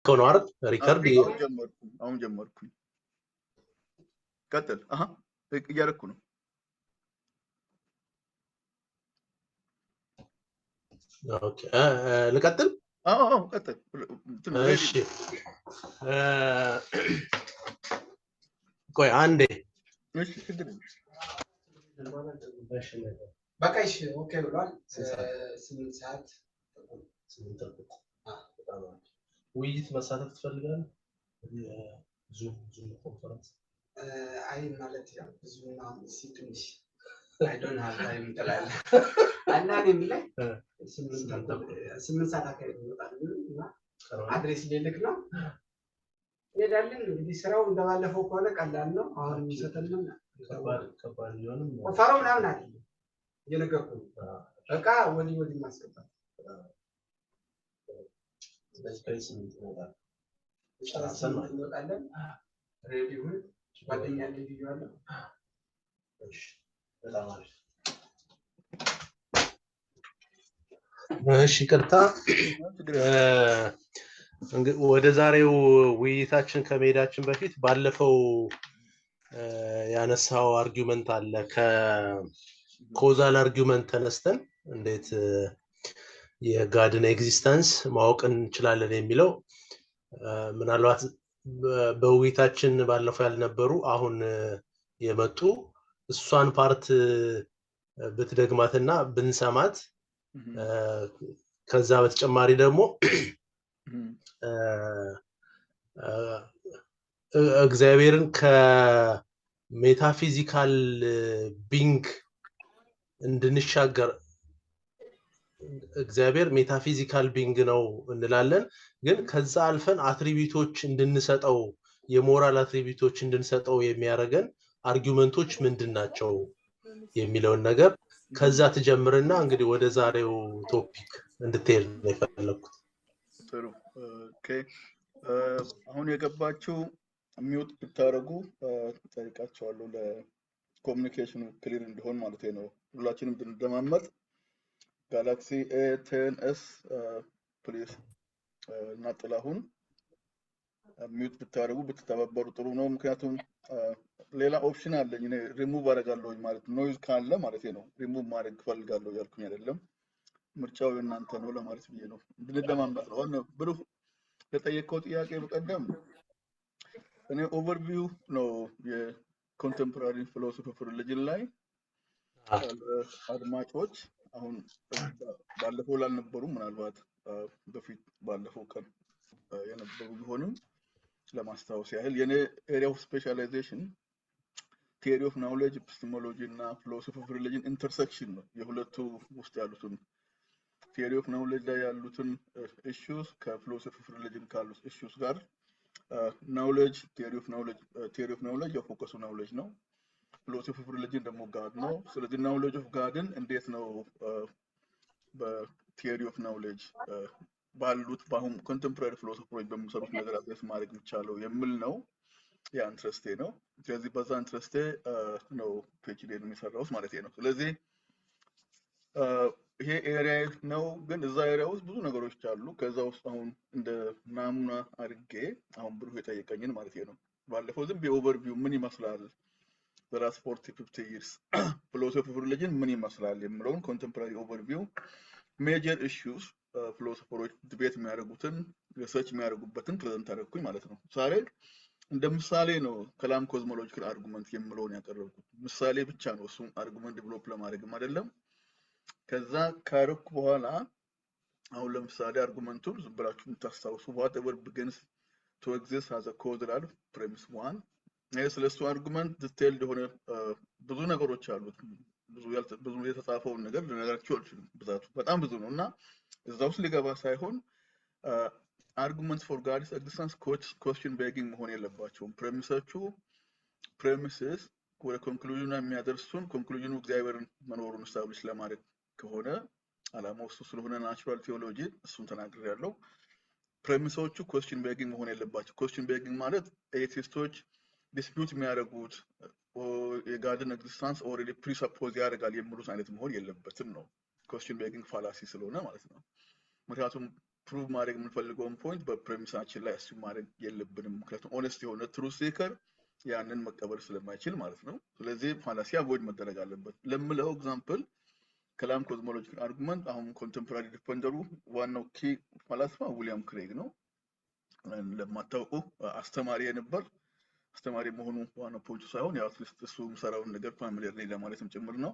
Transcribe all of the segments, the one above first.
كونوارد ريكارد አሁን ጀመርኩኝ ቀጥል እያደረኩ ነው ኦኬ ልቀጥል ቀጥል እሺ ቆይ አንዴ እሺ ችግር በቃ እሺ ኦኬ ብሏል 8 ሰዓት ውይይት መሳተፍ ትፈልጋለህ ዙም ኮንፈረንስ አይ ማለት ያው ብዙና ሲትንሽ I don't have time ይላል አናኔም ላይ 8 ሰዓት አካባቢ ይወጣል እና አድሬስ ሊልክ ነው ሄዳለን እንግዲህ ስራው እንደባለፈው ከሆነ ቀላል ነው አሁን የሚሰተንም ከባድ ሊሆንም ፈራው ምናምን አይደል እየነገርኩ በቃ ወዲ ማስገባት በስፔስ እንወጣለን እንወጣለን ሬዲ ሁን ጓደኛ ልጅ ያለ እሺ በጣም አሪፍ እሺ ቅርታ ወደ ዛሬው ውይይታችን ከመሄዳችን በፊት ባለፈው ያነሳው አርጊውመንት አለ ከኮዛል አርጊውመንት ተነስተን እንዴት የጋድን ኤግዚስተንስ ማወቅ እንችላለን የሚለው ምናልባት በውይይታችን ባለፈው ያልነበሩ አሁን የመጡ እሷን ፓርት ብትደግማትና ብንሰማት ከዛ በተጨማሪ ደግሞ እግዚአብሔርን ከሜታፊዚካል ቢንግ እንድንሻገር እግዚአብሔር ሜታፊዚካል ቢንግ ነው እንላለን ግን ከዛ አልፈን አትሪቢዩቶች እንድንሰጠው የሞራል አትሪቢዩቶች እንድንሰጠው የሚያረጋን አርጊውመንቶች ምንድናቸው የሚለውን ነገር ከዛ ተጀምረና እንግዲህ ወደ ዛሬው ቶፒክ እንድትሄድ ነው የፈለኩት ጥሩ ኦኬ አሁን የገባችሁ ሚውት ብታረጉ ጠይቃቸዋለሁ ለኮሙኒኬሽኑ ክሊር እንዲሆን ማለት ነው ሁላችንም እንድንደማመጥ ጋላክሲ A10s ፕሊዝ እናጥላሁን ሚውት ብታረጉ ብትተባበሩ ጥሩ ነው ምክንያቱም ሌላ ኦፕሽን አለኝ እኔ ሪሙቭ አደርጋለሁ ማለት ኖይዝ ካለ ማለት ነው ሪሙቭ ማድረግ ፈልጋለሁ ያልኩኝ አይደለም ምርጫው እናንተ ነው ለማለት ብዬ ነው እንድንደማመጥ ነው ብሩህ ለጠየቀው ጥያቄ በቀደም እኔ ኦቨርቪው ነው የኮንቴምፖራሪ ፊሎሶፊ ኦፍ ሪሊጅን ላይ አድማጮች አሁን ባለፈው ላልነበሩ ምናልባት በፊት ባለፈው ቀን የነበሩ ቢሆንም ለማስታወስ ያህል የኔ ኤሪያ ኦፍ ስፔሻላይዜሽን ቲዮሪ ኦፍ ናውሌጅ ኤፒስቴሞሎጂ እና ፊሎሶፊ ኦፍ ሪሊጅን ኢንተርሴክሽን ነው የሁለቱ ውስጥ ያሉትን ቲዮሪ ኦፍ ናውሌጅ ላይ ያሉትን ኢሹስ ከፊሎሶፊ ኦፍ ሪሊጅን ካሉት ኢሹስ ጋር ናውሌጅ ቲዮሪ ኦፍ ናውሌጅ የፎከሱ ናውሌጅ ነው ፊሎሶፊ ኦፍ ሪሊጅን ደግሞ ጋድ ነው ስለዚህ ናውሌጅ ኦፍ ጋድን እንዴት ነው በቲዮሪ ኦፍ ናውሌጅ ባሉት ባሁን ኮንቴምፖራሪ ፊሎሶፈሮች በሚሰሩት ነገር አድሬስ ማድረግ የሚቻለው የሚል ነው ያ ኢንትረስቴ ነው ስለዚህ በዛ ኢንትረስቴ ነው ፒኤችዲ የሚሰራው ማለት ነው ስለዚህ ይሄ ኤሪያ ነው ግን እዛ ኤሪያ ውስጥ ብዙ ነገሮች አሉ ከዛ ውስጥ አሁን እንደ ናሙና አድርጌ አሁን ብሩህ የጠየቀኝን ማለት ነው ባለፈው ዝም ኦቨርቪው ምን ይመስላል በራስ 40-50 years philosophy of religion ምን ይመስላል የሚለውን ኮንቴምፖራሪ ኦቨርቪው ሜጀር ኢሹስ ፊሎሶፈሮች ዲቤት የሚያደርጉትን ሪሰርች የሚያደርጉበትን ፕሬዘንት አደረኩኝ ማለት ነው ዛሬ እንደ ምሳሌ ነው ከላም ኮዝሞሎጂካል አርጉመንት የሚለውን ያቀረብኩት ምሳሌ ብቻ ነው እሱ አርጉመንት ዲቨሎፕ ለማድረግም አይደለም ከዛ ካረኩ በኋላ አሁን ለምሳሌ አርጉመንቱን ዝም ብላችሁ ታስታውሱ whatever begins to exist as a causal premise 1 ስለሱ አርጉመንት ዲቴይልድ የሆነ ብዙ ነገሮች አሉት ብዙ የተጻፈው ነገር ለነገራችሁ አልችልም ብዛቱ በጣም ብዙ ነውና እዛው ሊገባ ሳይሆን arguments for God's existence question begging መሆን የለባቸውም premises ወደ ኮንክሉዥን የሚያደርሱን ኮንክሉዥኑ እግዚአብሔርን መኖሩን ስታብሊሽ ለማድረግ ከሆነ አላማው እሱ ስለሆነ ናቹራል ቲዮሎጂ እሱን ተናግሬያለሁ ፕሬሚሶቹ question begging መሆን የለባቸው question begging ማለት ኤቲስቶች ዲስፒዩት የሚያደርጉት የጋድን ኤግዚስተንስ ኦልሬዲ ፕሪሰፖዝ ያደርጋል የሚሉት አይነት መሆን የለበትም ነው question begging fallacy ስለሆነ ማለት ነው ምክንያቱም ፕሩቭ ማድረግ የምንፈልገውን ፖይንት በፕሬሚሳችን ላይ እሱ ማድረግ የለብንም። ምክንያቱም ኦነስት የሆነ ትሩዝ ሲከር ያንን መቀበል ስለማይችል ማለት ነው። ስለዚህ ፋላሲ አቮይድ መደረግ አለበት። ለምለው ኤግዛምፕል ከላም ኮዝሞሎጂካል አርጉመንት አሁን ኮንቴምፖራሪ ዲፌንደሩ ዋናው ኪ ፈላስፋ ዊሊያም ክሬግ ነው። ለማታውቁ አስተማሪ የነበር አስተማሪ መሆኑ ዋናው ፖይንቱ ሳይሆን ያው አትሊስት እሱ የሚሰራውን ነገር ፋሚሊየር ነኝ ለማለትም ጭምር ነው።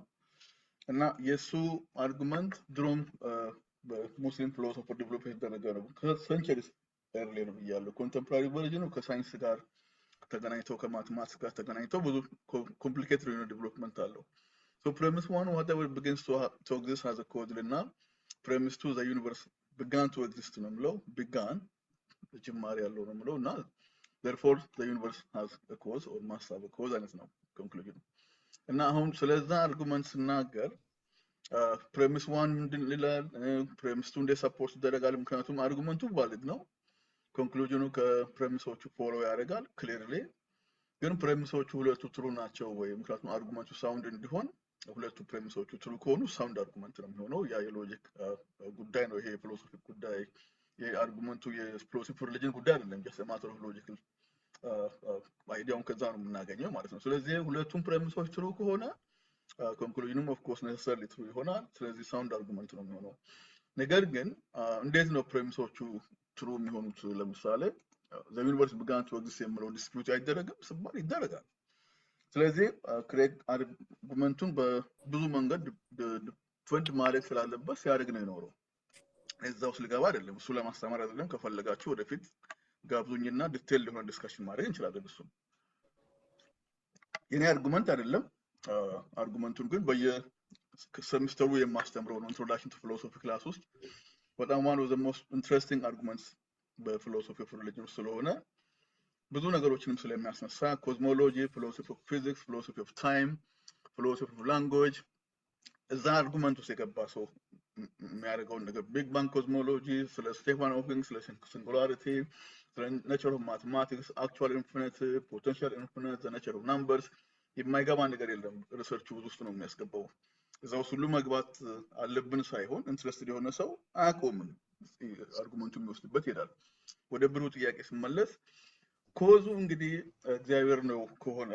እና የሱ አርጉመንት ድሮም በሙስሊም ፊሎሶፈር ዲቨሎፕ የተደረገ ነው። ከሰንቸሪስ ኤርሊ ነው ብያለሁ። ኮንቴምፖራሪ ቨርዥኑ ከሳይንስ ጋር ተገናኝተው ከማትማቲክስ ጋር ተገናኝተው ብዙ ኮምፕሊኬትድ የሆነ ዲቨሎፕመንት አለው። So premise 1 whatever begins to exist has a cause እና premise 2 the universe began to exist ነው የምለው began ጅማሬ ያለው ነው የምለው እና therefore the universe has a cause or must have a cause አይነት ነው conclusion። እና አሁን ስለዛ አርጉመንት ስናገር premise 1 ምንድን ይላል premise 2 እንደ ሰፖርት ይደረጋል ምክንያቱም አርጉመንቱ ቫሊድ ነው ኮንክሉዥኑ ከፕሬሚሶቹ ፎሎ ያደርጋል ክሊርሊ። ግን ፕሬሚሶቹ ሁለቱ ትሩ ናቸው ወይ ምክንያቱም አርጉመንቱ ሳውንድ እንዲሆን ሁለቱ ፕሬሚሶቹ ትሩ ከሆኑ ሳውንድ አርጉመንት ነው የሚሆነው። ያ የሎጂክ ጉዳይ ነው። ይሄ የፊሎሶፊ ጉዳይ የአርጉመንቱ የፊሎሶፊ ሪሊጅን ጉዳይ አይደለም። ጀስት ማተር ኦፍ ሎጂካል አይዲያውን ከዛ ነው የምናገኘው ማለት ነው። ስለዚህ ሁለቱም ፕሬሚሶች ትሩ ከሆነ ኮንክሉዥኑም ኦፍ ኮርስ ኔሰሰርሊ ትሩ ይሆናል። ስለዚህ ሳውንድ አርጉመንት ነው የሚሆነው። ነገር ግን እንዴት ነው ፕሬሚሶቹ ትሩ የሚሆኑት? ለምሳሌ the universe began to exist የሚለው ዲስፒዩት አይደረግም ስባል ይደረጋል። ስለዚህ ክሬግ አርጉመንቱን በብዙ መንገድ ዲፌንድ ማድረግ ስላለበት ሲያደርግ ነው የኖረው። እዛው ልገባ አይደለም እሱ ለማስተማር አይደለም። ከፈለጋችሁ ወደፊት ጋብዙኝና ዲቴል የሆነ ዲስከሽን ማድረግ እንችላለን። እሱ የኔ አርጉመንት አይደለም። አርጉመንቱን ግን በየሰሚስተሩ የማስተምረው ነው። ኢንትሮዳክሽን ቱ ፊሎሶፊ ክላስ ውስጥ በጣም one of the most interesting arguments በፊሎሶፊ ኦፍ ሪሊጅን ስለሆነ ብዙ ነገሮችንም ስለሚያስነሳ ኮዝሞሎጂ፣ ፊሎሶፊ ኦፍ ፊዚክስ፣ ፊሎሶፊ ኦፍ ታይም፣ ፊሎሶፊ ኦፍ ላንጉዌጅ እዛ አርጉመንት ውስጥ የገባ ሰው የሚያደርገውን ነገር ቢግ ባንግ ኮዝሞሎጂ፣ ስለ ስቴፋን ሆኪንግ፣ ስለ ሲንጉላሪቲ፣ ስለ ኔቸር ኦፍ ማቴማቲክስ፣ አክቹዋል ኢንፊኒት፣ ፖቴንሻል ኢንፊኒት፣ ዘ ኔቸር ኦፍ ናምበርስ የማይገባ ነገር የለም። ሪሰርች ውስጥ ነው የሚያስገባው። እዛ ውስጥ ሁሉ መግባት አለብን ሳይሆን ኢንትረስትድ የሆነ ሰው አያቆምም፣ አርጉመንቱን የሚወስድበት ይሄዳል። ወደ ብሩ ጥያቄ ስመለስ ኮዙ እንግዲህ እግዚአብሔር ነው ከሆነ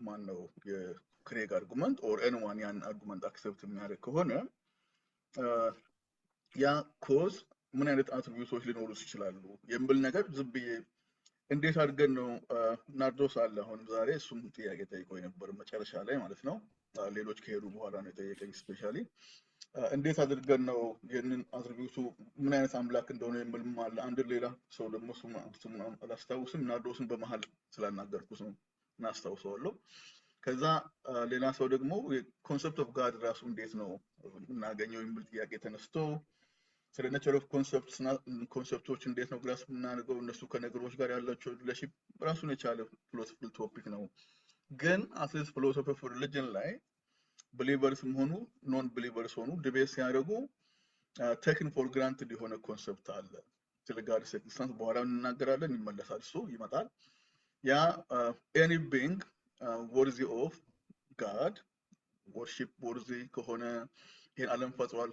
ማን ነው የክሬግ አርጉመንት ኦር ኤኒዋን ያን አርጉመንት አክሰፕት የሚያደርግ ከሆነ ያ ኮዝ ምን አይነት አትሪቢዩቶች ሊኖሩት ይችላሉ የሚል ነገር ዝም ብዬ እንዴት አድርገን ነው ናርዶስ አለ አሁን ዛሬ እሱም ጥያቄ ጠይቆኝ ነበር መጨረሻ ላይ ማለት ነው። ሌሎች ከሄዱ በኋላ ነው የጠየቀኝ ስፔሻሊ እንዴት አድርገን ነው ይህንን አትሪቢዩቱ ምን አይነት አምላክ እንደሆነ የሚልም አለ። አንድ ሌላ ሰው ደግሞ ስሙን አላስታውስም ናርዶስን በመሀል ስላናገርኩት ነው እናስታውሰዋለሁ። ከዛ ሌላ ሰው ደግሞ ኮንሰፕት ኦፍ ጋድ ራሱ እንዴት ነው እናገኘው የሚል ጥያቄ ተነስቶ ስለ ኔቸር ኦፍ ኮንሰፕቶች እንዴት ነው ግራስ የምናደርገው እነሱ ከነገሮች ጋር ያላቸው ሪሌሽን ራሱን የቻለ ፊሎሶፊካል ቶፒክ ነው። ግን አትሊስት ፊሎሶፊ ኦፍ ሪሊጅን ላይ ብሊቨርስም ሆኑ ኖን ብሊቨርስ ሆኑ ዲቤት ሲያደርጉ ቴክን ፎር ግራንትድ የሆነ ኮንሰፕት አለ። ስለ ጋድስ ኤግዚስተንስ በኋላ እንናገራለን፣ ይመለሳል፣ እሱ ይመጣል። ያ ኤኒ ቢንግ ወርዚ ኦፍ ጋድ ወርሺፕ ወርዚ ከሆነ ይሄን ዓለም ፈጥሯል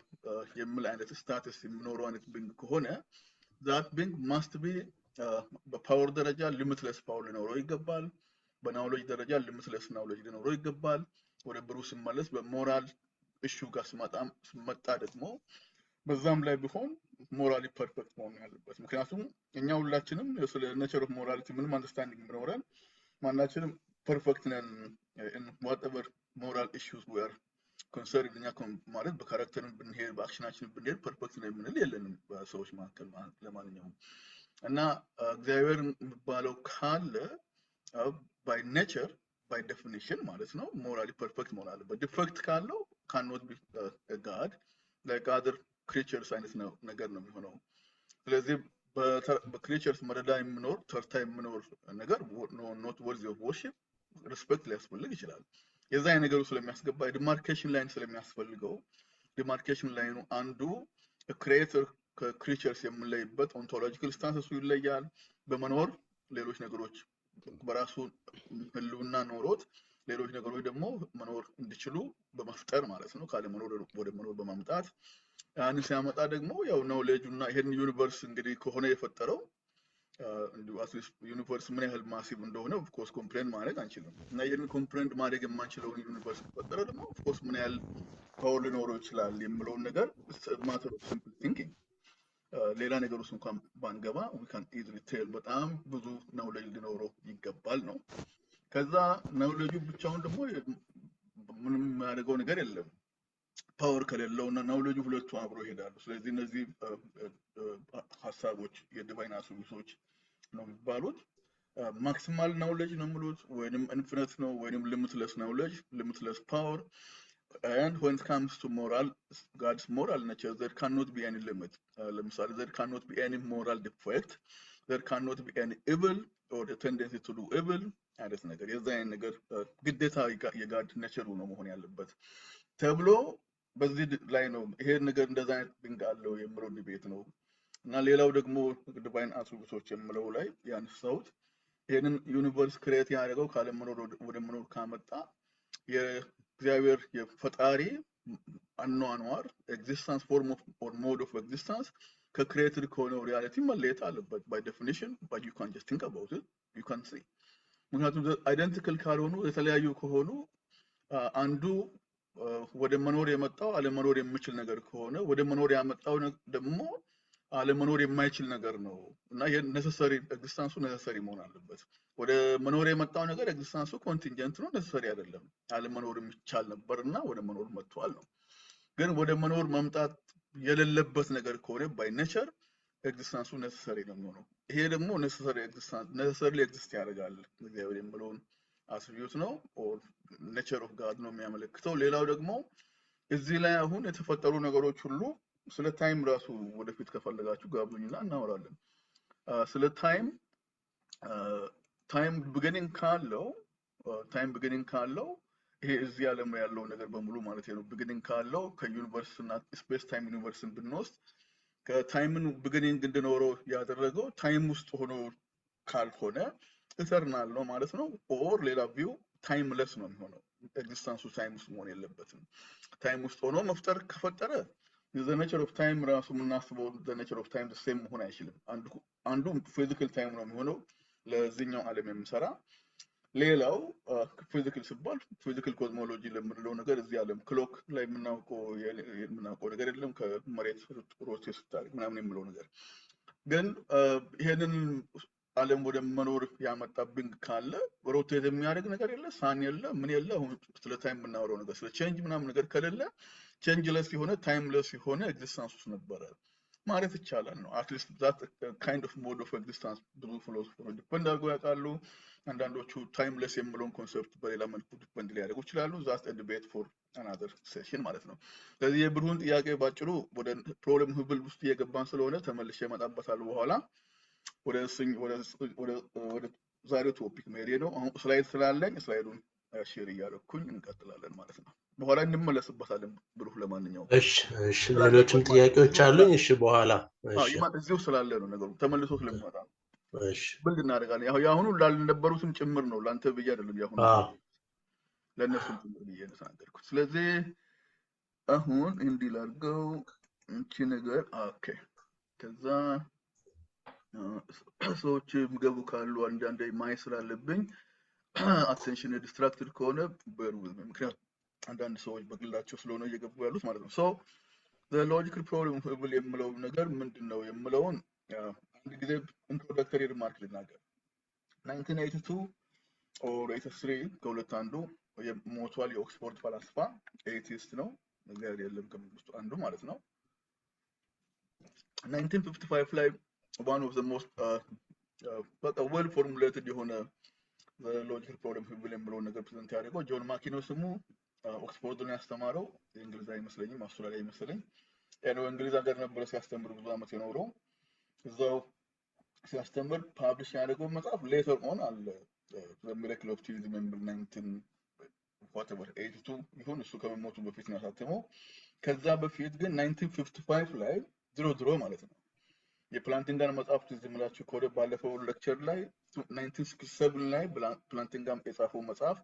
የሚል አይነት ስታተስ የሚኖረው አይነት ቢንግ ከሆነ ዛት ቢንግ ማስት ቢ በፓወር ደረጃ ሊሚትለስ ፓወር ሊኖረው ይገባል። በናውሌጅ ደረጃ ሊሚትለስ ናውሌጅ ሊኖረው ይገባል። ወደ ብሩ ስመለስ በሞራል ኢሹ ጋር ስመጣ ደግሞ በዛም ላይ ቢሆን ሞራሊ ፐርፌክት መሆን ያለበት። ምክንያቱም እኛ ሁላችንም ስለ ኔቸር ኦፍ ሞራሊቲ ምንም አንደርስታንዲንግ ቢኖረን ማናችንም ፐርፌክት ነን in whatever moral issues we are concerned እኛ ማለት በካራክተርን ብንሄድ በአክሽናችን ብንሄድ ፐርፌክት ነው የምንል የለንም በሰዎች መካከል ለማንኛውም። እና እግዚአብሔር የሚባለው ካለ by nature by definition ማለት ነው ሞራሊ ፐርፌክት መሆን አለበት። ዲፌክት ካለው cannot be a god like other creatures አይነት ነው ነገር ነው የሚሆነው። ስለዚህ በክሪቸርስ መረዳ የሚኖር ተርታ የሚኖር ነገር not worthy of worship ሪስፔክት ሊያስፈልግ ይችላል። የዛ ነገሩ ስለሚያስገባ ዲማርኬሽን ላይን ስለሚያስፈልገው ዲማርኬሽን ላይኑ አንዱ ክሬተር ከክሪቸርስ የምንለይበት ኦንቶሎጂካል ስታንስሱ ይለያል። በመኖር ሌሎች ነገሮች በራሱ ህልውና ኖሮት ሌሎች ነገሮች ደግሞ መኖር እንዲችሉ በመፍጠር ማለት ነው ካለ መኖር ወደ መኖር በማምጣት ያን ሲያመጣ ደግሞ ያው ኖሌጅ እና ይሄን ዩኒቨርስ እንግዲህ ከሆነ የፈጠረው እንዲሁ አትሊስት ዩኒቨርስ ምን ያህል ማሲቭ እንደሆነ ኦፍ ኮርስ ኮምፕሬንድ ማድረግ አንችልም እና ይሄን ኮምፕሬንድ ማድረግ የማንችለውን ዩኒቨርስ ከፈጠረ ደግሞ ኦፍ ኮርስ ምን ያህል ፓወር ሊኖረው ይችላል የሚለውን ነገር ማተር ኦፍ ሲምፕል ቲንኪንግ ሌላ ነገር ውስጥ እንኳን ባንገባ we can easily tell በጣም ብዙ ኖሌጅ ሊኖረው ይገባል ነው። ከዛ ኖሌጁ ብቻውን ደግሞ ምንም የሚያደርገው ነገር የለም ፓወር ከሌለው እና ኖሌጁ ሁለቱ አብሮ ይሄዳሉ። ስለዚህ እነዚህ ሀሳቦች የዲቫይን አትሪቢዩቶች ነው የሚባሉት። ማክሲማል ኖሌጅ ነው የሚሉት ወይንም ኢንፊኒት ነው ወይንም ሊሚትለስ ኖሌጅ ሊሚትለስ ፓወር and when it comes to moral God's moral nature there cannot be any limit ለምሳሌ there cannot be any moral defect there cannot be any evil or the tendency to do evil አይነት ነገር የዛ አይነት ነገር ግዴታ የጋድ ኔቸሩ ነው መሆን ያለበት ተብሎ በዚህ ላይ ነው ይሄ ነገር እንደዛ አይነት ድንጋ አለው የምለው ዲቤት ነው። እና ሌላው ደግሞ ዲቫይን አትሪቢዩቶች የምለው ላይ ያነሳሁት ይሄንን ዩኒቨርስ ክሬት ያደረገው ካለ መኖር ወደ መኖር ካመጣ የእግዚአብሔር የፈጣሪ አኗኗር ኤግዚስተንስ ፎርም ኦፍ ኦር ሞድ ኦፍ ኤግዚስተንስ ከክሬትድ ከሆነው ሪያሊቲ መለየት አለበት ባይ ዴፊኒሽን but you can't just think about it you can't see ምክንያቱም አይደንቲካል ካልሆኑ የተለያዩ ከሆኑ አንዱ ወደ መኖር የመጣው አለመኖር የሚችል ነገር ከሆነ ወደ መኖር ያመጣው ደግሞ አለመኖር የማይችል ነገር ነው እና ይሄ ኔሰሰሪ ኤግዚስተንሱ ኔሰሰሪ መሆን አለበት። ወደ መኖር የመጣው ነገር ኤግዚስተንሱ ኮንቲንጀንት ነው ኔሰሰሪ አይደለም አለመኖር የሚቻል ነበርና ወደ መኖር መጥቷል ነው። ግን ወደ መኖር መምጣት የሌለበት ነገር ከሆነ ባይ ኔቸር ኤግዚስተንሱ ኔሰሰሪ ነው የሚሆነው። ይሄ ደግሞ ኔሰሰሪ ኤግዚስተንስ ኔሰሰሪ ኤግዚስት ያደርጋል እግዚአብሔር የሚለውን አትሪቢዩት ነው ኦር ኔቸር ኦፍ ጋድ ነው የሚያመለክተው። ሌላው ደግሞ እዚህ ላይ አሁን የተፈጠሩ ነገሮች ሁሉ ስለ ታይም ራሱ ወደፊት ከፈለጋችሁ ጋብዙኝና እናወራለን። ስለ ታይም ቢጊኒንግ ካለው ይሄ እዚህ ዓለም ያለው ነገር በሙሉ ማለት ነው ቢጊኒንግ ካለው ከዩኒቨርስ እና ስፔስ ታይም ዩኒቨርስን ብንወስድ ከታይምን ቢጊኒንግ እንድኖረው ያደረገው ታይም ውስጥ ሆኖ ካልሆነ ኢተርናል ነው ማለት ነው። ኦር ሌላ ቪው ታይምለስ ነው የሚሆነው ኤግዚስተንሱ ታይም ውስጥ መሆን የለበትም። ታይም ውስጥ ሆኖ መፍጠር ከፈጠረ the nature of time ራሱ የምናስበው the nature of time the same መሆን አይችልም። አንዱ ፊዚካል ታይም ነው የሚሆነው ለዚህኛው ዓለም የሚሰራ ሌላው ፊዚካል ሲባል ፊዚካል ኮዝሞሎጂ ለምንለው ነገር እዚህ ዓለም ክሎክ ላይ የምናውቀው ነገር የለም ከመሬት ሮቴት ስታደርግ ምናምን የሚለው ነገር ግን ይሄንን ዓለም ወደ መኖር ያመጣብኝ ካለ ሮቴት የሚያደርግ ነገር የለ ሳን የለ ምን የለ አሁን ስለ ታይም የምናወራው ነገር ስለ ቼንጅ ምናምን ነገር ከሌለ ቼንጅለስ የሆነ ታይምለስ የሆነ ኤግዚስተንስ ውስጥ ነበረ ማለት ይቻላል ነው። አትሊስት ዛት ካይንድ ኦፍ ሞድ ኦፍ ኤግዚስተንስ ብዙ ፊሎሶፈሮች ዲፔንድ አድርገው ያውቃሉ። አንዳንዶቹ ታይምለስ የሚለውን ኮንሰፕት በሌላ መልኩ ዲፔንድ ሊያደርጉ ይችላሉ። ዛት ዲቤት ፎር አናዘር ሴሽን ማለት ነው። ስለዚህ የብሩን ጥያቄ ባጭሩ ወደ ፕሮብለም ህብል ውስጥ እየገባን ስለሆነ ተመልሼ እመጣበታለሁ በኋላ ወደ ዛሬው ቶፒክ መሄዴ ነው። አሁን ስላይድ ስላለኝ ስላይዱን ሼር እያደረኩኝ እንቀጥላለን ማለት ነው። በኋላ እንመለስበታለን ብሩህ ለማንኛውም እሺ ሌሎችም ጥያቄዎች አሉኝ። እሺ በኋላ እዚሁ ስላለ ነው ነገሩ ተመልሶ ስለሚመጣ ነው። እሺ ምን እናደርጋለን? ያሁኑ ላልነበሩትም ጭምር ነው ላንተ ብዬ አይደለም ያሁኑ ለእነሱም ጭምር ብዬ ነው ተናገርኩት። ስለዚህ አሁን እንዲህ ላድርገው እንቺ ነገር ኦኬ ከዛ ሰዎች የሚገቡ ካሉ አንዳንዴ ማየት ስላለብኝ አቴንሽን ዲስትራክትድ ከሆነ ምክንያቱም አንዳንድ ሰዎች በግላቸው ስለሆነ እየገቡ ያሉት ማለት ነው። ሶ ሎጂካል ፕሮብለም ህብል የምለው ነገር ምንድን ነው የምለውን አንድ ጊዜ ኢንትሮዳክተሪ ሪማርክ ልናገር። 1982 ኦር 83 ከሁለት አንዱ ሞቷል የኦክስፎርድ ፈላስፋ ኤቲስት ነው እግዚአብሔር የለም ከውስጡ አንዱ ማለት ነው። 1955 ላይ one of the most well formulated የሆነ ሎጂካል ፕሮብለም ህብል የምለው ነገር ፕሬዘንት ያደረገው ጆን ማኪ ነው ስሙ። ኦክስፎርድ ነው ያስተማረው እንግሊዝ አይመስለኝም አውስትራሊያ ይመስለኝ ያለው እንግሊዝ ሀገር ነበር ሲያስተምር ብዙ አመት የኖረው እዛው ሲያስተምር ፓብሊሽ ያደረገው መጽሐፍ ሌተር ኦን አለ the miracle of theism in 1982 ይሁን እሱ ከመሞቱ በፊት ነው ያሳተመው። ከዛ በፊት ግን 1955 ላይ ድሮ ማለት ነው የፕላንቲንጋን መጽሐፍ ትዝምላችሁ ከወደ ባለፈው ሌክቸር ላይ 1967 ላይ ፕላንቲንጋም የጻፈው መጽሐፍ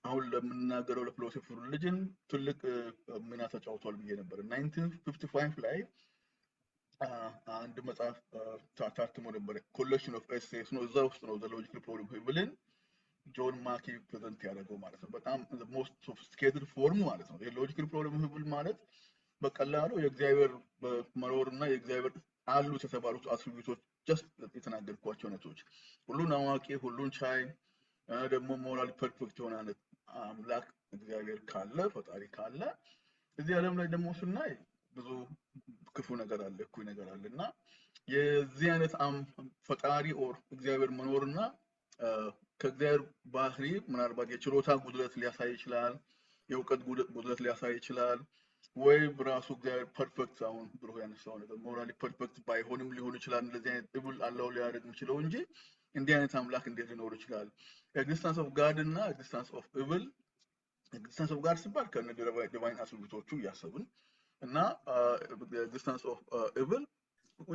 አሁን ለምናገረው ለፊሎሶፊ ሪሊጅን ትልቅ ሚና ተጫውቷል ብዬ ነበር 1955 ላይ አንድ መጽሐፍ ታትሞ ነበር ኮሌክሽን ኦፍ ኤሴስ ነው እዛ ውስጥ ነው ዘ ሎጂካል ፕሮብለም ብልን ጆን ማኪ ፕሬዘንት ያደረገው ማለት ነው በጣም ሞስት ሶፊስቲኬትድ ፎርም ማለት ነው የሎጂካል ፕሮብለም ብል ማለት በቀላሉ የእግዚአብሔር መኖርና የእግዚአብሔር አሉ የተባሉት አትሪቢዩቶች ጀስት የተናገርኳቸው ነቶች ሁሉን አዋቂ ሁሉን ቻይ ደግሞ ሞራል ፐርፌክት የሆነ አምላክ እግዚአብሔር ካለ ፈጣሪ ካለ እዚህ ዓለም ላይ ደግሞ ስናይ ብዙ ክፉ ነገር አለ እኩይ ነገር አለና የዚህ አይነት ፈጣሪ ኦር እግዚአብሔር መኖርና ከእግዚአብሔር ባህሪ ምናልባት የችሎታ ጉድለት ሊያሳይ ይችላል የእውቀት ጉድለት ሊያሳይ ይችላል ወይ በራሱ እግዚአብሔር ፐርፌክት አሁን ብሎ ያነሳው ነገር ሞራሊ ፐርፌክት ባይሆንም ሊሆን ይችላል እንደዚህ አይነት ኢቭል አለው ሊያደርግ የሚችለው እንጂ እንዲህ አይነት አምላክ እንዴት ሊኖር ይችላል ኤግዚስተንስ ኦፍ ጋድ እና ኤግዚስተንስ ኦፍ ኢቭል ኤግዚስተንስ ኦፍ ጋድ ሲባል ከነ ዲቫይን አትሪቢዩቶቹ እያሰብን እና ኤግዚስተንስ ኦፍ ኢቭል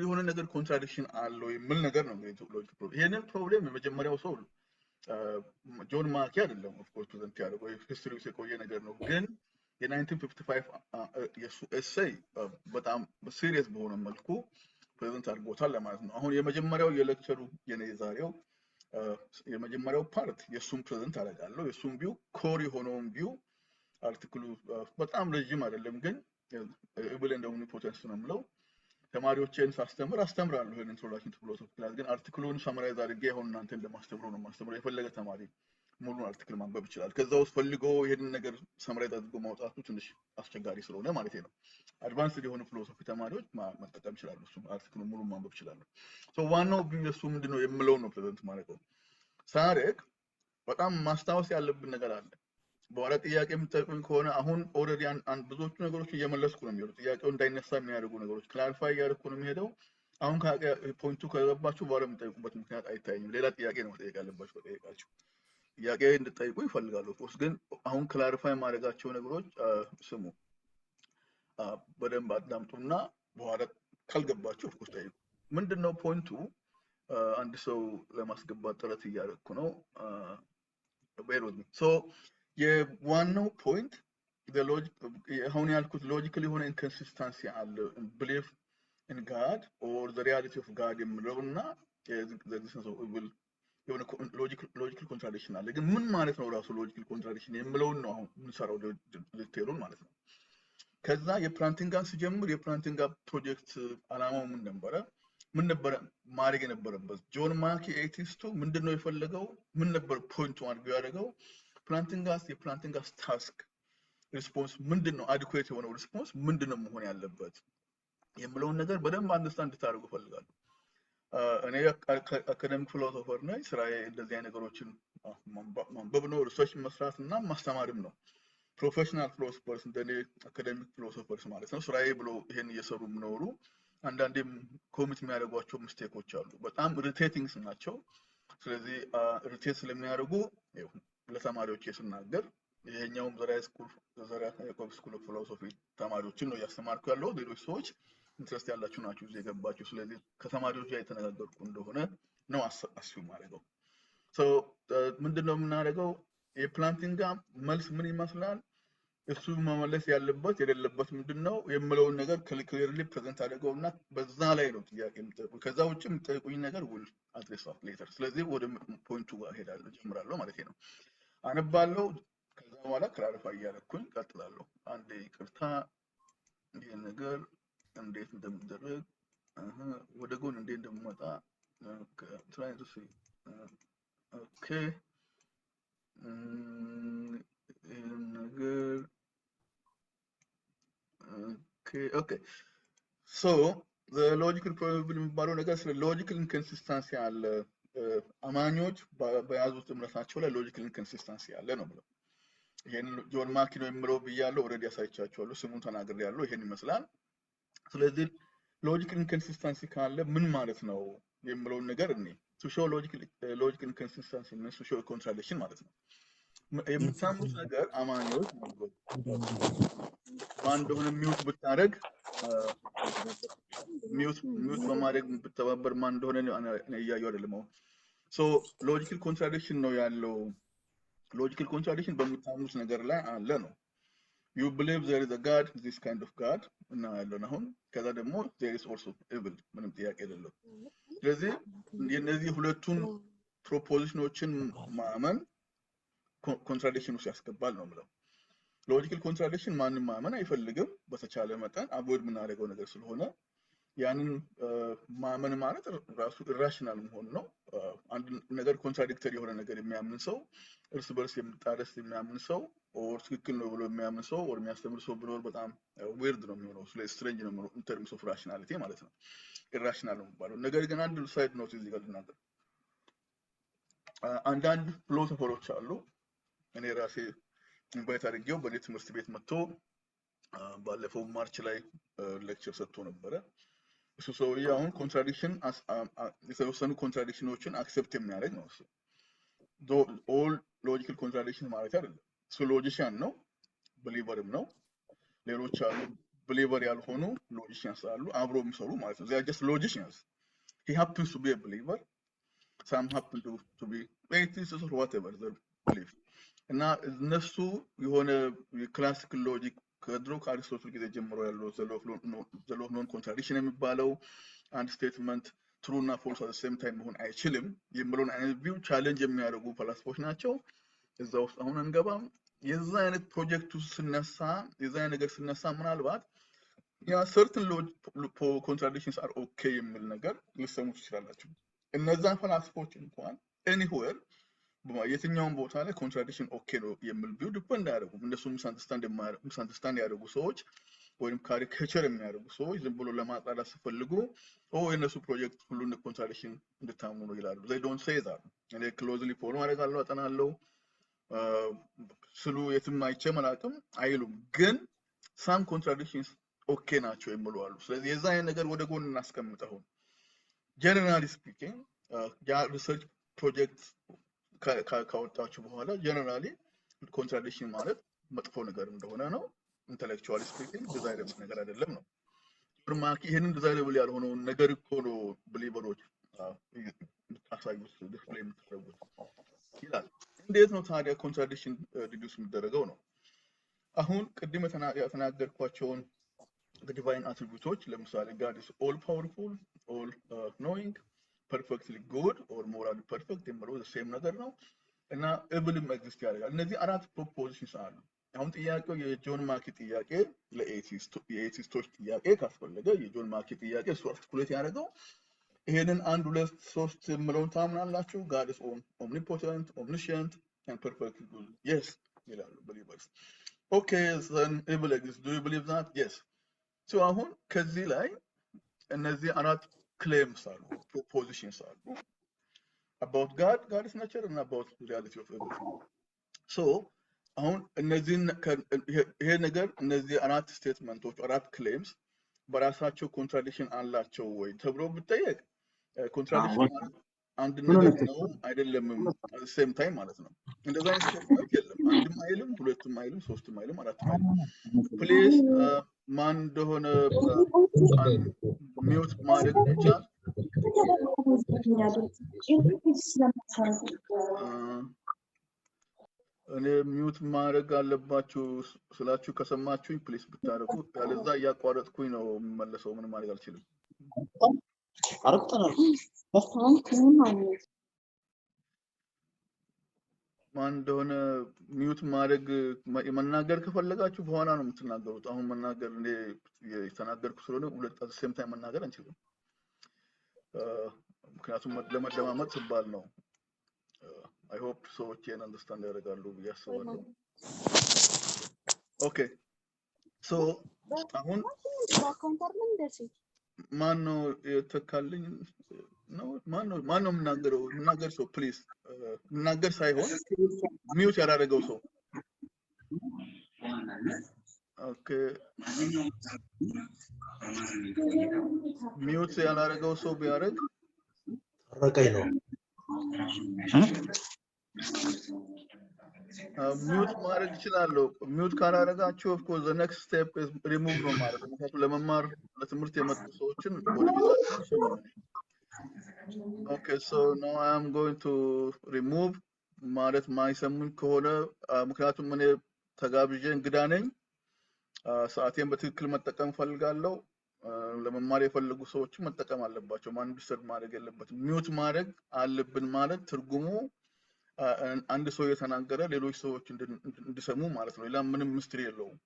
የሆነ ነገር ኮንትራዲክሽን አለው የሚል ነገር ነው እንግዲህ ሎጂክ ፕሮብሌም ይሄንን ፕሮብሌም የመጀመሪያው ሰው ጆን ማኪ አይደለም ኦፍ ኮርስ ፕሬዘንት ያደረገው ሂስትሪ ውስጥ የቆየ ነገር ነው ግን የ1955 የሱ ኤሴይ በጣም ሲሪየስ በሆነ መልኩ ፕሬዘንት አድርጎታል ለማለት ነው አሁን የመጀመሪያው የሌክቸሩ የኔ ዛሬው የመጀመሪያው ፓርት የሱም ፕሬዘንት አደርጋለሁ የሱም ቪው ኮር የሆነውን ቪው አርቲክሉ በጣም ረጅም አይደለም ግን ኢብል ኤንድ ኦምኒፖተንስ ነው የምለው ተማሪዎችን አስተምራለሁ ይሄን ኢንትሮዳክሽን ቱ ፊሎሶፊ ክላስ ግን አርቲክሉን ሰመራይዝ አድርጌ አሁን እናንተን ለማስተምረው ነው ማስተምረው የፈለገ ተማሪ ሙሉ አርቲክል ማንበብ ይችላል ከዛ ውስጥ ፈልጎ ይሄን ነገር ሰመራይዝ አድርጎ ማውጣቱ ትንሽ አስቸጋሪ ስለሆነ ማለት ነው አድቫንስድ የሆኑ ፊሎሶፊ ተማሪዎች መጠቀም ይችላሉ እሱ አርቲክሉ ሙሉ ማንበብ ይችላሉ ሶ ዋናው ቢዩሱ ምንድነው የምለው ነው ፕሬዘንት ማድረገው ሳረክ በጣም ማስታወስ ያለብን ነገር አለ በኋላ ጥያቄ የምትጠይቁኝ ከሆነ አሁን ኦልሬዲ ብዙዎቹ ነገሮች እየመለስኩ ነው የሚሄደው ጥያቄው እንዳይነሳ የሚያደርጉ ነገሮች ክላሪፋይ እያደረኩ ነው የሚሄደው አሁን ፖይንቱ ከገባችሁ በኋላ የምትጠይቁበት ምክንያት አይታየኝም ሌላ ጥያቄ ነው መጠየቅ ያለባችሁ ከጠየቃችሁ ጥያቄ እንድጠይቁ ይፈልጋሉ ኦፍኮርስ ግን አሁን ክላሪፋይ ማድረጋቸው ነገሮች ስሙ በደንብ አዳምጡና በኋላ ካልገባችሁ ኦፍኮርስ ጠይቁ ምንድነው ፖይንቱ አንድ ሰው ለማስገባት ጥረት እያደረኩ ነው በይሮዝ ሶ የዋናው ፖይንት አሁን ያልኩት ሎጂካል የሆነ ኢንኮንሲስተንሲ አለ belief in God or the reality of God የምለውና የኤግዚስተንስ ኦፍ ኢቪል የሆነ ሎጂካል ኮንትራዲክሽን አለ ግን ምን ማለት ነው ራሱ ሎጂካል ኮንትራዲክሽን የምለውን ነው አሁን የምንሰራው ዲቴሉን ማለት ነው ከዛ የፕላንቲንጋን ሲጀምር የፕላንቲንጋ ፕሮጀክት አላማው ምን ነበረ ማድረግ የነበረበት ጆን ማኪ ኤቲስቱ ምንድነው የፈለገው ምን ነበር ፖይንቱ አድርጎ ያደረገው የፕላንቲንጋስ ታስክ ሪስፖንስ ምንድነው አዲኩዌት የሆነው ሪስፖንስ ምንድነው መሆን ያለበት የምለውን ነገር በደንብ አንደርስታንድ ታደርጉ ፈልጋለሁ እኔ አካዳሚክ ፊሎሶፈር ነኝ ስራዬ እንደዚህ አይነት ነገሮችን ማንበብ ነው ሪሰርች መስራት እና ማስተማርም ነው ፕሮፌሽናል ፊሎሶፈርስ እንደኔ አካዳሚክ ፊሎሶፈርስ ማለት ነው ስራዬ ብሎ ይሄን እየሰሩ ምኖሩ አንዳንዴም ኮሚት የሚያደርጓቸው ሚስቴኮች አሉ በጣም ኢሪቴቲንግስ ናቸው ስለዚህ ኢሪቴት ስለሚያደርጉ ለተማሪዎች የስናገር ይሄኛውም ዘራ ያዕቆብ ስኩል ኦፍ ፊሎሶፊ ተማሪዎችን ነው ያስተማርኩ ያለው ሌሎች ሰዎች ኢንትረስት ያላችሁ ናችሁ እዚህ የገባችሁ ስለዚህ ከተማሪዎች ጋር የተነጋገርኩ እንደሆነ ነው አስዩ ማድረገው ሶ ምንድነው የምናደርገው የፕላንቲንጋ መልስ ምን ይመስላል እሱ መመለስ ያለበት የሌለበት ምንድነው የምለውን ነገር ክሊርሊ ፕሬዘንት አድርገውና በዛ ላይ ነው ጥያቄ የምጠይቁ ከዛ ውጭ የምጠይቁኝ ነገር ውል አድሬስ ኦፍ ሌተር ስለዚህ ወደ ፖይንቱ ጋር ሄዳለሁ ጀምራለሁ ማለት ነው አነባለሁ ከዛ በኋላ ክላሪፋይ እያደረኩኝ ቀጥላለሁ አንዴ ይቅርታ ይሄ ነገር እንዴት እንደምደረግ ወደ ጎን እንዴት እንደምመጣ ትራይንግ ቱ ሲ ኦኬ ነገር okay so the logical probability የሚባለው ነገር ስለ logical inconsistency አለ አማኞች በያዙት እምነታቸው ላይ logical inconsistency አለ ነው ብለው ይሄን ጆን ማኪ ነው የሚለው ብያለሁ ኦሬዲ አሳይቻችኋለሁ ስሙን ተናግሬያለሁ ይሄን ይመስላል ስለዚህ logical inconsistency ካለ ምን ማለት ነው የሚለው ነገር እኔ to show logical inconsistency እና to show contradiction ማለት ነው የምታምኑት ነገር አማኞች ማን እንደሆነ ሚውት ብታረግ ሚውት በማድረግ ብትተባበር ማን እንደሆነ እኔ እያየሁ አይደለም ሶ ሎጂካል ኮንትራዲክሽን ነው ያለው ሎጂካል ኮንትራዲክሽን በምታምኑት ነገር ላይ አለ ነው። you believe there is a god, this kind of god እና ያለው አሁን ከዛ ደግሞ there is also evil ምንም ጥያቄ የሌለው። ስለዚህ የነዚህ ሁለቱን ፕሮፖዚሽኖችን ማመን ኮንትራዲክሽን ውስጥ ያስገባል ነው የምለው። ሎጂካል ኮንትራዲክሽን ማንም ማመን አይፈልግም በተቻለ መጠን አቮይድ የምናደርገው ነገር ስለሆነ ያንን ማመን ማለት ራሱ ኢራሽናል መሆን ነው። አንድ ነገር ኮንትራዲክተሪ የሆነ ነገር የሚያምን ሰው እርስ በርስ የሚጣረስ የሚያምን ሰው ኦር ትክክል ነው ብሎ የሚያምን ሰው ኦር የሚያስተምር ሰው ቢኖር በጣም ዊርድ ነው የሚሆነው። ስለዚህ ስትሬንጅ ነው የሚሆነው ኢን ተርምስ ኦፍ ራሽናሊቲ ማለት ነው። ኢራሽናል ነው የሚባለው። ነገር ግን አንድ ሳይድ ኖት እዚህ ጋር ልናገር። አንዳንድ ፊሎሶፈሮች አሉ እኔ ራሴ ኢንቫይት አድርጌው በኔ ትምህርት ቤት መጥቶ ባለፈው ማርች ላይ ሌክቸር ሰጥቶ ነበረ። እሱ ሰውዬ አሁን ኮንትራዲክሽን የተወሰኑ ኮንትራዲክሽኖችን አክሴፕት የሚያደርግ ነው። እሱ ኦል ሎጂካል ኮንትራዲክሽን ማለት አይደለም። እሱ ሎጂሽያን ነው፣ ብሊቨርም ነው። ሌሎች አሉ ብሊቨር ያልሆኑ ሎጂሽያንስ አሉ አብሮ የሚሰሩ ማለት ነው። they are just logicians. he happens to be a believer, some happen to be atheists or whatever they believe. እና እነሱ የሆነ የክላሲካል ሎጂክ ከድሮ ከአሪስቶትል ጊዜ ጀምሮ ያለው ዘ ሎው ኦፍ ኖን ኮንትራዲክሽን የሚባለው አንድ ስቴትመንት ትሩ እና ፎልስ አት ሴም ታይም መሆን አይችልም የሚለውን አይነት ቪው ቻሌንጅ የሚያደርጉ ፈላስፎች ናቸው። እዛ ውስጥ አሁን አንገባም። የዛ አይነት ፕሮጀክቱ ስነሳ የዛ አይነት ነገር ስነሳ ምናልባት ያ ሰርተን ኮንትራዲክሽንስ አር ኦኬ የሚል ነገር ልሰሙ ትችላላችሁ። እነዛ ፈላስፎች እንኳን ኤኒዌር የትኛውን ቦታ ላይ ኮንትራዲክሽን ኦኬ ነው የሚል ቪው ዲፔንድ አያደርጉም። እነሱ ሚስአንደርስታንድ ያደርጉ ሰዎች ወይም ካሪኬቸር የሚያደርጉ ሰዎች ዝም ብሎ ለማጣላት ሲፈልጉ የእነሱ ፕሮጀክት ሁሉን ኮንትራዲክሽን እንድታምኑ ነው ይላሉ። they don't say that። እኔ ክሎዝሊ ፎሎ አደርጋለሁ አጠናለሁ ስሉ የትም አይቼ መላቅም አይሉም። ግን ሳም ኮንትራዲክሽንስ ኦኬ ናቸው የሚሉ አሉ። ስለዚህ የዛ አይነት ነገር ወደ ጎን እናስቀምጠው። ጀነራሊ ስፒኪንግ ያ ሪሰርች ፕሮጀክት ካወጣችሁ በኋላ ጀነራሊ ኮንትራዲክሽን ማለት መጥፎ ነገር እንደሆነ ነው። ኢንተሌክቹዋሊ ስፒኪንግ ዲዛይረብል ነገር አይደለም ነው። ማኪ ይሄንን ዲዛይረብል ያልሆነውን ነገር እኮ ነው ብሊቨሮች አሳዩት ዲስፕሌይ የምታደርጉት ይላል። እንዴት ነው ታዲያ ኮንትራዲክሽን ሪዲዩስ የሚደረገው ነው? አሁን ቅድም የተናገርኳቸውን ዲቫይን አትሪቢዩቶች ለምሳሌ God is all powerful, all knowing, perfectly good or morally perfect የሚለው ሴም ነገር ነው እና ኤብልም ኤግዚስት ያደርጋል። እነዚህ አራት ፕሮፖዚሽንስ አሉ። አሁን ጥያቄው የጆን ማኪ ጥያቄ የኤቲስቶች ጥያቄ ካስፈለገ የጆን ማኪ ጥያቄ እሱ አርቲኩሌት ያደረገው ይሄንን 1 2 3 የሚለውን ታምናላችሁ? God is omnipotent, omniscient and perfectly good. Yes ይላሉ believers. Okay, then evil exists. Do you believe that? Yes. So አሁን ከዚህ ላይ እነዚህ አራት claims አሉ, propositions አሉ about God, God's nature and about the reality of evil. So አሁን እነዚህን ይሄ ነገር እነዚህ አራት ስቴትመንቶች አራት claims በራሳቸው ኮንትራዲክሽን አላቸው ወይ ተብሎ ብትጠየቅ ኮንትራዲክሽን ማለት አንድ ነገር ነው አይደለም at the same time ማለት ነው። እንደዛ አይነት ስቴትመንት የለም። አንድም አይልም፣ ሁለቱም አይልም፣ ሶስትም አይልም፣ አራትም አይልም። ፕሊዝ ማን እንደሆነ ሚውት ማድረግ ብቻ እኔ ሚውት ማድረግ አለባችሁ ስላችሁ ከሰማችሁኝ ፕሊዝ ብታረጉ፣ ያለዛ እያቋረጥኩኝ ነው የምመለሰው። ምንም ማድረግ አልችልም። ማን እንደሆነ ሚውት ማድረግ መናገር ከፈለጋችሁ በኋላ ነው የምትናገሩት። አሁን መናገር እኔ የተናገርኩ ስለሆነ ሁለት at the same time መናገር አንችልም። ምክንያቱም ለመደማመጥ ሲባል ነው። I hope ሰዎች ይሄን አንደርስታንድ ያደርጋሉ ብዬ አስባለሁ። ኦኬ ሶ አሁን ማን ነው የተካልኝ ነው? ማን ነው የምናገር ሰው ፕሊዝ የምናገር ሳይሆን ሚውት ያደረገው ሰው። ኦኬ ሚውት ያላደረገው ሰው ቢያደርግ ረቀይ ነው። ሚውት ማድረግ ይችላል። ሚውት ካላደረጋችሁ of course the next step is remove ነው ማለት ነው። ምክንያቱም ለመማር ለትምህርት የመጡ ሰዎችን ወደ ቤታቸው ይሸኛል። Okay, so now I am going to remove ማለት ማይሰሙኝ ከሆነ ምክንያቱም እኔ ተጋብዤ እንግዳ ነኝ። ሰዓቴን በትክክል መጠቀም ፈልጋለሁ። ለመማር የፈለጉ ሰዎች መጠቀም አለባቸው። ማንም ዲስተርብ ማድረግ የለበትም። ሚውት ማድረግ አለብን ማለት ትርጉሙ አንድ ሰው የተናገረ ሌሎች ሰዎች እንዲሰሙ ማለት ነው። ሌላ ምንም ሚስትሪ የለውም።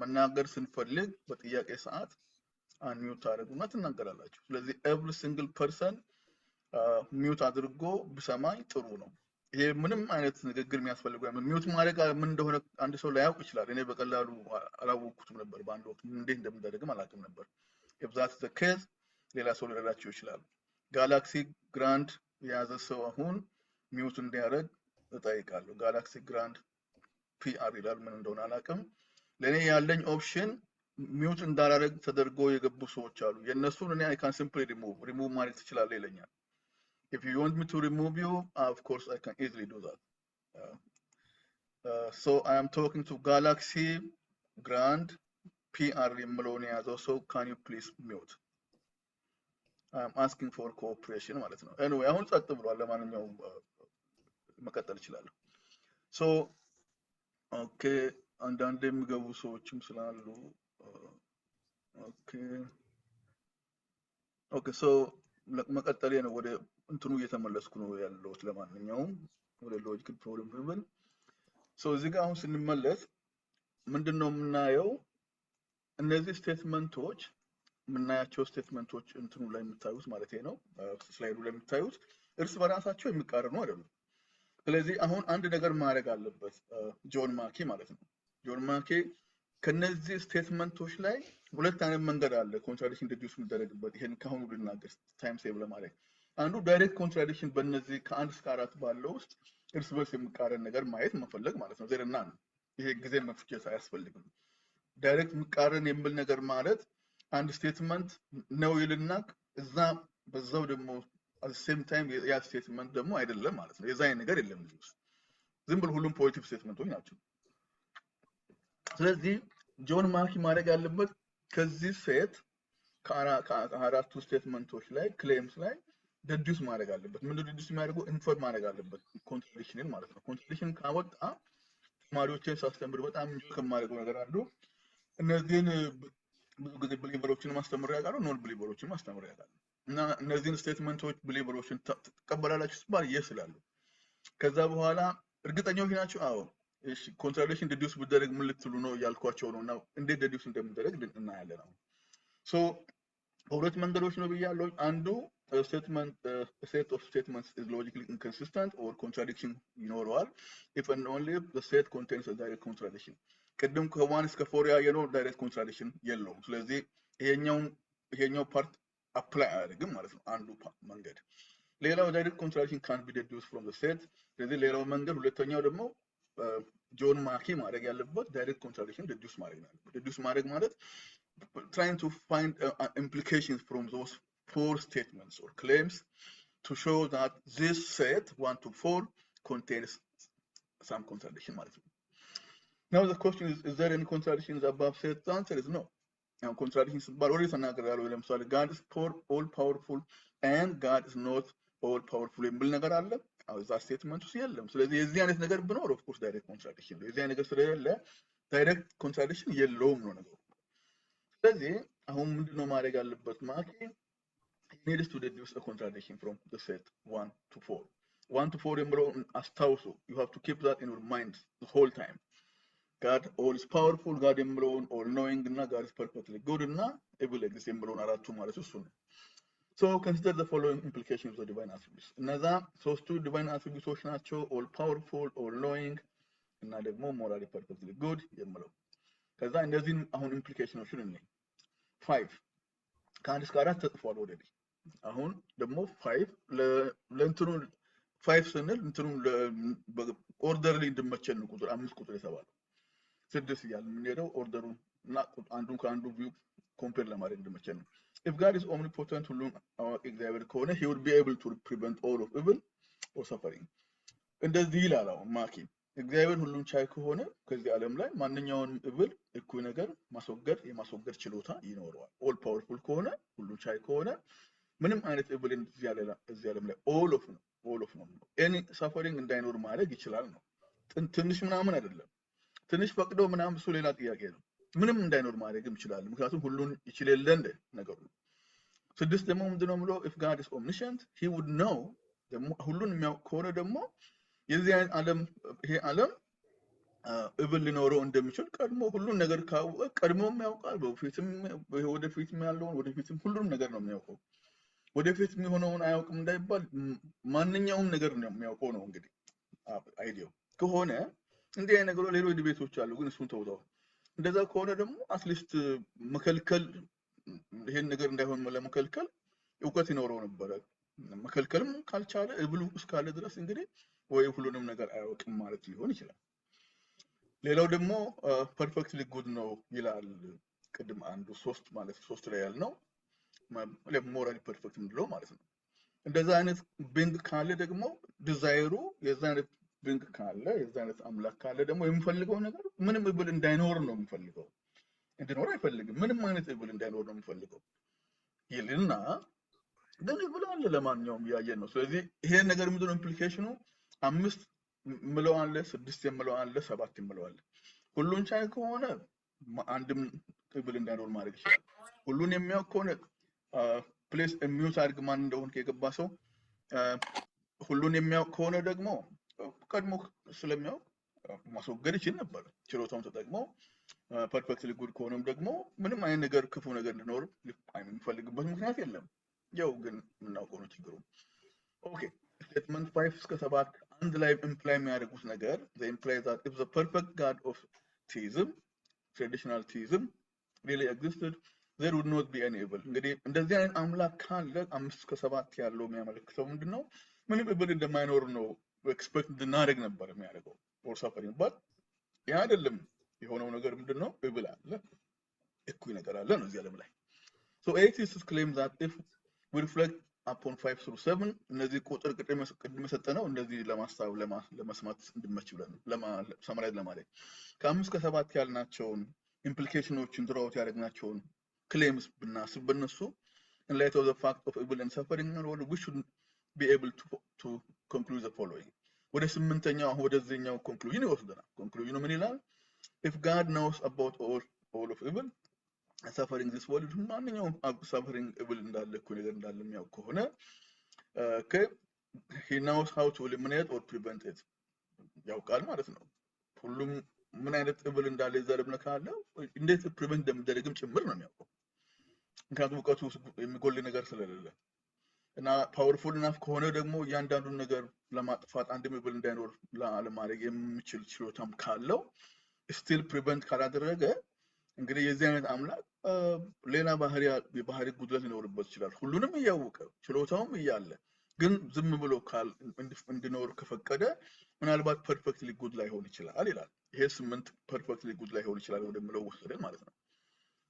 መናገር ስንፈልግ በጥያቄ ሰዓት አንሚውት ታደርጉና ትናገራላችሁ። ስለዚህ ኤቭሪ ሲንግል ፐርሰን ሚውት አድርጎ ብሰማኝ ጥሩ ነው። ይሄ ምንም አይነት ንግግር የሚያስፈልገው ሚውት ማድረግ ምን እንደሆነ አንድ ሰው ላያውቅ ይችላል። እኔ በቀላሉ አላወቅኩትም ነበር። በአንድ ወቅት እንዴት እንደምደረግም አላውቅም ነበር። if that's the case ሌላ ሰው ሊረዳችሁ ይችላል። ጋላክሲ ግራንድ የያዘ ሰው አሁን ሚውት እንዲያደርግ እጠይቃለሁ። ጋላክሲ ግራንድ ፒአር ይላል። ምን እንደሆነ አላውቅም። ለኔ ያለኝ ኦፕሽን ሚውት እንዳላደርግ ተደርጎ የገቡ ሰዎች አሉ። የነሱን እኔ I can simply remove ማድረግ ትችላለህ ይለኛል። If you want me to remove you, of course I can easily do that. So I am talking to Galaxy Grand PR Meloni as also, can you please mute? I am asking for cooperation ማለት ነው። Anyway, አሁን ጸጥ ብሏል። ለማንኛውም መቀጠል እችላለሁ። So okay, አንዳንድ የሚገቡ ሰዎችም ስላሉ okay, so መቀጠሌ ነው። ወደ እንትኑ እየተመለስኩ ነው ያለሁት። ለማንኛውም ወደ ሎጂክ ፕሮብሌም ሶ እዚህ ጋር አሁን ስንመለስ ምንድነው የምናየው? እነዚህ ስቴትመንቶች የምናያቸው ስቴትመንቶች እንትኑ ላይ የምታዩት ማለት ነው፣ ስላይዱ ላይ የምታዩት እርስ በራሳቸው የሚቃረኑ አይደሉም። ስለዚህ አሁን አንድ ነገር ማድረግ አለበት ጆን ማኪ ማለት ነው። ጆን ማኪ ከነዚህ ስቴትመንቶች ላይ ሁለት አይነት መንገድ አለ ኮንትራዲክሽን ኢንትሮዲዩስ የሚደረግበት። ይሄን ካሁኑ ልናገር ታይም ሴቭ ለማድረግ። አንዱ ዳይሬክት ኮንትራዲክሽን በእነዚህ ከ1 እስከ 4 ባለው ውስጥ እርስ በርስ የሚቃረን ነገር ማየት መፈለግ ማለት ነው። ዘርና ይሄ ጊዜ መፍጀት አያስፈልግም። ዳይሬክት የሚቃረን የሚል ነገር ማለት አንድ ስቴትመንት ነው ይልና እዛ በዛው ደግሞ at the same time ያ ስቴትመንት ደግሞ አይደለም ማለት ነው። የዛ ነገር የለም እዚህ ውስጥ ዝም ብሎ ሁሉም ፖዚቲቭ ስቴትመንቶች ናቸው። ስለዚህ ጆን ማኪ ማድረግ ያለበት ከዚህ ሴት ከአራቱ ስቴትመንቶች ላይ ክሌምስ ላይ ዲዱስ ማድረግ አለበት። ምን ዲዱስ የሚያደርገው ኢንፈር ማድረግ አለበት ኮንትራዲክሽንን ማለት ነው። ኮንትራዲክሽን ካወጣ ተማሪዎችን ሳስተምር በጣም እንጆይ ከማድረገው ነገር አንዱ እነዚህን ብዙ ጊዜ ብሊቨሮችን ማስተምር ያውቃሉ፣ ኖን ብሊቨሮችን ማስተምር ያውቃሉ። እና እነዚህን ስቴትመንቶች ብሊቨሮችን ተቀበላላችሁ ሲባል yes ይላሉ። ከዛ በኋላ እርግጠኞች ናቸው? አዎ። እሺ ኮንትራዲክሽን ዲዱስ ብደረግ ምን ልትሉ ነው ያልኳቸው ነው። እና እንዴት ዲዱስ እንደምደረግ እናያለን አሁን። ሶ ሁለት መንገዶች ነው ብያለሁ። አንዱ statement set of statements is logically inconsistent or contradiction ይኖረዋል if and only if the set contains a direct contradiction። ቅድም ከ1 እስከ 4 ያየነው ዳይሬክት ኮንትራዲክሽን የለውም። ስለዚህ ይሄኛው ፓርት አፕላይ አያደርግም ማለት ነው አንዱ መንገድ። ሌላው ዳይሬክት ኮንትራዲክሽን can be deduced from the set። ስለዚህ ሌላው መንገድ ሁለተኛው ደግሞ ጆን ማኪ ማድረግ ያለበት ዳይሬክት ኮንትራዲክሽን ዲዱስ ማድረግ ነው። ዲዱስ ማድረግ ማለት trying to find implications from those 4 statements or claims to show that this set 1 to 4 contains some contradiction ማለት ነው። Now the question is there any contradictions above set? The answer is no. And contradictions but already ተናግሬያለሁ። ለምሳሌ God is all powerful and God is not all powerful የሚል ነገር አለ። እዛ ስቴትመንት ውስጥ የለም። ስለዚህ የዚህ አይነት ነገር ብኖር ኦፍ ኮርስ ዳይሬክት ኮንትራዲክሽን ነው። የዚህ አይነት ነገር ስለሌለ ዳይሬክት ኮንትራዲክሽን የለውም ነው ነገሩ። ስለዚህ አሁን ምንድነው ማድረግ ያለበት ማኪ? he needs to deduce a contradiction from the set 1 to 4. 1 to 4 የሚለውን አስታውሱ። you have to keep that in your mind the whole time. God all is powerful, God የሚለውን all knowing እና God is perfectly good እና evil exists የሚለውን አራቱ ማለት እሱ ነው። So consider the following implications of the divine attributes. እነዛ ሶስቱ divine attributes ናቸው all powerful, all knowing እና ደግሞ morally perfectly good የሚለው። ከዛ እነዚህን አሁን ኢምፕሊኬሽኖችን እንይ። 5 ከ1 እስከ 4 ተጽፏል ኦልሬዲ። አሁን ደግሞ 5 ለእንትኑ 5 ስንል እንትኑ ኦርደርሊ እንድመቸን ቁጥር 5 ቁጥር የተባለው 6 እያለ የምንሄደው ኦርደሩን እና አንዱን ከአንዱ ቪው ኮምፔር ለማድረግ እንድመቸን ነው። If God is omnipotent ሁሉን አዋቂ እግዚአብሔር ከሆነ he would be able to prevent all of evil or suffering። እንደዚህ ይላል አሁን ማኪ እግዚአብሔር ሁሉን ቻይ ከሆነ ከዚህ ዓለም ላይ ማንኛውንም evil እኩይ ነገር የማስወገድ ችሎታ ይኖረዋል። all powerful ከሆነ ሁሉን ቻይ ከሆነ ምንም አይነት evil እዚህ ዓለም ላይ all of ነው any suffering እንዳይኖር ማድረግ ይችላል ነው። ትንሽ ምናምን አይደለም። ትንሽ ፈቅዶ ምናምን እሱ ሌላ ጥያቄ ነው። ምንም እንዳይኖር ማድረግም ይችላል። ምክንያቱም ሁሉን ይችል የለ እንደ ነገሩ። ስድስት ደግሞ ምንድነው ብሎ if God is omniscient he would know ደግሞ ሁሉን የሚያውቅ ከሆነ ደግሞ የዚህ ዓለም ይሄ ዓለም እብል ሊኖረው እንደሚችል ቀድሞ ሁሉን ነገር ካወቀ ቀድሞም ያውቃል። በፊትም ወደፊትም ያለውን ወደፊትም ሁሉንም ነገር ነው የሚያውቀው። ወደፊት የሚሆነውን አያውቅም እንዳይባል ማንኛውም ነገር ነው የሚያውቀው ነው እንግዲህ አይዲያው ከሆነ እንዲህ አይነት ነገሮች ሌሎች ዲቤቶች አሉ፣ ግን እሱን ተውተው እንደዛ ከሆነ ደግሞ አትሊስት መከልከል ይሄን ነገር እንዳይሆን ለመከልከል እውቀት ይኖረው ነበረ። መከልከልም ካልቻለ እብሉ እስካለ ድረስ እንግዲህ ወይ ሁሉንም ነገር አያውቅም ማለት ሊሆን ይችላል። ሌላው ደግሞ ፐርፌክትሊ ጉድ ነው ይላል። ቅድም አንዱ ሶስት ላይ ያልነው ሞራሊ ፐርፌክት ምንድነው ማለት ነው። እንደዛ አይነት ቢንግ ካለ ደግሞ ዲዛይሩ የዛ አይነት ቢንግ ካለ የዛ አይነት አምላክ ካለ ደግሞ የሚፈልገው ነገር ምንም እብል እንዳይኖር ነው የሚፈልገው። እንዲኖር አይፈልግም። ምንም አይነት እብል እንዳይኖር ነው የሚፈልገው ይልና ግን እብል አለ ለማንኛውም ያየን ነው። ስለዚህ ይሄ ነገር ምንድነው ኢምፕሊኬሽኑ? 5 ምለው አለ፣ 6 የምለው አለ፣ 7 የምለው አለ። ሁሉን ቻይ ከሆነ አንድም እብል እንዳይኖር ማድረግ ይችላል። ሁሉን የሚያውቅ ከሆነ ፕሌስ ሚውት አድርግ ማን እንደሆነ የገባ ሰው ሁሉን የሚያውቅ ከሆነ ደግሞ ቀድሞ ስለሚያውቅ ማስወገድ ይችል ነበር። ችሎታውን ተጠቅሞ ፐርፌክትሊ ጉድ ከሆነም ደግሞ ምንም አይነት ነገር ክፉ ነገር እንዲኖር የሚፈልግበት ምክንያት የለም። ያው ግን የምናውቀው ነው ችግሩ። ኦኬ ስቴትመንት 5 እስከ 7 አንድ ላይ ኢምፕላይ የሚያደርጉት ነገር they imply that if the perfect god of theism traditional theism really existed there would not be any evil። እንግዲህ እንደዚህ አይነት አምላክ ካለ 5 እስከ 7 ያለው የሚያመለክተው ምንድነው? ምንም እብል እንደማይኖር ነው ኤክስፔክት እንድናደርግ ነበር የሚያደርገው ኦር ሰፈሪንግ ባት ያ አይደለም። የሆነው ነገር ምንድነው? እብል አለ፣ እኩይ ነገር አለ ነው እዚህ ዓለም ላይ። so atheists claim that if we reflect upon 5 through 7 እነዚህ ቁጥር ቅድም የሰጠነው እንደዚህ ለማስተዋል ለመስማት እንድመች ብለን ሰማራይዝ ለማድረግ ከ5 ከ7 ያልናቸውን ኢምፕሊኬሽኖችን ድራውት ያደረግናቸውን claims ብናስብ በነሱ in light of the fact of evil and suffering we should be able to conclude the following። ወደ 8ኛው ወደዚህኛው ኮንክሉዥን ይወስደናል። ኮንክሉዥኑ ምን ይላል? if God knows about all of evil and suffering this world ማንኛውም suffering evil እንዳለ እኮ ነገር እንዳለ የሚያውቅ ከሆነ he knows how to eliminate or prevent it ያውቃል ማለት ነው። ሁሉም ምን አይነት evil እንዳለ ይዘርብነ ካለ እንዴት ፕሪቨንት እንደሚደረግም ጭምር ነው የሚያውቀው። ምክንያቱም እውቀቱ የሚጎል ነገር ስለሌለ እና ፓወርፉል ኢናፍ ከሆነ ደግሞ እያንዳንዱን ነገር ለማጥፋት አንድም እብል እንዳይኖር ለማድረግ የሚችል ችሎታም ካለው ስቲል ፕሪቨንት ካላደረገ እንግዲህ የዚህ አይነት አምላክ ሌላ የባህሪ ጉድለት ሊኖርበት ይችላል። ሁሉንም እያወቀ ችሎታውም እያለ ግን ዝም ብሎ እንዲኖር ከፈቀደ ምናልባት ፐርፌክትሊ ጉድ ላይሆን ይችላል ይላል። ይሄ 8 ፐርፌክትሊ ጉድ ላይሆን ይችላል ወደሚለው ወሰደን ማለት ነው።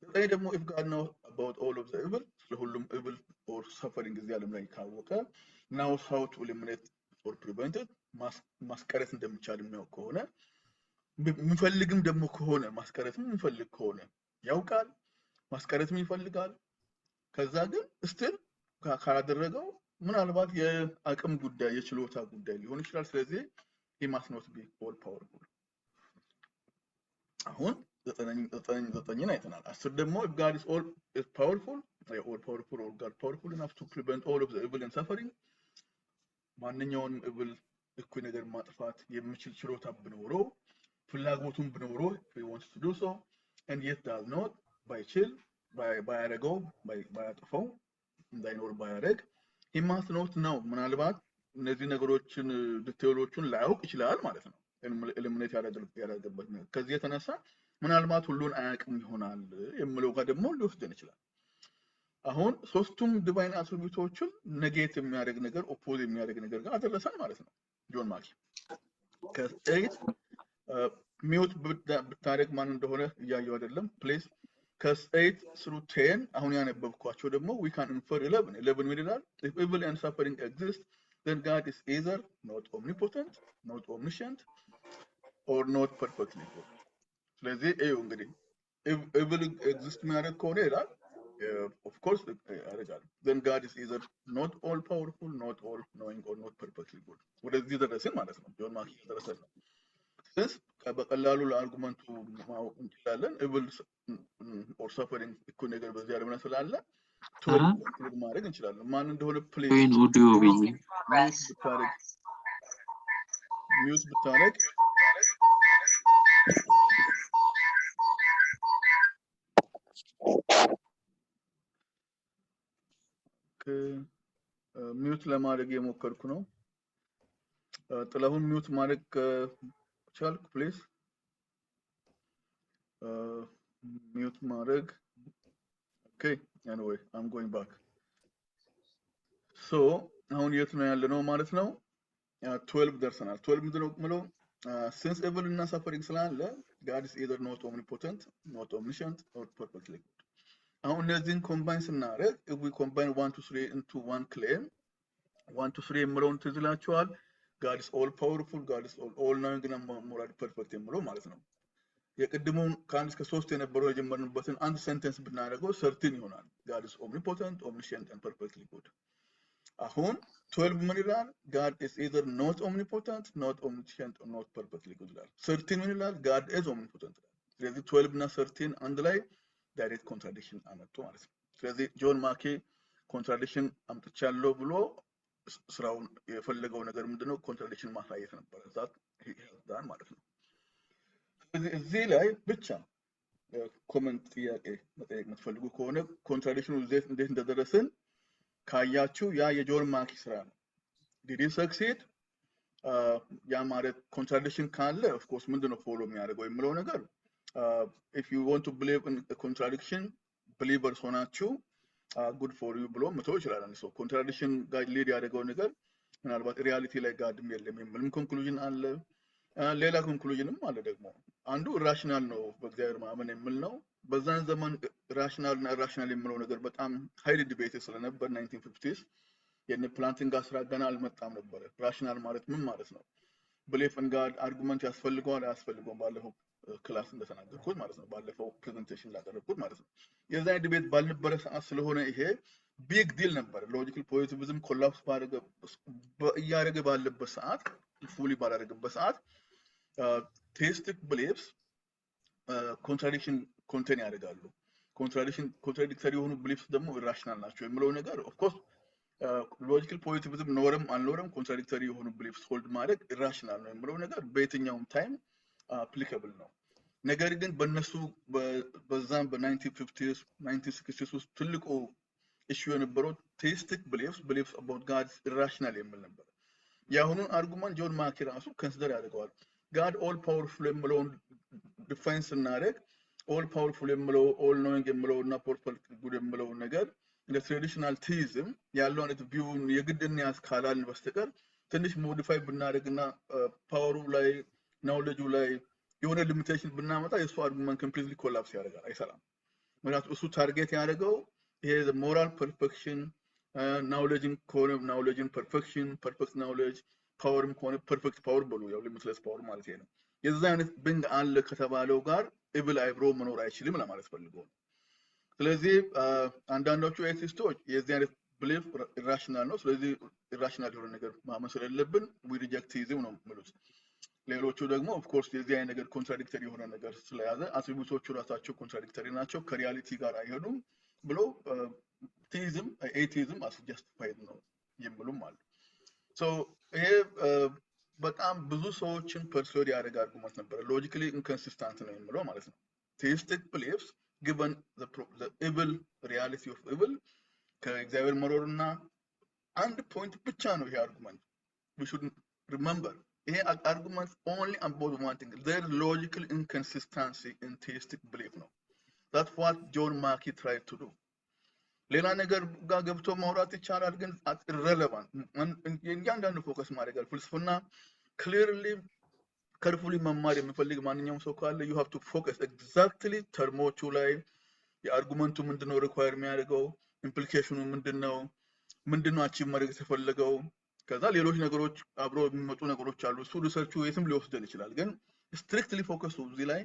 ዘጠኝ ደግሞ if God knows about all of the evil ስለሁሉም evil or suffering እዚህ ዓለም ላይ ካወቀ knows how to eliminate or prevent it ማስቀረት እንደሚቻል የሚያውቅ ከሆነ የሚፈልግም ደግሞ ከሆነ ማስቀረትም የሚፈልግ ከሆነ ያውቃል፣ ማስቀረትም ይፈልጋል። ከዛ ግን ስቲል ካላደረገው ምናልባት የአቅም ጉዳይ የችሎታ ጉዳይ ሊሆን ይችላል። ስለዚህ he must not be all powerful። አሁን ዘጠኝን አይተናል። 10 ደግሞ if God is all powerful or God powerful enough to prevent all of the evil and suffering ማንኛውንም evil እኩይ ነገር ማጥፋት የሚችል ችሎታ ቢኖረው ፍላጎቱን ቢኖረው if he wants to do so and yet does not ባይችል ባያደርገው ባያጠፋው እንዳይኖር ባያደርግ he must not know ምናልባት እነዚህ ነገሮችን ዲቴይሎቹን ላያውቅ ይችላል ማለት ነው። ኤሊሚኔት ያደረገበት ነው። ከዚህ የተነሳ ምናልባት ሁሉን አያውቅም ይሆናል የሚለው ጋር ደግሞ ሊወስደን ይችላል። አሁን ሶስቱም ዲቫይን አትሪቢዩቶችን ኔጌት የሚያደርግ ነገር ኦፖዝ የሚያደርግ ነገር ጋር አደረሰን ማለት ነው። ጆን ማኪ ከ8 ሚውት ብታደርግ ማን እንደሆነ እያየው አይደለም ፕሌስ ከ8 through 10 አሁን ያነበብኳቸው ደግሞ we can infer 11 ምን ይላል? if evil and suffering exist then God is either not omnipotent, not omniscient or not perfectly good። ስለዚህ ይኸው እንግዲህ evil exist የሚያደርግ ከሆነ ይላል of course ያደርጋል። then God is either not all powerful, not all knowing or not perfectly good ወደዚህ ደረስን ማለት ነው። ጆን ማኪ ደረሰን ነው። ስንስ በቀላሉ ለአርጉመንቱ ማወቅ እንችላለን። ኢብል ኦር ሰፈሪንግ እኮ ነገር በዚህ ዓለም ላይ ስላለ 12 ኢንክሉድ ማድረግ እንችላለን። ማን እንደሆነ ፕሌስ ሚውት ብታረግ ሚውት ለማድረግ የሞከርኩ ነው። ጥላሁን ሚውት ማድረግ ቻልክ ፕሊዝ ሚውት ማድረግ ኦኬ anyway I'm going back so አሁን የት ነው ያለነው ማለት ነው 12 ደርሰናል 12 ምንድነው ምለው since evil እና suffering ስላለ God is either not omnipotent not omniscient or perfectly good አሁን እነዚህን ኮምባይን ስናደርግ if we combine 1 2 3 into one claim 1 2 3 የምለውን ትዝላችኋል God is all powerful God is all knowing እና moral perfect የምለው ማለት ነው የቅድሙን ከአንድ እስከ 3 የነበረው የጀመርንበትን አንድ ሴንተንስ ብናደርገው ሰርቲን ይሆናል God is omnipotent omniscient and perfectly good አሁን 12 ምን ይላል God is either not omnipotent not omniscient or not perfectly good ይላል ሰርቲን ምን ይላል God is omnipotent ስለዚህ 12 እና ሰርቲን አንድ ላይ ዳይሬክት ኮንትራዲክሽን አመጡ ማለት ነው ስለዚህ ጆን ማኪ ኮንትራዲክሽን አምጥቻለሁ ብሎ ስራውን የፈለገው ነገር ምንድነው ኮንትራዲክሽን ማሳየት ነበር ዛት ዳን ማለት ነው ስለዚህ እዚህ ላይ ብቻ ኮሜንት ጥያቄ መጠየቅ የምትፈልጉ ከሆነ ኮንትራዲክሽኑ እንዴት እንደደረስን ካያችሁ ያ የጆን ማኪ ስራ ነው did he succeed ያ ማለት ኮንትራዲክሽን ካለ of course ምንድነው ፎሎ የሚያደርገው የሚለው ነገር if you want to believe in a contradiction believers ሆናችሁ good for you ብሎ መተው ይችላል አንድ ሰው ኮንትራዲክሽን ጋር ሊድ ያደርገው ነገር ምናልባት ሪያሊቲ ላይ ጋድም የለም የሚልም ኮንክሉዥን አለ ሌላ ኮንክሉዥንም አለ ደግሞ አንዱ ራሽናል ነው በእግዚአብሔር ማመን የሚል ነው በዛን ዘመን ራሽናል እና ራሽናል የሚለው ነገር በጣም ሃይሊ ዲቤት ስለነበር 1950s የነ ፕላንቲንጋ ስራ ገና አልመጣም ነበር ራሽናል ማለት ምን ማለት ነው belief in God አርጉመንት ያስፈልገዋል አያስፈልገውም ባለፈው ክላስ እንደተናገርኩት ማለት ነው ባለፈው ፕሬዘንቴሽን ላደረኩት ማለት ነው የዛ ዲቤት ባልነበረ ሰዓት ስለሆነ ይሄ ቢግ ዲል ነበር ሎጂካል ፖዚቲቪዝም ኮላፕስ ያደረገ ባለበት ሰዓት ፉሊ ባላደረገበት ሰዓት theistic beliefs contradiction contain ያደርጋሉ contradictory የሆኑ beliefs ደግሞ irrational ናቸው የሚለው ነገር of course logical positivism ኖርም አልኖርም contradictory የሆኑ beliefs hold ማድረግ irrational ነው የሚለው ነገር በየትኛውም ታይም applicable ነው ነገር ግን በእነሱ በዛም በ1950s 1960s ውስጥ ትልቁ issue የነበረው theistic beliefs about God irrational የሚል ነበር ያሁኑን አርጉመንት ጆን ማኪ ራሱ ኮንሲደር ያደርገዋል God all powerful የምለውን ዲፋይን ስናደርግ all powerful የምለው all knowing የምለው እና perfect good የምለው ነገር እንደ ትራዲሽናል ቲዝም ያለው አይነት ቪውን የግድን ያስካላል በስተቀር ትንሽ ሞዲፋይ ብናደርግና ፓወሩ ላይ ናውሌጁ ላይ የሆነ ሊሚቴሽን ብናመጣ የሱ አርጉመንት ኮምፕሊትሊ ኮላፕስ ያደርጋል አይሰራም ምክንያቱም እሱ ታርጌት ያደርገው ይሄ ሞራል ፐርፌክሽን ናውሌጅን ኮነ ናውሌጅን ፐርፌክሽን ፐርፌክት ናውሌጅ ፓወርም ኮነ ፐርፌክት ፓወር ብሎ ያው ሊሚትለስ ፓወር ማለት ነው የዛ አይነት ብንግ አለ ከተባለው ጋር ኢቪል አይብሮ መኖር አይችልም ለማለት ፈልገው ስለዚህ አንዳንዶቹ ኤቲስቶች የዚህ አይነት belief irrational ነው ስለዚህ irrational የሆነ ነገር ማመን ስለሌለብን we reject theism ነው ማለት ሌሎቹ ደግሞ of course የዚህ አይነት ነገር contradictory የሆነ ነገር ስለያዘ አትሪቢዩቶቹ ራሳቸው contradictory ናቸው ከሪያሊቲ ጋር አይሄዱም ብሎ theism atheism as justified ነው የሚሉም አሉ so ይሄ በጣም ብዙ ሰዎችን ፐርሱዌድ ያደርግ አርጉመንት ነበር logically inconsistent ነው የሚለው ማለት ነው theistic beliefs given the evil reality of evil ከእግዚአብሔር መኖርና አንድ ፖይንት ብቻ ነው ይሄ አርጉመንት we should remember ይሄ አርጉመንት only about one thing there is logical inconsistency in theistic belief ነው that's what John Mackey tried to do ሌላ ነገር ጋር ገብቶ ማውራት ይቻላል ግን irrelevant እያንዳንዱ ፎከስ ማድረግ ፍልስፍና clearly carefully መማር የሚፈልግ ማንኛውም ሰው ካለ you have to focus exactly ተርሞቹ ላይ የአርጉመንቱ ምንድነው ሪኳየር የሚያደርገው ኢምፕሊኬሽኑ ምንድነው አቺቭ ማድረግ የተፈለገው ከዛ ሌሎች ነገሮች አብሮ የሚመጡ ነገሮች አሉ እሱ ሪሰርቹ የትም ሊወስደን ይችላል ግን strictly focus እዚህ ላይ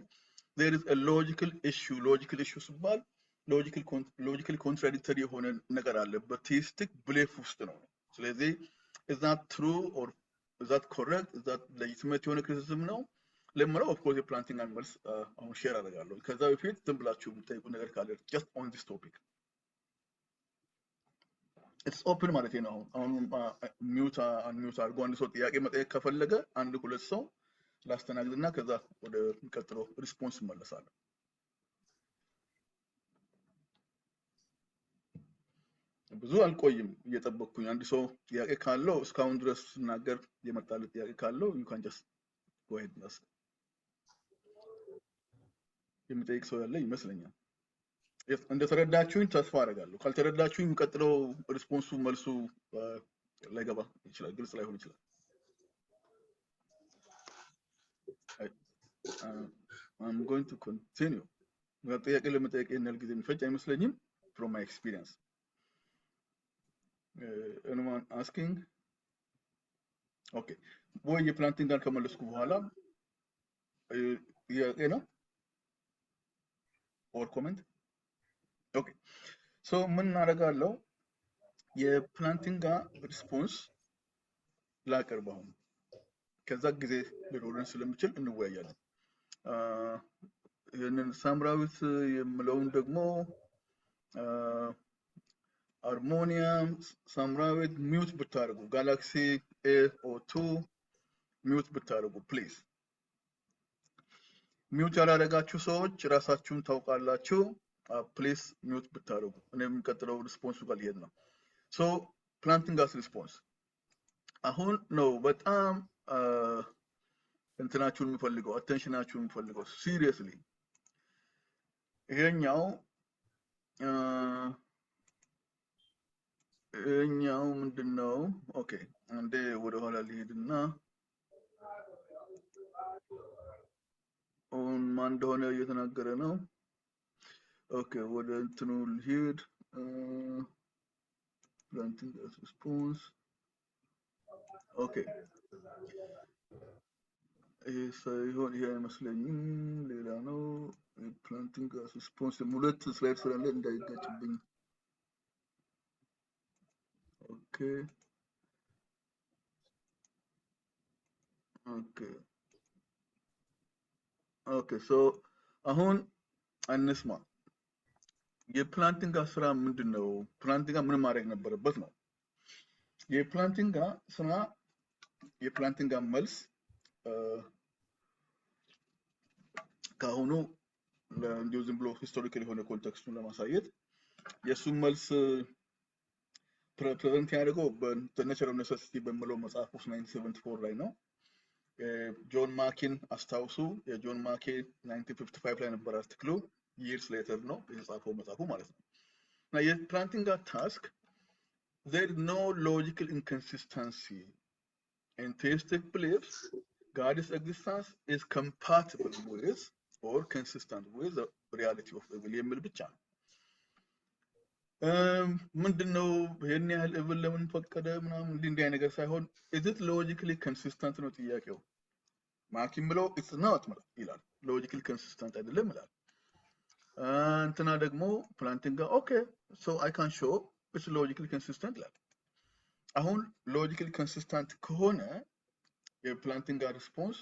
there is a logical issue ሲባል logical contradictory የሆነ ነገር አለ በtheistic belief ውስጥ ነው ስለዚህ is that true or is that correct? Is that legitimate የሆነ criticism ነው? ለምለው of course የፕላንቲንግ መልስ አሁን ሼር አደርጋለሁ። ከዛ በፊት ዝም ብላችሁ የምትጠይቁ ነገር ካለ just on this topic it's open ማለት ነው። አሁን ሚውት አንሚውት አድርጎ አንድ ሰው ጥያቄ መጠየቅ ከፈለገ አንድ ሁለት ሰው ላስተናግድና ከዛ ወደ የሚቀጥለው ሪስፖንስ እመለሳለሁ። ብዙ አልቆይም እየጠበቅኩኝ አንድ ሰው ጥያቄ ካለው እስካሁን ድረስ ስናገር የመጣለት ጥያቄ ካለው you can just go ahead and ask የሚጠይቅ ሰው ያለ ይመስለኛል። እንደተረዳችሁኝ ተስፋ አደርጋለሁ። ካልተረዳችሁኝ የሚቀጥለው ሪስፖንሱ መልሱ ላይገባ ይችላል፣ ግልጽ ላይሆን ይችላል። I'm going to continue. ጥያቄ ለመጠየቅ ያህል ጊዜ የሚፈጅ አይመስለኝም from my experience. Anyone asking? Okay. ወይ የፕላንቲንግ ጋር ከመለስኩ በኋላ ጥያቄ ነው or comment? Okay. So ምን እናደርጋለሁ? የፕላንቲንግ ሪስፖንስ ላቀርበው ከዛ ጊዜ ሊኖረን ስለሚችል እንወያያለን። ይሄንን ሳምራዊት የምለውን ደግሞ ሃርሞኒየም ሳምራዊት ሚውት ብታደርጉ ጋላክሲ A02 ሚውት ብታደርጉ ፕሊዝ። ሚውት ያላደረጋችሁ ሰዎች ራሳችሁን ታውቃላችሁ። ፕሊዝ ሚውት ብታደርጉ እኔ የሚቀጥለው ሪስፖንሱ ጋር ሊሄድ ነው። ሶ ፕላንቲንግ ጋስ ሪስፖንስ አሁን ነው በጣም እንትናችሁን የሚፈልገው አቴንሽናችሁን የሚፈልገው ሲሪየስሊ። ይሄኛው ምንድነው? ኦኬ አንዴ ወደ ኋላ ልሄድና ማን እንደሆነ እየተናገረ ነው። ኦኬ ወደ እንትኑ ልሄድ። ፕላንቲንግ ጋስ ሪስፖንስ ኦኬ ይሄ አይመስለኝም፣ ሌላ ነው። ፕላንቲንግ ጋስ ሪስፖንስ ሁለት ስላይድ ስላለ እንዳይጋጭብኝ። ኦኬ ሶ አሁን አንስማ የፕላንቲንግ ስራ ምንድነው? ፕላንቲንግ ምን ማድረግ ነበረበት ነው። የፕላንቲንግ ስራ የፕላንቲንግ መልስ ካሁኑ ለእንዲሁ ዝም ብሎ ሂስቶሪካል የሆነ ኮንቴክስቱን ለማሳየት የሱን መልስ ፕሬዘንት ያደርገው በኔቸራል ኔሴሲቲ በሚለው መጽሐፍ ውስጥ 1974 ላይ ነው። ጆን ማኪን አስታውሱ። የጆን ማኪ 1955 ላይ ነበር አርቲክሉ፣ years later ነው የጻፈው መጽሐፉ ማለት ነው። እና የፕላንቲንግ ታስክ there is no logical inconsistency in theistic beliefs. God's existence is compatible with or consistent with the reality of evil የሚል ብቻ ነው። ምንድነው ይሄን ያህል evil ለምን ፈቀደ ምናምን እንዲህ ነገር ሳይሆን is it logically consistent ነው ጥያቄው። ማኪም ብለው it's not ይላል፣ logically consistent አይደለም ይላል። እንትና ደግሞ ፕላንቲንግ okay so I can show it's logically consistent ይላል። አሁን logically consistent ከሆነ የፕላንቲንግ ሪስፖንስ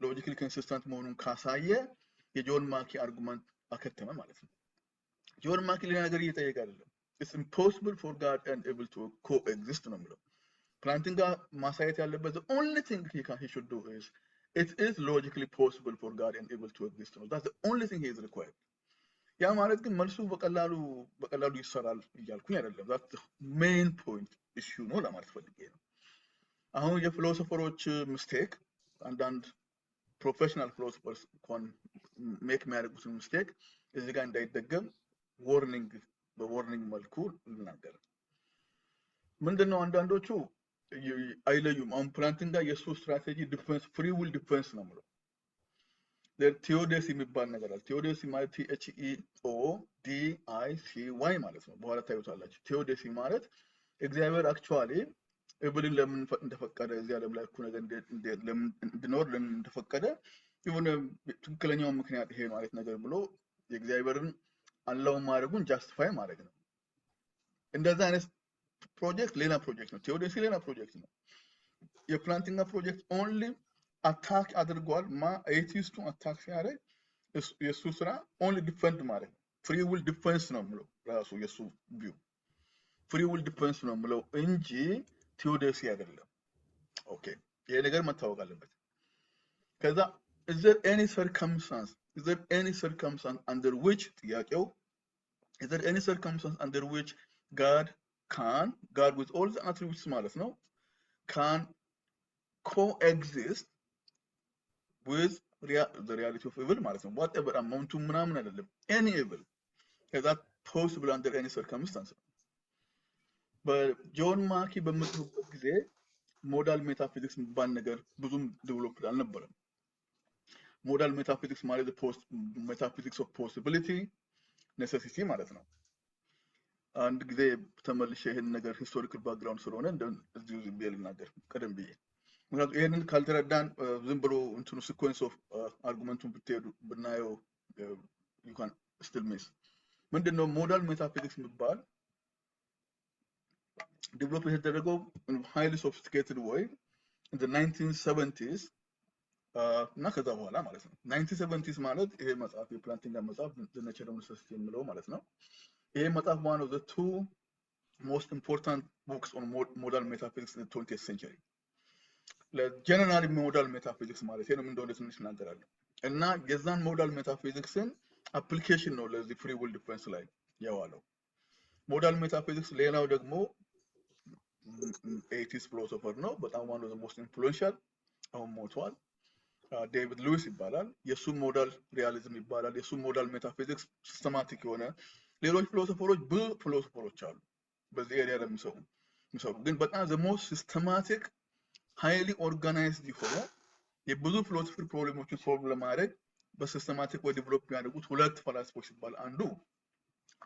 ሎጂካሊ ኮንሲስተንት መሆኑን ካሳየ የጆን ማኪ አርጉመንት አከተመ ማለት ነው። ጆን ማኪ ሌላ ነገር እየጠየቀ አይደለም። it's impossible for God and evil to coexist ነው የሚለው። ፕላንቲንግ ማሳየት ያለበት the only thing he should do is it is logically possible for God and evil to exist ነው። that's the only thing he is required። ያ ማለት ግን መልሱ በቀላሉ ይሰራል እያልኩኝ አይደለም። that's the main point issue ነው ለማለት ፈልጌ ነው። አሁን የፊሎሶፈሮች ሚስቴክ አንዳንድ ፕሮፌሽናል ፊሎሶፈርስ እንኳን ሜክ የሚያደርጉትን ሚስቴክ እዚህ ጋር እንዳይደገም በዋርኒንግ መልኩ ልናገር። ምንድነው አንዳንዶቹ አይለዩም። አሁን ፕላንቲንግ ጋር የሱ ስትራቴጂ ዲፌንስ ፍሪ ዊል ዲፌንስ ነው ማለት ቴዎዴሲ የሚባል ነገር አለ። ቴዎዴሲ ማለት THEODICY ማለት ነው። በኋላ ታዩታላችሁ። ቴዎዴሲ ማለት እግዚአብሔር አክቹአሊ እብልን ለምን እንደፈቀደ እዚህ ዓለም ላይ እኮ ነገር ለምን እንድኖር ለምን እንደፈቀደ የሆነ ትክክለኛው ምክንያት ይሄ ማለት ነገር ብሎ የእግዚአብሔርን አላው ማድረጉን ጃስቲፋይ ማድረግ ነው። እንደዛ አይነት ፕሮጀክት ሌላ ፕሮጀክት ነው። ቴዎዴሲ ሌላ ፕሮጀክት ነው። የፕላንቲንጋ ፕሮጀክት ኦንሊ አታክ አድርጓል ኤቲስቱ አታክ ሲያደርግ የሱ ስራ ኦንሊ ዲፌንድ ማለት ፍሪ ዊል ዲፌንስ ነው የምለው ራሱ የሱ ቪው ፍሪ ዊል ዲፌንስ ነው የምለው እንጂ ቴዎዶሲ አይደለም። ኦኬ ይሄ ነገር መታወቅ አለበት። ከዛ is there any circumstance under which ጥያቄው is there any circumstance under which God with all the attributes ማለት ነው can coexist with the reality of evil ማለት ነው whatever amount ምናምን አይደለም any evil is that possible under any circumstance በጆን ማኪ በምትሉበት ጊዜ ሞዳል ሜታፊዚክስ የሚባል ነገር ብዙም ዴቨሎፕድ አልነበረም። ሞዳል ሜታፊዚክስ ማለት ሜታፊዚክስ ኦፍ ፖሲቢሊቲ ኔሴሲቲ ማለት ነው። አንድ ጊዜ ተመልሼ ይሄን ነገር ሂስቶሪካል ባክግራውንድ ስለሆነ እንደዚህ ዝም ብዬ ልናገር ቀደም ብዬ ምክንያቱም ይሄንን ካልተረዳን ዝም ብሎ እንትኑ ሲኮንስ ኦፍ አርጉመንቱን ብትሄዱ ብናየው you can still miss ምንድነው ሞዳል ሜታፊዚክስ የሚባል ዴቨሎፕ የተደረገው highly sophisticated way in the 1970s እና ከዛ በኋላ ማለት ነው 1970s ማለት ይሄ መጽሐፍ የፕላንቲንጋ መጽሐፍ the nature of necessity የሚለው ማለት ነው። ይሄ መጽሐፍ one of the two most important books on modal metaphysics in the 20th century ለጀነራል ሞዳል ሜታፊዚክስ ማለት ነው እንደሆነ ትንሽ እናገራለሁ እና የዛን ሞዳል ሜታፊዚክስን አፕሊኬሽን ነው ለዚህ ፍሪ ዊል ዲፌንስ ላይ ያዋለው። ሞዳል ሜታፊዚክስ ሌላው ደግሞ 80s ፊሎሶፈር ነው በጣም one of the most influential አሁን ሞቷል ዴቪድ ሉዊስ ይባላል። የሱ ሞዳል ሪያሊዝም ይባላል። የሱ ሞዳል ሜታፊዚክስ ሲስተማቲክ የሆነ ሌሎች ፊሎሶፈሮች ብዙ ፊሎሶፈሮች አሉ በዚህ ኤሪያ ለሚሰሩ ግን በጣም the most systematic highly organized የሆነ የብዙ ፊሎሶፊ ፕሮብሌሞችን ሶልቭ ለማድረግ በሲስተማቲክ ወይ ዴቨሎፕ ያደረጉት ሁለት ፈላስፎች ሲባል አንዱ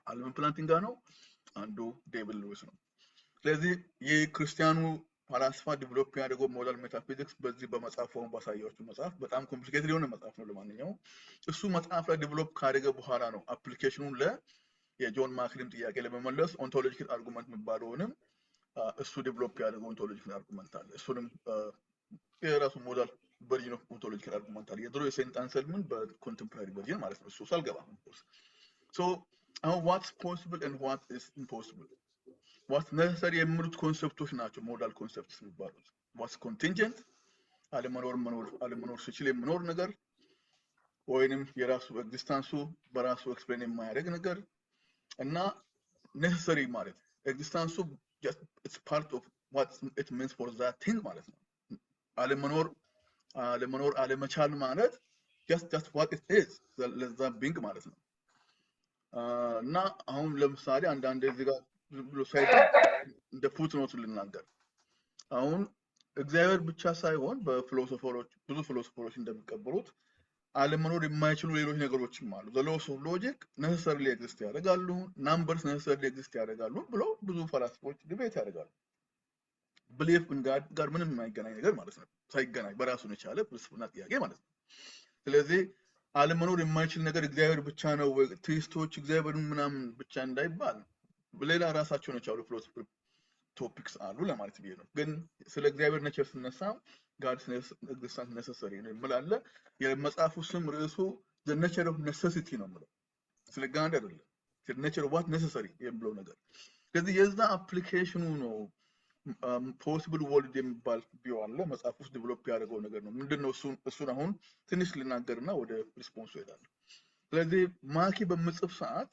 አልበን ፕላንቲንጋ ነው አንዱ ዴቪድ ሉዊስ ነው። ስለዚህ የክርስቲያኑ ፈላስፋ ዴቨሎፕ ያደረገው ሞዳል ሜታፊዚክስ በዚህ በመጽሐፉን ባሳያችሁ መጽሐፍ በጣም ኮምፕሊኬትድ የሆነ መጽሐፍ ነው። ለማንኛውም እሱ መጽሐፍ ላይ ዴቨሎፕ ካደረገ በኋላ ነው አፕሊኬሽኑን የጆን ማክሊም ጥያቄ ለመመለስ ኦንቶሎጂካል አርጉመንት የሚባለውንም እሱ ዴቨሎፕ ያደረገው ኦንቶሎጂካል አርጉመንት አለ። እሱንም የራሱ ሞዳል ቨርዥን ኦፍ ኦንቶሎጂካል አርጉመንት አለ። የድሮ የሴንት አንሰልምን በኮንቴምፖራሪ ቨርዥን ማለት ነው። እሱ ሳልገባ ሶ አሁን ዋትስ ፖሲብል ኤንድ ዋት ኢዝ ኢምፖሲብል ዋትስ ነሰሰሪ የሚሉት ኮንሰፕቶች ናቸው ሞዳል ኮንሰፕትስ የሚባሉት። ዋትስ ኮንቲንጀንት አለመኖር ሲችል የሚኖር ነገር ወይንም የራሱ ኤግዚስተንሱ በራሱ ኤክስፕሌን የማያደርግ ነገር እና ነሰሰሪ ማለት ኤግዚስተንሱ just it's part of what it means for that thing ማለት ነው። አለመኖር አለመቻል ማለት just what it is ለዛ ቢንግ ማለት ነው። እና አሁን ለምሳሌ አንዳንድ እዚህ ጋር ብሎ ሳይድ እንደ ፉትኖት ልናገር አሁን እግዚአብሔር ብቻ ሳይሆን በፊሎሶፈሮች ብዙ ፊሎሶፈሮች እንደሚቀበሉት አለመኖር የማይችሉ ሌሎች ነገሮችም አሉ። the laws of logic necessarily exist ያደርጋሉ numbers necessarily exist ያደርጋሉ ብሎ ብዙ ፈላስፎች ዲቤት ያደርጋሉ። belief in God ጋር ምንም የማይገናኝ ነገር ማለት ነው። ሳይገናኝ በራሱ የቻለ ፍልስፍና ጥያቄ ማለት ነው። ስለዚህ አለመኖር የማይችል ነገር እግዚአብሔር ብቻ ነው ወይ ቴስቶች እግዚአብሔርን ምናምን ብቻ እንዳይባል በሌላ ራሳቸውን የቻሉ ፊሎሶፊ ቶፒክስ አሉ ለማለት ብዬ ነው። ግን ስለ እግዚአብሔር ኔቸር ስነሳ God's existence necessary ነው ይላል። የመጽሐፉ ስም ርዕሱ the nature of necessity ነው ማለት ስለ ጋር አይደለም the nature of what necessary የሚለው ነገር። ስለዚህ የዛ አፕሊኬሽኑ ነው ፖሲብል ወርልድ የሚባል ቢው አለ መጽሐፍ ውስጥ ዴቨሎፕ ያደረገው ነገር ነው። ምንድነው እሱን አሁን ትንሽ ልናገርና ወደ ሪስፖንሱ እሄዳለሁ። ስለዚህ ማኪ በመጽፍ ሰዓት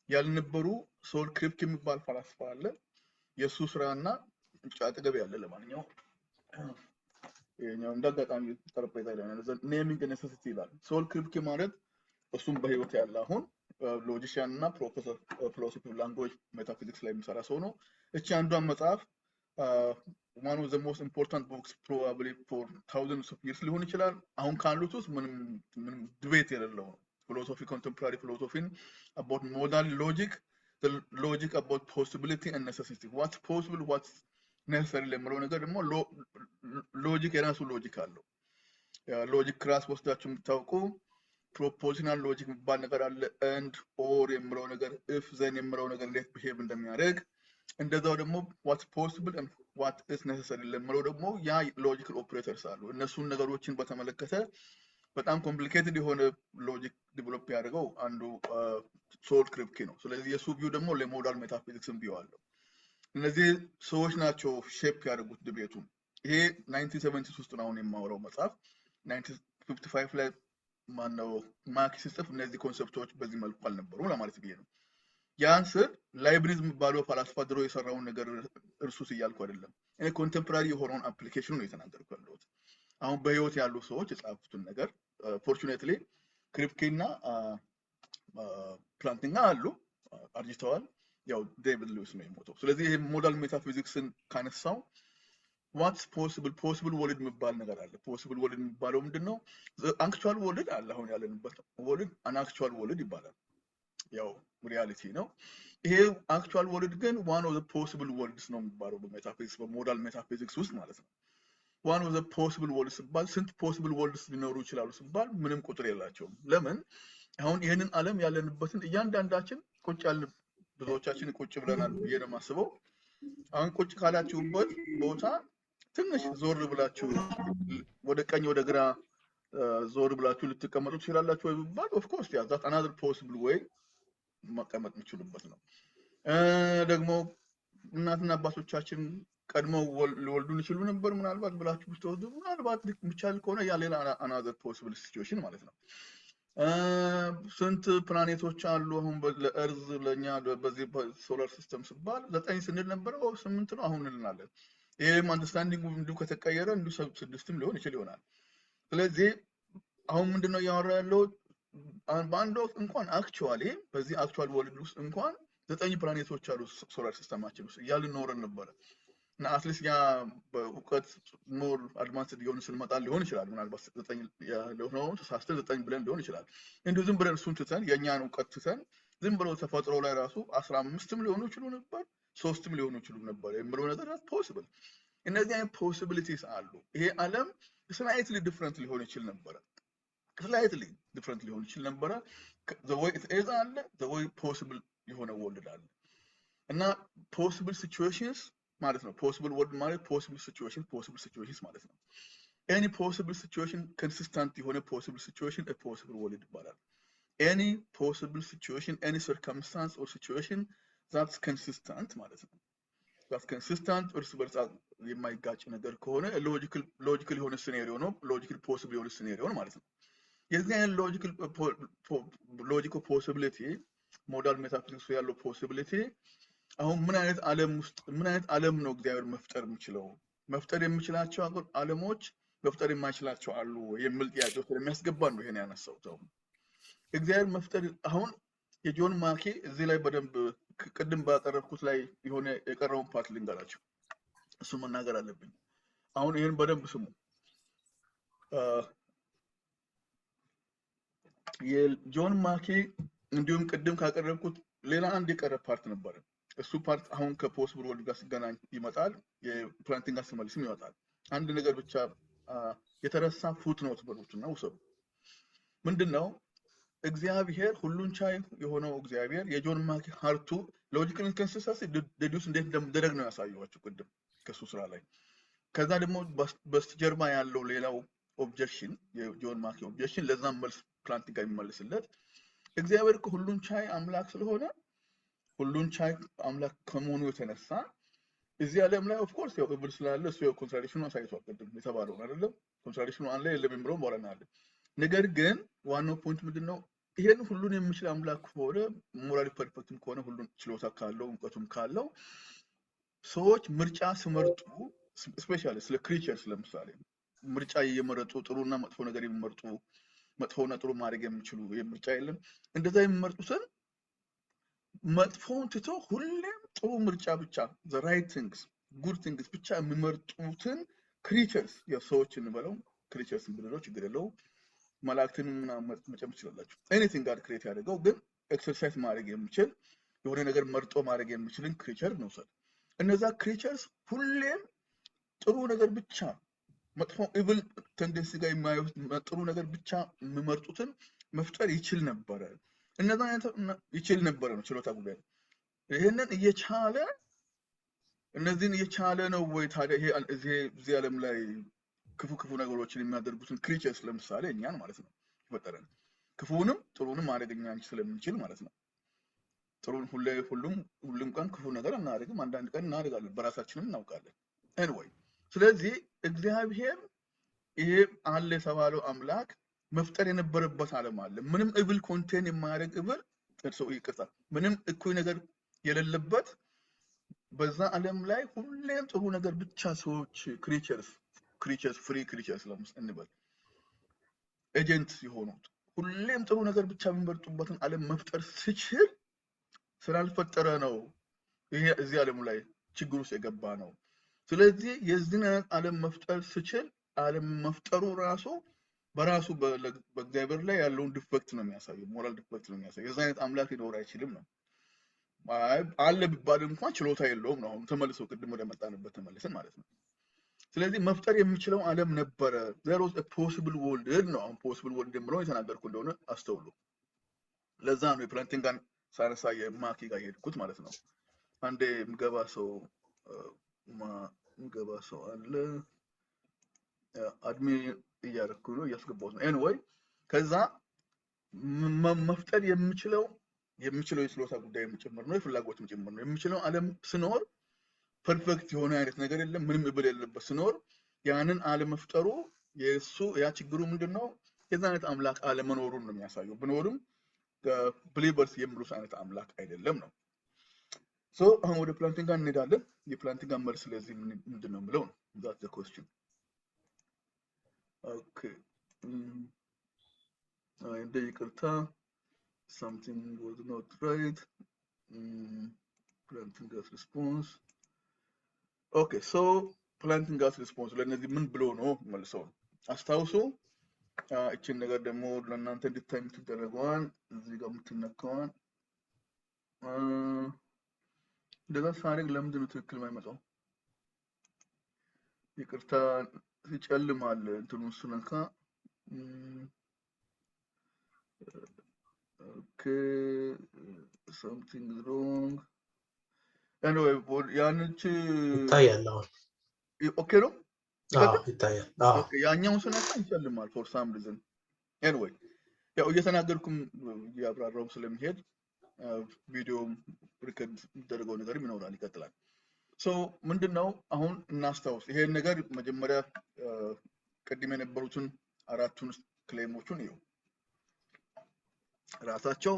ያልነበሩ ሶል ክሪፕክ የሚባል ፈላስፋ አለ። የሱ ስራና ጫጥገብ ያለ ለማንኛውም የኛው እንዳጋጣሚ ጠረጴዛ ላይ ነው ኔሚንግ ኔሴሲቲ ይላል። ሶል ክሪፕክ ማለት እሱም በህይወት ያለ አሁን ሎጂሻን እና ፕሮፌሰር ፊሎሶፊ ላንጉዌጅ ሜታፊዚክስ ላይ የሚሰራ ሰው ነው። እቺ አንዷን መጽሐፍ one of the most important books probably for thousands of years ሊሆን ይችላል። አሁን ካሉት ውስጥ ምንም ዲቤት የሌለው philosophy contemporary philosophy about modal logic the logic about possibility and necessity what's possible what's necessary ለምለው ነገር ደግሞ ሎጂክ የራሱ ሎጂክ አለው። ሎጂክ ክላስ ወስዳችሁ የምታውቁ ፕሮፖዚሽናል ሎጂክ የሚባል ነገር አለ። and or የምለው ነገር if then የምለው ነገር እንዴት ቢሄቭ እንደሚያደርግ እንደዛው ደግሞ what's possible and what is necessary ለምለው ደግሞ ያ ሎጂካል ኦፕሬተርስ አሉ። እነሱን ነገሮችን በተመለከተ በጣም ኮምፕሊኬትድ የሆነ ሎጂክ ዲቨሎፕ ያደርገው አንዱ ሶል ክሪፕኪ ነው። ስለዚህ የሱ ቪው ደግሞ ለሞዳል ሜታፊዚክስም ቪው አለው። እነዚህ ሰዎች ናቸው ሼፕ ያደርጉት ድቤቱን። ይሄ 1970 ውስጥ ነው አሁን የማወራው መጽሐፍ 1955 ላይ ማነው ማኪ ሲጽፍ እነዚህ ኮንሰፕቶች በዚህ መልኩ አልነበሩም ለማለት ብዬ ነው። ያን ስር ላይብኒዝ የሚባለው ፈላስፋ ድሮ የሰራውን ነገር እርሱስ እያልኩ አይደለም። እኔ ኮንቴምፖራሪ የሆነውን አፕሊኬሽን ነው የተናገርኩ ያለሁት። አሁን በህይወት ያሉ ሰዎች የጻፉትን ነገር ፎርቹኔትሊ ክሪፕኪ እና ፕላንቲንጋ አሉ አርጅተዋል። ያው ዴቪድ ሉዊስ ነው የሞተው። ስለዚህ ይሄ ሞዳል ሜታፊዚክስን ካነሳው ዋትስ ፖሲብል ወርልድ የሚባል ነገር አለ። ፖሲብል ወርልድ የሚባለው ምንድነው? አክቹዋል ወርልድ አለ። አሁን ያለንበት ወርልድ አንአክቹዋል ወርልድ ይባላል። ያው ሪያሊቲ ነው። ይሄ አክቹዋል ወርልድ ግን ዋን ኦፍ ዘ ፖሲብል ወርልድስ ነው የሚባለው በሜታፊዚክስ በሞዳል ሜታፊዚክስ ውስጥ ማለት ነው። ዋን ኦፍ ዘ ፖሲብል ወርልድስ ሲባል ስንት ፖሲብል ወርልድስ ሊኖሩ ይችላሉ ሲባል ምንም ቁጥር የላቸውም። ለምን? አሁን ይሄንን ዓለም ያለንበትን እያንዳንዳችን ቁጭ ያልን ብዙዎቻችን ቁጭ ብለናል ብዬ ነው የማስበው። አሁን ቁጭ ካላችሁበት ቦታ ትንሽ ዞር ብላችሁ ወደ ቀኝ ወደ ግራ ዞር ብላችሁ ልትቀመጡ ትችላላችሁ ወይ ቢባል ኦፍ ኮርስ ያ ዛት አናዘር ፖሲብል ወይ መቀመጥ የምትችሉበት ነው። ደግሞ እናትና አባቶቻችን ቀድመው ሊወልዱን ይችሉ ነበር ምናልባት ብላችሁ ብትወስዱ ምናልባት የሚቻል ከሆነ ያ ሌላ አናዘር ፖሲብል ሲቹዌሽን ማለት ነው። ስንት ፕላኔቶች አሉ? አሁን ለእርዝ ለኛ በዚህ ሶላር ሲስተም ሲባል 9 ስንል ነበር 8 ነው አሁን እንላለን። ይሄም አንደርስታንዲንግ እንዲሁ ከተቀየረ እንዲሁ 6ም ሊሆን ይችል ይሆናል። ስለዚህ አሁን ምንድነው ያወራ ያለው? በአንድ ወቅት እንኳን አክቹዋሊ በዚህ አክቹዋል ወርልድ ውስጥ እንኳን 9 ፕላኔቶች አሉ ሶላር ሲስተማችን ውስጥ እያልን ኖረን ነበረ እና አትሊስት ያ በእውቀት ሞር አድቫንስድ ሊሆን ስንመጣ ሊሆን ይችላል። ምናልባት 9 ያለው ተሳስተን 9 ብለን ሊሆን ይችላል። እንዲሁ ዝም ብለን እሱን ትተን የኛን እውቀት ትተን ዝም ብለው ተፈጥሮ ላይ ራሱ 15ም ሊሆኑ ይችሉ ነበር 3ም ሊሆኑ ይችሉ ነበር የሚለው ነገር ፖሲብል። እነዚህ አይነት ፖሲቢሊቲስ አሉ። ይሄ ዓለም ስላይትሊ ዲፍረንት ሊሆን ይችል ነበር። ስላይትሊ ዲፍረንት ሊሆን ይችል ነበር። the way it is አለ the way possible የሆነ ወርልድ አለ እና possible situations ማለት ነው። possible world ማለት possible situations ማለት ነው። any possible situation consistent የሆነ possible situation a possible world ይባላል። any possible situation any circumstance or situation that's consistent ማለት ነው። that's consistent እርስ በርስ የማይጋጭ ነገር ከሆነ ሎጂካል የሆነ ሲናሪዮ ነው። ሎጂካል possible የሆነ ሲናሪዮ ነው ማለት ነው። የዚህ አይነት ሎጂካል ፖሲቢሊቲ ሞዳል ሜታፊዚክስ ያለው ፖሲቢሊቲ አሁን ምን አይነት ዓለም ነው እግዚአብሔር መፍጠር የሚችለው? መፍጠር የሚችላቸው ዓለሞች መፍጠር የማይችላቸው አሉ የሚል ጥያቄ ስለሚያስገባ ነው ይሄን ያነሳው። እግዚአብሔር መፍጠር አሁን የጆን ማኪ እዚህ ላይ በደንብ ቅድም ባቀረብኩት ላይ የሆነ የቀረውን ፓርት ልንገራችሁ። እሱ መናገር አለብኝ። አሁን ይሄን በደንብ ስሙ። የጆን ማኪ እንዲሁም ቅድም ካቀረብኩት ሌላ አንድ የቀረ ፓርት ነበር። እሱ ፓርት አሁን ከፖሲብል ወርልድ ጋር ሲገናኝ ይመጣል። የፕላንቲንጋ ሲመልስም ይመጣል። አንድ ነገር ብቻ የተረሳ ፉትኖት በሉትና ውሰዱ። ምንድነው? እግዚአብሔር ሁሉን ቻይ የሆነው እግዚአብሔር የጆን ማኪ ሃርቱ ሎጂካል ኢንኮንሲስተንሲ ዲዱስ እንዴት እንደደረግ ነው ያሳየዋችሁ ቅድም ከሱ ስራ ላይ። ከዛ ደግሞ በስተጀርባ ያለው ሌላው ኦብጀክሽን የጆን ማኪ ኦብጀክሽን ለዛም መልስ ፕላንቲንጋ የሚመልስለት እግዚአብሔር ሁሉን ቻይ አምላክ ስለሆነ ሁሉን ቻይ አምላክ ከመሆኑ የተነሳ እዚህ ዓለም ላይ ኦፍ ኮርስ ያው እብል ስላለ እሱ ኮንትራዲክሽኑ አሳይቷል ቅድም የተባለው አይደለም። ኮንትራዲክሽኑ አለ የለም የሚለው ወራናል። ነገር ግን ዋናው ፖይንት ምንድነው? ይሄን ሁሉን የሚችል አምላክ ከሆነ ሞራሊ ፐርፌክትም ከሆነ ሁሉን ችሎታ ካለው እውቀቱም ካለው ሰዎች ምርጫ ሲመርጡ ስፔሻሊ ስለ ክሪቸርስ ለምሳሌ ምርጫ እየመረጡ ጥሩና መጥፎ ነገር የሚመርጡ መጥፎና ጥሩ ማድረግ የሚችሉ ምርጫ የለም። እንደዛ የሚመርጡትን መጥፎውን ትቶ ሁሌም ጥሩ ምርጫ ብቻ the right things good things ብቻ የሚመርጡትን ክሪቸርስ የሰዎች እንበለው ክሪቸርስ ብለው ችግር የለው መላእክትን መጨመር ይችላልላችሁ። ኤኒቲንግ ጋር ክሬት ያደርገው ግን ኤክሰርሳይዝ ማድረግ የሚችል የሆነ ነገር መርጦ ማድረግ የሚችልን ክሪቸር ነው ሰው። እነዛ ክሪቸርስ ሁሌም ጥሩ ነገር ብቻ መጥፎ ኢቪል ቴንደንሲ ጋር የማይወስድ ጥሩ ነገር ብቻ የሚመርጡትን መፍጠር ይችል ነበር። እነዛ ይችል ነበር ነው ችሎታ ጉዳይ። ይሄንን እየቻለ እነዚህን የቻለ ነው ወይ ታዲያ? ይሄ እዚህ ዓለም ላይ ክፉ ነገሮችን የሚያደርጉትን ክሪቸርስ ለምሳሌ እኛን ማለት ነው ፈጠረን። ክፉንም ጥሩንም ማድረግ እኛ ስለምንችል ማለት ነው። ጥሩን ሁሉም ቀን ክፉ ነገር እናደርግም፣ አንዳንድ ቀን እናደርጋለን፣ በራሳችንም እናውቃለን። ኤኒዌይ ስለዚህ እግዚአብሔር ይሄ አለ የተባለው አምላክ መፍጠር የነበረበት ዓለም አለ። ምንም እብል ኮንቴን የማያደርግ እብል ይቅርታ፣ ምንም እኩይ ነገር የሌለበት በዛ ዓለም ላይ ሁሌም ጥሩ ነገር ብቻ ሰዎች ክሪቸርስ ፍሪ ክሪቸርስ እንበል ኤጀንት የሆኑት ሁሌም ጥሩ ነገር ብቻ የሚመርጡበትን ዓለም መፍጠር ሲችል ስላልፈጠረ ነው ይሄ እዚህ ዓለም ላይ ችግር ውስጥ የገባ ነው። ስለዚህ የዚህን ዓለም መፍጠር ሲችል ዓለም መፍጠሩ ራሱ በራሱ በእግዚአብሔር ላይ ያለውን ዲፌክት ነው የሚያሳየው፣ ሞራል ዲፌክት ነው የሚያሳየው። የዛ አይነት አምላክ ሊኖር አይችልም ነው። አለ ቢባል እንኳን ችሎታ የለውም ነው። አሁን ተመልሶ ቅድም ወደ መጣንበት ተመልሰን ማለት ነው። ስለዚህ መፍጠር የሚችለው ዓለም ነበረ። there was a possible world ነው። አሁን possible world የምለው የተናገርኩ እንደሆነ አስተውሉ። ለዛ ነው የፕላንቲንጋን ሳነሳ የማኪ ጋር የሄድኩት ማለት ነው። አንዴ ምገባ ሰው አለ አድሜ እያደረኩ ነው እያስገባሁት ነው። ኤኒዌይ ከዛ መፍጠር የሚችለው የችሎታ ጉዳይ ጭምር ነው፣ የፍላጎትም ጭምር ነው። የሚችለው ዓለም ስኖር ፐርፌክት የሆነ አይነት ነገር የለም፣ ምንም እብል የሌለበት ስኖር ያንን አለመፍጠሩ ያ ችግሩ ምንድነው? የዛ አይነት አምላክ አለመኖሩን ነው የሚያሳየው። ብኖርም ብሊቨርስ የሚሉት አይነት አምላክ አይደለም ነው። አሁን ወደ ፕላንቲንጋ እንሄዳለን። የፕላንቲንጋ መልስ ስለዚህ ምንድን ነው የምለው ነው። that's the question. Okay. እንደ ይቅርታ something was not right. Plantinga's response. Okay, so Plantinga's response ለነዚህ ምን ብሎ ነው መልሰው አስታውሱ። እቺን ነገር ደግሞ ለእናንተ እንድታይ የምትደረገዋን እዚህ ጋር የምትነካዋን እንደዛ ሳደርግ ለምንድን ነው ትክክል የማይመጣው? ይቅርታ ይጨልማል እንትኑን ስነካ። Okay, something is wrong. Anyway, ያንቺ ይታያል አሁን። ኦኬ ነው ይታያል። ኦኬ ያኛውን ስነካ ይጨልማል for some reason. Anyway ያው እየተናገርኩም ያብራራው ስለሚሄድ ቪዲዮ ሪከርድ የሚደረገው ነገር ይኖራል፣ ይቀጥላል። ምንድነው አሁን እናስታውስ። ይሄን ነገር መጀመሪያ ቅድም የነበሩትን አራቱን ክሌሞቹን ይኸው ራሳቸው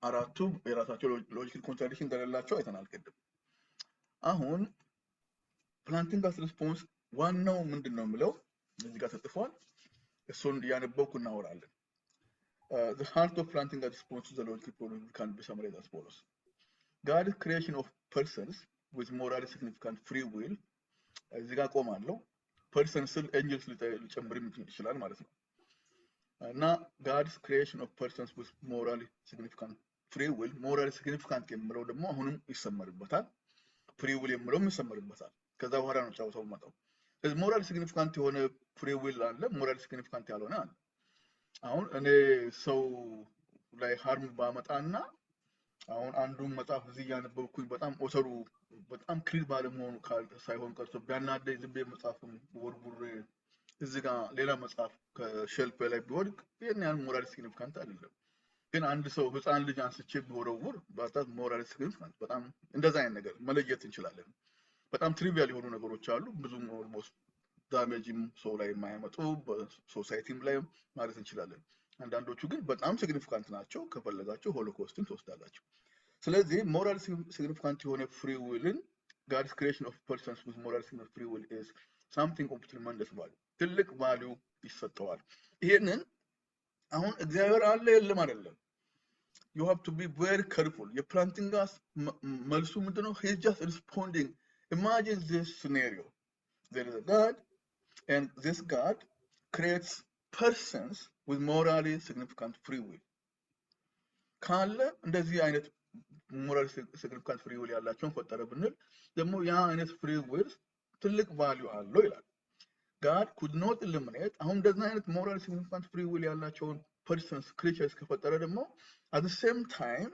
አራቱ የራሳቸው ሎጂካል ኮንትራዲክሽን እንደሌላቸው አይተናል ቅድም። አሁን ፕላንቲንጋስ ሪስፖንስ ዋናው ምንድነው የምለው እዚህ ጋር ተጽፏል። እሱን ያነበብኩ እናወራለን። The heart of Plantinga's response to the logical problem can be summarized as follows. God's creation of persons with morally significant free will. እዚህ ጋር ቆማለሁ። persons ስል angels ሊጨምር ይችላል ማለት ነው። እና God's creation of persons with morally significant free will, morally significant የምለው ደግሞ አሁንም ይሰመርበታል፣ free will የምለውም ይሰመርበታል። ከዛ በኋላ ነው ጫውታው መጣው። ስለዚህ morally significant የሆነ free will አለ፣ morally significant ያልሆነ አለ። አሁን እኔ ሰው ላይ ሃርም ባመጣና አሁን አንዱን መጽሐፍ እዚህ ያነበብኩኝ በጣም ኦተሩ በጣም ክሊር ባለመሆኑ ሳይሆን ቀርቶ ቢያናደኝ ዝም ብዬ መጽሐፍም ወርቡሬ እዚህ ጋር ሌላ መጽሐፍ ከሼልፍ ላይ ቢወድቅ ይሄን ያህል ሞራል ሲግኒፊካንት አይደለም። ግን አንድ ሰው ህፃን ልጅ አንስቼ ቢወረውር በጣም ሞራል ሲግኒፊካንት በጣም እንደዛ አይነት ነገር መለየት እንችላለን። በጣም ትሪቪያል የሆኑ ነገሮች አሉ፣ ብዙም ኦልሞስት ዳሜጅም ሰው ላይ የማያመጡ በሶሳይቲም ላይ ማለት እንችላለን። አንዳንዶቹ ግን በጣም ሲግኒፊካንት ናቸው። ከፈለጋቸው ሆሎኮስትን ትወስዳላችሁ። ስለዚህ ሞራል ሲግኒፊካንት የሆነ ፍሪ ዊልን God's creation of persons with moral significant free will is something of tremendous value. ትልቅ ቫልዩ ይሰጠዋል። ይሄንን አሁን እግዚአብሔር አለ የለም አይደለም። You have to be very careful. የፕላንቲንጋስ መልሱ ምንድነው? He's just responding. Imagine this scenario. There is a God, and this God creates persons with morally significant free will. ካለ እንደዚህ አይነት ሞራል ሲግኒፊካንት ፍሪ ዊል ያላቸውን ፈጠረ ብንል ደግሞ ያ አይነት ፍሪ ዊል ትልቅ ቫልዩ አለው ይላል። God could not eliminate አሁን እንደዚህ አይነት ሞራል ሲግኒፊካንት ፍሪ ዊል ያላቸውን persons creatures ከፈጠረ ደግሞ at the same time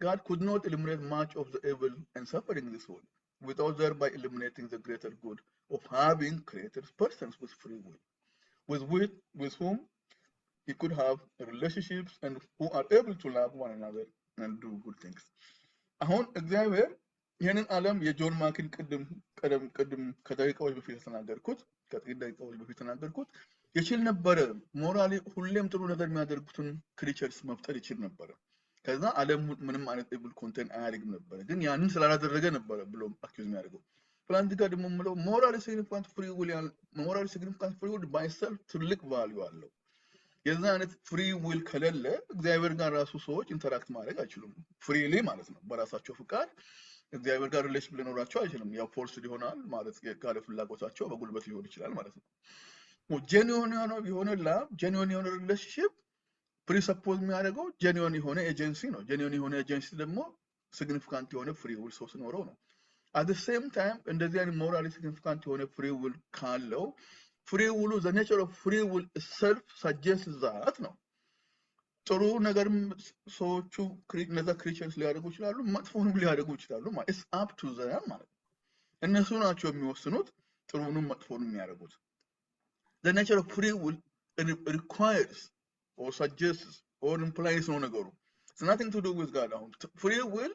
God could not eliminate much of the evil and suffering in this world. without thereby eliminating the greater good of having created persons with free will, with whom he could have relationships and who are able to love one another and do good things. አሁን እግዚአብሔር ይህንን ዓለም የጆን ማኪን ቅድም ከደቂቃዎች በፊት የተናገርኩት ከጥቂት ደቂቃዎች በፊት የተናገርኩት ይችል ነበረ ሞራሊ ሁሌም ጥሩ ነገር የሚያደርጉትን ክሪቸርስ መፍጠር ይችል ነበረ ከዛ ዓለም ምንም አይነት ኤብል ኮንቴንት አያደርግም ነበረ ግን ያንን ስላላደረገ ነበረ ብሎ አኪዩዝ የሚያደርገው ፕላንቲንጋ ደግሞ ምለው ሞራሊ ሲግኒፊካንት ፍሪ ዊል ባይ ሰልፍ ትልቅ ቫልዩ አለው የዛ አይነት ፍሪ ዊል ከሌለ እግዚአብሔር ጋር ራሱ ሰዎች ኢንተራክት ማድረግ አይችሉም ፍሪሊ ማለት ነው በራሳቸው ፍቃድ እግዚአብሔር ጋር ሪሌሽን ሊኖራቸው አይችልም ያው ፎርስ ሊሆናል ማለት የካለ ፍላጎታቸው በጉልበት ሊሆን ይችላል ማለት ነው ጄኒዩን የሆነ ሪሌሽንሺፕ ፕሪሰፖዝ የሚያደርገው ጄኒዩን የሆነ ኤጀንሲ ነው ጄኒዩን የሆነ ኤጀንሲ ደግሞ ሲግኒፊካንት የሆነ ፍሪ ዊል ሰው ሲኖረው ነው at the same time እንደዚህ አይነት ሞራሊ ሲግኒፊካንት የሆነ ፍሪ ዊል ካለው free will the nature of free will itself suggests that ነው ጥሩ ነገርም ሰዎቹ እነዛ ክሪቸርስ ሊያደርጉ ይችላሉ መጥፎንም ሊያደርጉ ይችላሉ ማለት it's up to them ማለት እነሱ ናቸው የሚወስኑት ጥሩንም መጥፎንም የሚያደርጉት the nature of free will requires or suggests or implies ነው ነገሩ it's nothing to do with God አሁን free will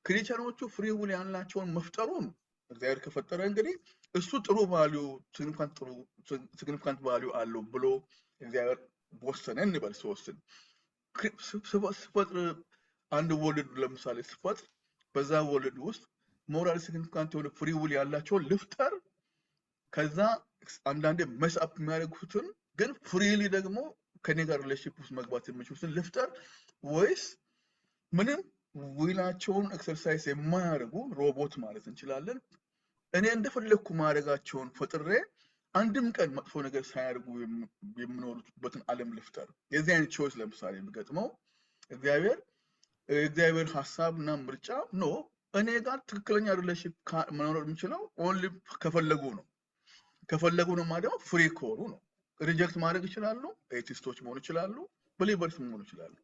ክሪቸሮቹ free will ያላቸውን መፍጠሩን እግዚአብሔር ከፈጠረ እንግዲህ እሱ ጥሩ ቫልዩ ሲግኒፊካንት ቫልዩ አለው ብሎ እግዚአብሔር ወሰነ እንበል ሲወስን ስፈጥር አንድ ወልድ ለምሳሌ ስፈጥር በዛ ወልድ ውስጥ ሞራል ሲግኒፊካንት የሆነ ፍሪ ዊል ያላቸውን ልፍጠር ከዛ አንዳንዴ መስ አፕ የሚያደርጉትን ግን ፍሪሊ ደግሞ ከኔ ጋር ሪሌሽንሺፕ ውስጥ መግባት የሚችሉትን ልፍጠር ወይስ ምንም ዊላቸውን ኤክሰርሳይዝ የማያደርጉ ሮቦት ማለት እንችላለን እኔ እንደፈለኩ ማድረጋቸውን ፈጥሬ አንድም ቀን መጥፎ ነገር ሳያደርጉ የሚኖሩበትን ዓለም ልፍጠር የዚህ አይነት ቾይስ ለምሳሌ የሚገጥመው እግዚአብሔር ሐሳብና ምርጫ ነው እኔ ጋር ትክክለኛ ሪሌሽንሺፕ መኖር የሚችለው ኦንሊ ከፈለጉ ነው ማለት ፍሪ ኮሩ ነው ሪጀክት ማድረግ ይችላሉ ኤቲስቶች መሆን ይችላሉ ብሊቨርስ መሆን ይችላሉ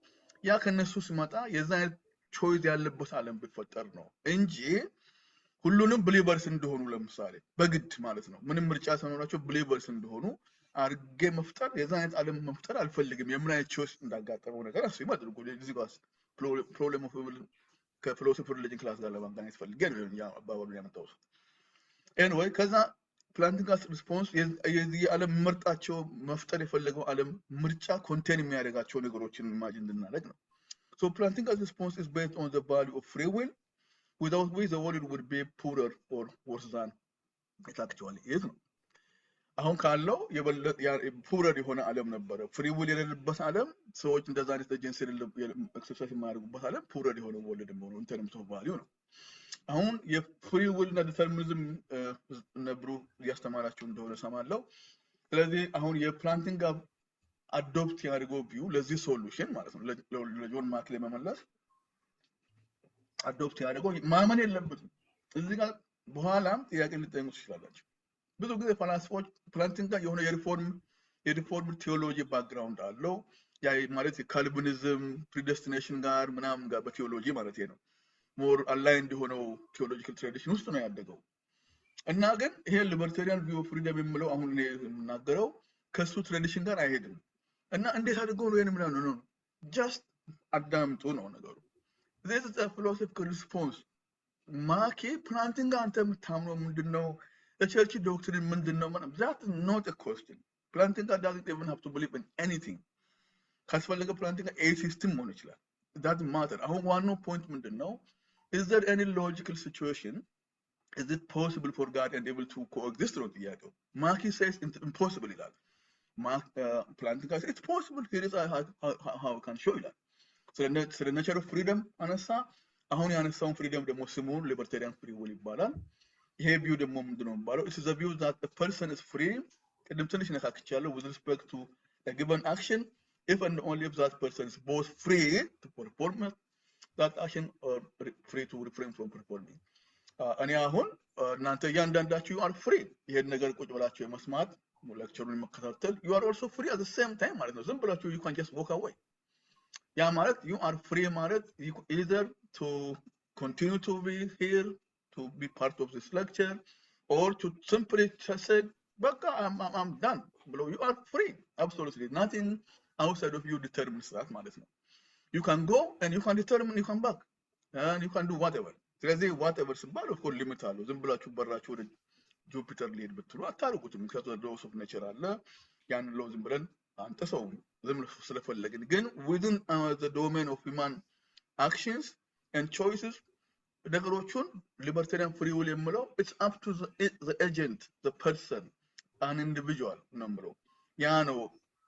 ያ ከነሱ ሲመጣ የዛ አይነት ቾይስ ያለበት ዓለም ቢፈጠር ነው እንጂ ሁሉንም ብሊቨርስ እንደሆኑ ለምሳሌ በግድ ማለት ነው ምንም ምርጫ ሳይኖራቸው ብሊቨርስ እንደሆኑ አርጌ መፍጠር የዛ አይነት ዓለም መፍጠር አልፈልግም የምን አይነት ቾይስ እንዳጋጠመው ነገር አስይም አድርጎ እዚህ ጋር ፕሮብሌም ኦፍ ከፊሎሶፊ ሪሊጅን ክላስ ጋር ለማገናኘት ፈልጌ ነው ያ አባባሉ ያመጣው ኤኒዌይ ከዛ ፕላንቲንጋስ ሪስፖንስ የዚህ ዓለም ምርጫቸው መፍጠር የፈለገው ዓለም ምርጫ ኮንቴን የሚያደርጋቸው ነገሮችን ኢማጂን እንድናደርግ ነው so Plantinga's response is based on the value of free will without which the world would be poorer or worse than it actually is ነው አሁን ካለው ፑረር የሆነ ዓለም ነበረ ፍሪ ዊል የሌለበት ዓለም ሰዎች እንደዛ አይነት ኤጀንሲ ኤክሰርሳይዝ የማያደርጉበት ዓለም ፑረር የሆነ ወርልድ ነው in terms of value ነው አሁን የፍሪ ዊል እና ዲተርሚኒዝም ነብሩ ያስተማራቸው እንደሆነ ሰማለው ስለዚህ አሁን የፕላንቲንጋ አዶፕት ያደርገው ቪው ለዚህ ሶሉሽን ማለት ነው ለጆን ማክ ለመመለስ አዶፕት ያደርገው ማመን የለበትም እዚህ ጋር በኋላም ጥያቄ ልጠይቁ ይችላልላችሁ ብዙ ጊዜ ፈላስፎች ፕላንቲንጋ የሆነ የሪፎርም ቲዮሎጂ ባክግራውንድ አለው ያ ማለት የካልቪኒዝም ፕሪዴስቲኔሽን ጋር ምናምን ጋር በቲዮሎጂ ማለት ነው ሞር አላይንድ የሆነው ቲዮሎጂካል ትራዲሽን ውስጥ ነው ያደገው እና ግን ይሄ ሊበርታሪያን ቪው ኦፍ ፍሪደም የሚለው አሁን እኔ የምናገረው ከሱ ትራዲሽን ጋር አይሄድም እና እንዴት አድርገው ነው የምናው ነው ጀስት አዳምጡ ነው ነገሩ this is a philosophical response ማኪ ፕላንቲንጋ አንተ የምታምነው ምንድነው የቸርች ዶክትሪን ምንድነው that is not a question Plantinga doesn't even have to believe in anything ካስፈለገ ፕላንቲንጋ ኤቲስትም መሆን ይችላል it doesn't matter አሁን ዋናው ፖይንት ምንድነው is there any logical situation is it possible for God and able to coexist ነው ጥያቄው Mackie says it's impossible ይላል Plantinga says it's possible here is how I can show ይላል ስለ nature of freedom አነሳ አሁን ያነሳውን ፍሪደም ደግሞ ስሙን ሊበርታሪያን ፍሪ ዊል ይባላል ይሄ ቪው ደግሞ ምንድነው የሚባለው it is a view that the person is free ቅድም ትንሽ ነካክቻለሁ with respect to a given action if and only if that person is both free to perform that action or free to refrain from performing እኔ አሁን እናንተ እያንዳንዳችሁ you are free ይሄን ነገር ቁጭ ብላችሁ የመስማት ሌክቸሩን መከታተል you are also free at the same time ማለት ነው ዝም ብላችሁ you can just walk away ያ ማለት you are free ማለት either to continue to be here to be part of this lecture or to simply say, I'm done. You are free. Absolutely. Nothing outside of you determines that. You can go and you can determine you come back. And you can do whatever. Whatever of course limit አለው ዝም ብላችሁ በራችሁ ወደ ጁፒተር ሊሄድ ብትሉ አታርጉትም ምክንያቱም ሎስ ኦፍ ኔቸር አለ ያን ሎ ዝም ብለን አንተሰውም ዝም ስለፈለግን ግን within the domain of human actions and choices ነገሮቹን libertarian free will የምለው it's up to the agent the person an individual ነው የምለው ያ ነው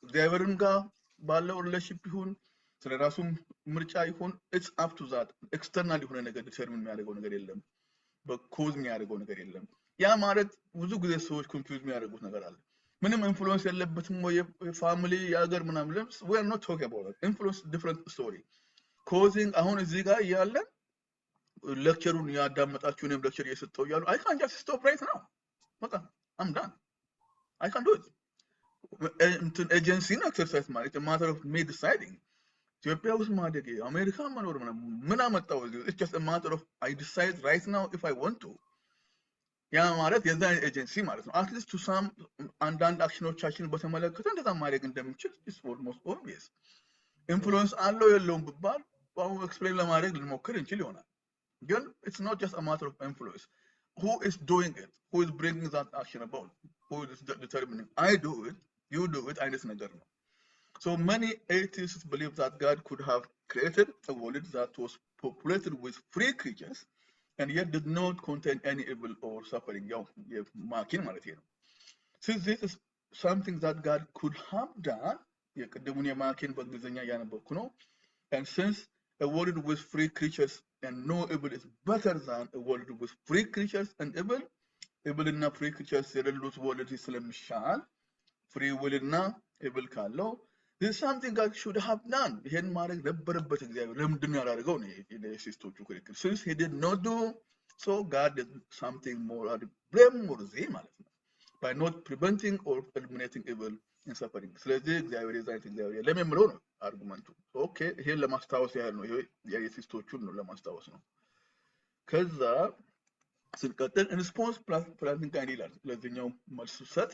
እግዚአብሔርን ጋር ባለው ሪሌሽንሺፕ ይሁን ስለራሱም ምርጫ ይሁን it's up to that external የሆነ ነገር ዲተርሚን የሚያደርገው ነገር የለም በኮዝ የሚያደርገው ነገር የለም ያ ማለት ብዙ ጊዜ ሰዎች ኮንፊውዝ የሚያደርጉት ነገር አለ ምንም ኢንፍሉዌንስ የለበትም ወይ ፋሚሊ ያገር ምናምን we are not talking about that influence different story causing አሁን እዚህ ጋር ያለን ሌክቸሩን ያዳመጣችሁ እኔም ሌክቸር እየሰጠው ያሉ I can't just stop right now በቃ I'm done I can't do it agency exercise ማለት a matter of me deciding ኢትዮጵያ ውስጥ ማደግ አሜሪካ መኖር ምን አመጣው it's just a matter of I decide right now if I want to ያ ማለት የዛ ኤጀንሲ ማለት ነው at least to some አንዳንድ አክሽኖቻችን በተመለከተ እንደዛ ማድረግ እንደምችል is almost obvious influence አለው የለውም ብባል ባው ኤክስፕሌን ለማድረግ ልሞክር እንችል ይሆናል ግን it's not just a matter of influence who is doing it who is bringing that action about who is determining I do it you do it አይነት ነገር ነው So many atheists believe that God could have created a world that was populated with free creatures and yet did not contain any evil or suffering. Mackie ማለት ነው. Since this is something that God could have done, የቅድሙን የማኪን በእንግሊዝኛ ያነበብኩ ነው. And since a world with free creatures and no evil is better than a world with free creatures and evil, evil እና free creatures የሌሉት world ስለሚሻል free will እና evil ካለው This is something God should have done. ይሄን ማድረግ ነበረበት እግዚአብሔር ለምንድን ነው ያላደረገው ነው የሲስቶቹ ክርክር since he did not do so God did something more blameworthy ማለት ነው by not preventing or eliminating evil and suffering ስለዚህ እግዚአብሔር የዛይት እግዚአብሔር ለምንምለው ነው አርጉመንቱ ኦኬ ይሄን ለማስታወስ ያህል ነው ይሄ የሲስቶቹን ነው ለማስታወስ ነው ከዛ ስንቀጥል in response Plantinga ይላል ለዚህኛው መልስ ሰጥ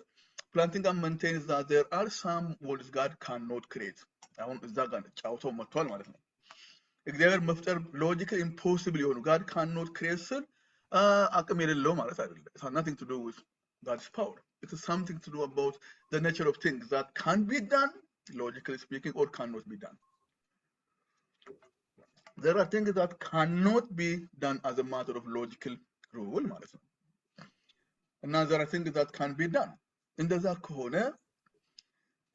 Plantinga maintains that there are some worlds God cannot create. አሁን እዛ ጋር ጫውተው መጥቷል ማለት ነው እግዚአብሔር መፍጠር ሎጂካሊ ኢምፖሲብል የሆኑ God cannot create ስል አቅም የሌለው ማለት አይደለም it has nothing to do with God's power it is something to do about the nature of things that can be done logically speaking or cannot be done there are things that cannot be done as a matter of logical rule ማለት ነው and there are things that can be done እንደዛ ከሆነ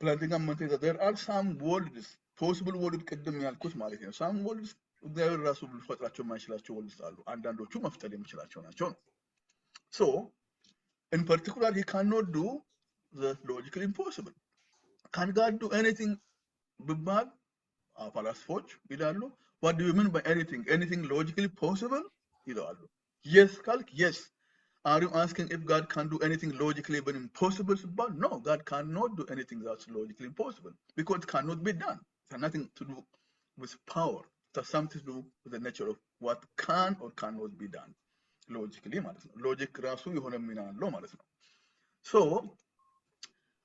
Plantinga maintains that there are some worlds possible worlds ቅድም ያልኩት ማለት ነው some worlds እግዚአብሔር ራሱ ሊፈጥራቸው የማይችላቸው worlds አሉ አንዳንዶቹ መፍጠር የሚችላቸው ናቸው so in particular he cannot do the logically impossible can God do anything ብባል ፈላስፎች ይላሉ what do you mean by anything logically possible ይላሉ yes ካልክ yes Are you asking if God can do anything logically even impossible? But no, God cannot do anything that's logically impossible because it cannot be done. It has nothing to do with power. It has something to do with the nature of what can or cannot be done logically. Logic rasu yehone mina lo ማለት ነው. So,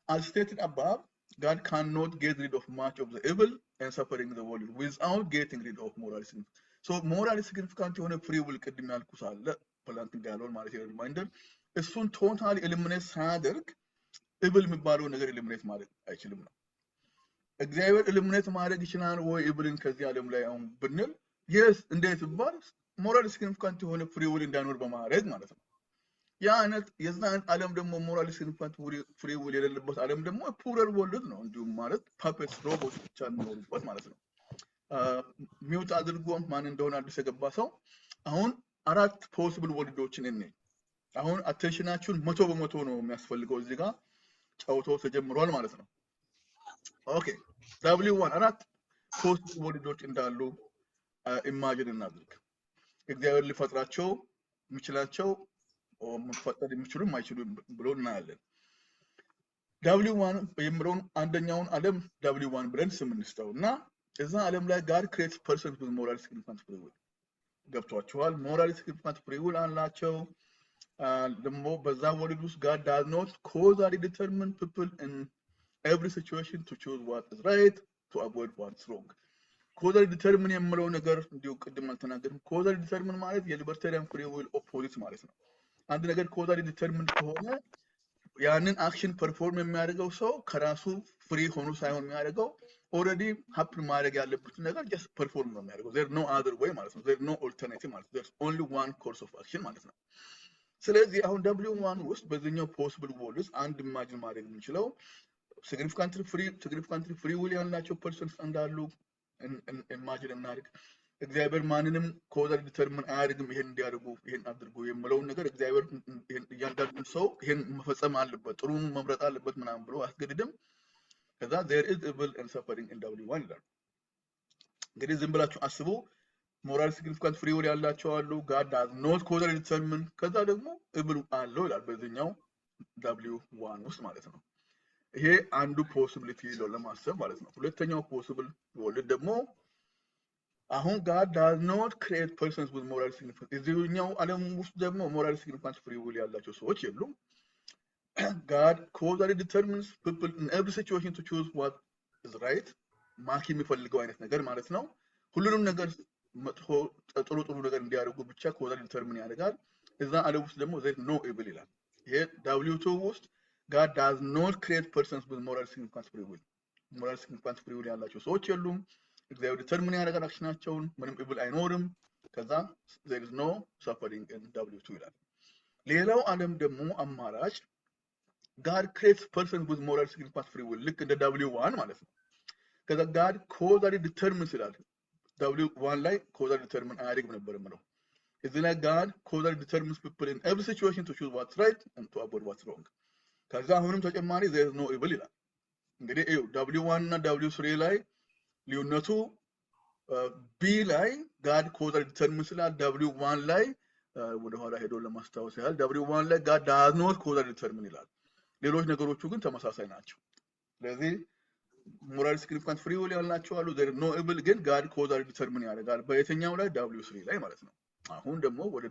as stated above, God cannot get rid of much of the evil and suffering in the world without getting rid of morally significant. So, morally significant የሆነ free will ቅድም ያልኩት አለ Plantinga ያለውን ማለት ነው ሪማይንደር እሱን ቶታሊ ኤሊሚኔት ሳያደርግ ኢብል የሚባለው ነገር ኤሊሚኔት ማድረግ አይችልም ነው እግዚአብሔር ኤሊሚኔት ማድረግ ይችላል ወይ ኢብልን ከዚህ ዓለም ላይ አሁን ብንል yes እንዴት ይባል ሞራል ሲግኒፊካንት የሆነ ፍሪ ዊል እንዳይኖር በማድረግ ማለት ነው ያ አይነት የዛን ዓለም ደግሞ ሞራል ሲግኒፊካንት ፍሪ ዊል የሌለበት ዓለም ደግሞ ፑረር ወርልድ ነው እንዲሁም ማለት ፓፔትስ ሮቦት ብቻ የሚኖሩበት ማለት ነው ሚውት አድርጎ ማን እንደሆነ አዲስ የገባ ሰው አሁን አራት ፖሲብል ወርልዶችን እኔ አሁን አቴንሽናችሁን 100% ነው የሚያስፈልገው እዚህ ጋር ጫውተው ተጀምሯል ማለት ነው ኦኬ w1 አራት ፖሲብል ወርልዶች እንዳሉ ኢማጂን እናድርግ እግዚአብሔር ሊፈጥራቸው የሚችላቸው መፈጠር የሚችሉ የማይችሉ ብሎ እናያለን w1 የሚለውን አንደኛውን ዓለም w1 ብለን ስም እንስጠውና እዛ ዓለም ላይ God creates persons with moral significance free will ገብቷቸዋል። ሞራሊ ሲግኒፊካንት ፍሪ ዊል አላቸው። ደግሞ በዛ ወርድ ውስጥ God does not causally determine people in every situation to choose what is right to avoid what's wrong. causally determine የምለው ነገር እንዲሁ ቅድም አልተናገርም። causally determine ማለት የሊበርታሪያን ፍሪ ዊል ኦፖዚት ማለት ነው። አንድ ነገር causally determine ከሆነ ያንን አክሽን ፐርፎርም የሚያደርገው ሰው ከራሱ ፍሪ ሆኖ ሳይሆን የሚያደርገው ኦልሬዲ ሀፕን ማድረግ ያለበት ነገር ጀስት ፐርፎርም ነው የሚያደርገው። there no other way ማለት ነው። there no alternative ማለት ነው። there's only one course of action ማለት ነው። ስለዚህ አሁን W1 ውስጥ በዚህኛው ፖሲብል ዎል ውስጥ አንድ ኢማጂን ማድረግ የምንችለው ሲግኒፊካንትሊ ፍሪ ዊል ያላቸው ፐርሰንስ እንዳሉ ኢማጂን እናድርግ። እግዚአብሔር ማንንም ኮዛል ዲተርሚን አያደርግም ይሄን እንዲያደርጉ ይሄን አድርጉ የምለውን ነገር እግዚአብሔር እያንዳንዱ ሰው ይሄን መፈጸም አለበት ጥሩ መምረጥ አለበት ምናምን ብሎ አስገድድም። ከዛ there is evil and suffering in W1 ይላል። እንግዲህ ዝም ብላችሁ አስቡ። ሞራል ሲግኒፊካንት ፍሪ ዊል ያላቸው አሉ። God does not causally determine ከዛ ደግሞ evil አለው ይላል በዚህኛው W1 ውስጥ ማለት ነው። ይሄ አንዱ ፖሲቢሊቲ ነው ለማሰብ ማለት ነው። ሁለተኛው ፖሲብል ወልድ ደግሞ አሁን God does not create persons with moral significance እዚህኛው ዓለም ውስጥ ደግሞ ሞራል ሲግኒፊካንት ፍሪ ዊል ያላቸው ሰዎች የሉም። God causally determines people in every situation to choose what is right ማኪ የሚፈልገው አይነት ነገር ማለት ነው። ሁሉንም ነገር መጥፎ ጥሩ ነገር እንዲያደርጉ ብቻ causally determine ያደርጋል። እዛ ዓለም ውስጥ ደግሞ there is no evil ይላል። ይሄ W2 ውስጥ God does not create persons with moral significance free will moral significance free will ያላቸው ሰዎች የሉም። እግዚአብሔር ዲተርሚን ያደርጋል አክሽናቸውን ምንም ኢብል አይኖርም። ከዛ there is no suffering in W2 ይላል። ሌላው ዓለም ደግሞ አማራጭ God creates persons with moral significance free will ልክ እንደ W1 ማለት ነው። ከዛ God causally determines ይላል። W1 ላይ causally determine አያደርግም ነበር የምለው። እዚህ ላይ God causally determines people in every situation to choose what's right and to avoid what's wrong ከዛ አሁንም ተጨማሪ there is no evil ይላል። እንግዲህ W1 እና W3 ላይ ልዩነቱ ቢ ላይ God causally determines ይላል። W1 ላይ ወደ ኋላ ሄዶ ለማስታወስ ያህል W1 ላይ God does not causally determine ይላል። ሌሎች ነገሮቹ ግን ተመሳሳይ ናቸው። ስለዚህ ሞራል ሲግኒፊካንት ፍሪ ዊል ያላቸው አሉ there is no evil ግን God causally determine ያደርጋል በየትኛው ላይ W3 ላይ ማለት ነው። አሁን ደግሞ ወደ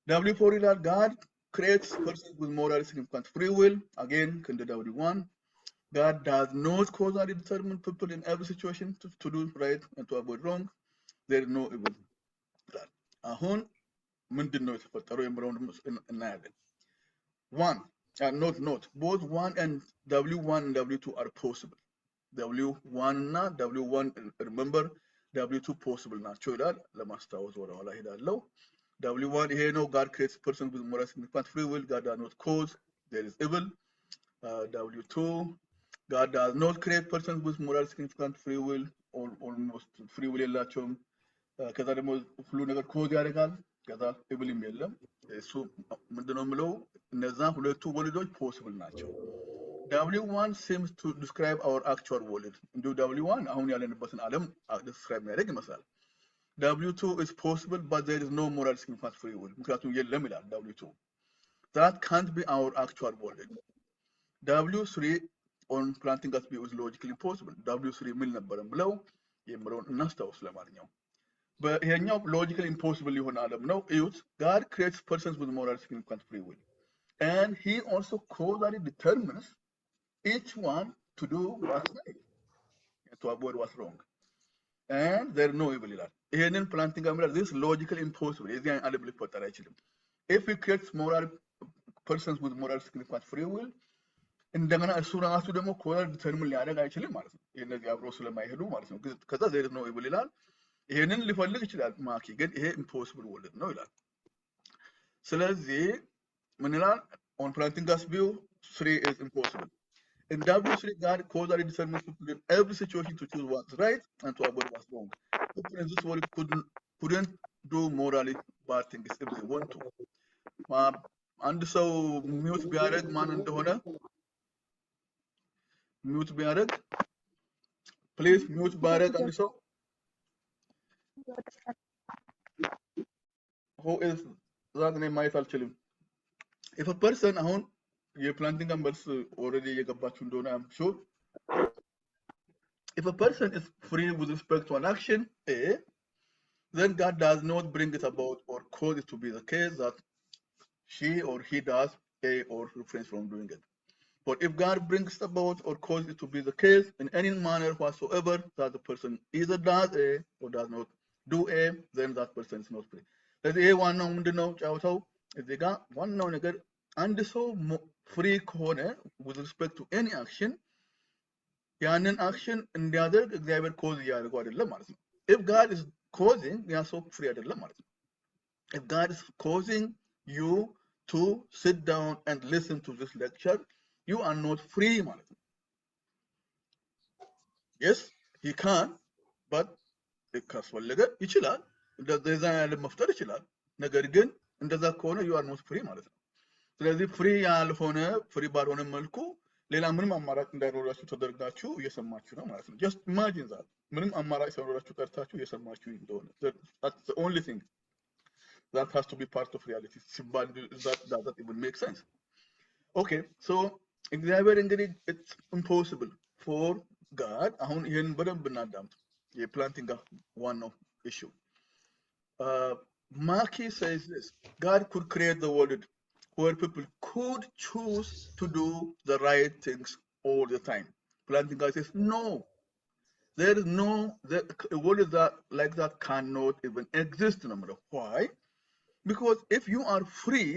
W4 ይላል God creates persons with moral significant free will again እንደ W1 God does not causally determine people in every situation to do right and to avoid wrong there is no evil ይላል። አሁን ምንድነው የተፈጠረው የምለውን እናያለን። not both 1 and W1 and W2 are possible W1 እና W1 remember W2 possible ናቸው ይላል። ለማስታወስ ወደ ኋላ ሄዳለሁ። W1 ይሄ ነው God creates person with moral significant free will God does not cause there is evil W2 God does not create person with moral significant free will almost free will የላቸውም። ከዛ ደግሞ ሁሉ ነገር ኮዝ ያደርጋል ከዛ ኢብልም የለም። እሱ ምንድነው የምለው እነዛ ሁለቱ ወልዶች ፖሲብል ናቸው። W1 seems to describe our actual world እንዲሁ W1 አሁን ያለንበትን ዓለም describe የሚያደርግ ይመስላል። W2 is possible but there is no moral significance free will ምክንያቱም የለም ይላል W2 that can't be our actual world W3 on Plantinga's view is logically possible W3 ምን ነበረም ብለው የምለውን እናስታውስ። ለማንኛውም በይሄኛው ሎጂካሊ ኢምፖሲብል የሆነ ዓለም ነው። እዩት God creates persons with moral significant free will and he also causally determines each one to do what's right and to avoid what's wrong and there is no evil ይላል። ይሄንን ፕላንቲንጋ ማለት this logically impossible የዚህ ዓለም ሊፈጠር አይችልም። if he creates moral persons with moral significant free will እንደገና እሱ ራሱ ደግሞ causally determine ሊያደርግ አይችልም ማለት ነው። እነዚህ አብሮ ስለማይሄዱ ማለት ነው። ከዛ there is no evil ይላል። ይሄንን ሊፈልግ ይችላል ማኪ ግን ይሄ impossible world ነው ይላል። ስለዚህ ምን ይላል on Plantinga's view 3 is impossible in W3 God causally determines people in every situation to choose what's right and to avoid what's wrong people in this world couldn't do morally bad things if they want to አንድ ሰው ሚውት ቢያደርግ ማን እንደሆነ ሚውት ቢያደርግ ፕሊዝ ሚውት ባደርግ አንድ ሰው who is that name ማየት አልችልም። if a person አሁን የፕላንቲንግ መልስ ኦልሬዲ እየገባችሁ እንደሆነ I'm sure if a person is free with respect to an action A then God does not bring it about or cause it to be the case that she or he does A or refrains from doing it. But if God brings about or causes it to be the case in any manner whatsoever that the person either does A or does not do A, then that person is not free. ስለዚህ ይሄ ዋናው ምንድን ነው ጫወታው እዚህ ጋር ዋናው ነገር አንድ ሰው ፍሪ ከሆነ with respect to any action ያንን አክሽን እንዲያደርግ እግዚአብሔር ኮዝ እያደረገው አይደለም ማለት ነው። if God is causing ያ ሰው ፍሪ አይደለም ማለት ነው። if God is causing you to sit down and listen to this lecture, you are not free ማለት ነው። yes he can but ካስፈለገ ይችላል እንደዛ ያለ መፍጠር ይችላል። ነገር ግን እንደዛ ከሆነ you are not free ማለት ነው። ስለዚህ ፍሪ ያልሆነ ፍሪ ባልሆነ መልኩ ሌላ ምንም አማራጭ እንዳይኖራችሁ ተደርጋችሁ እየሰማችሁ ነው ማለት ነው። just imagine that ምንም አማራጭ ሳይኖራችሁ ቀርታችሁ እየሰማችሁ እንደሆነ that's the only thing that has to be part of reality ሲባል that doesn't even make sense. okay so እግዚአብሔር እንግዲህ it's impossible for God አሁን ይሄን በደንብ እናዳምጥ የፕላንቲንግ ዋናው issue. Mackie says this, God could create the world where people could choose to do the right things all the time. Plantinga says no, there is no, a world that like that cannot even exist no matter why. Because if you are free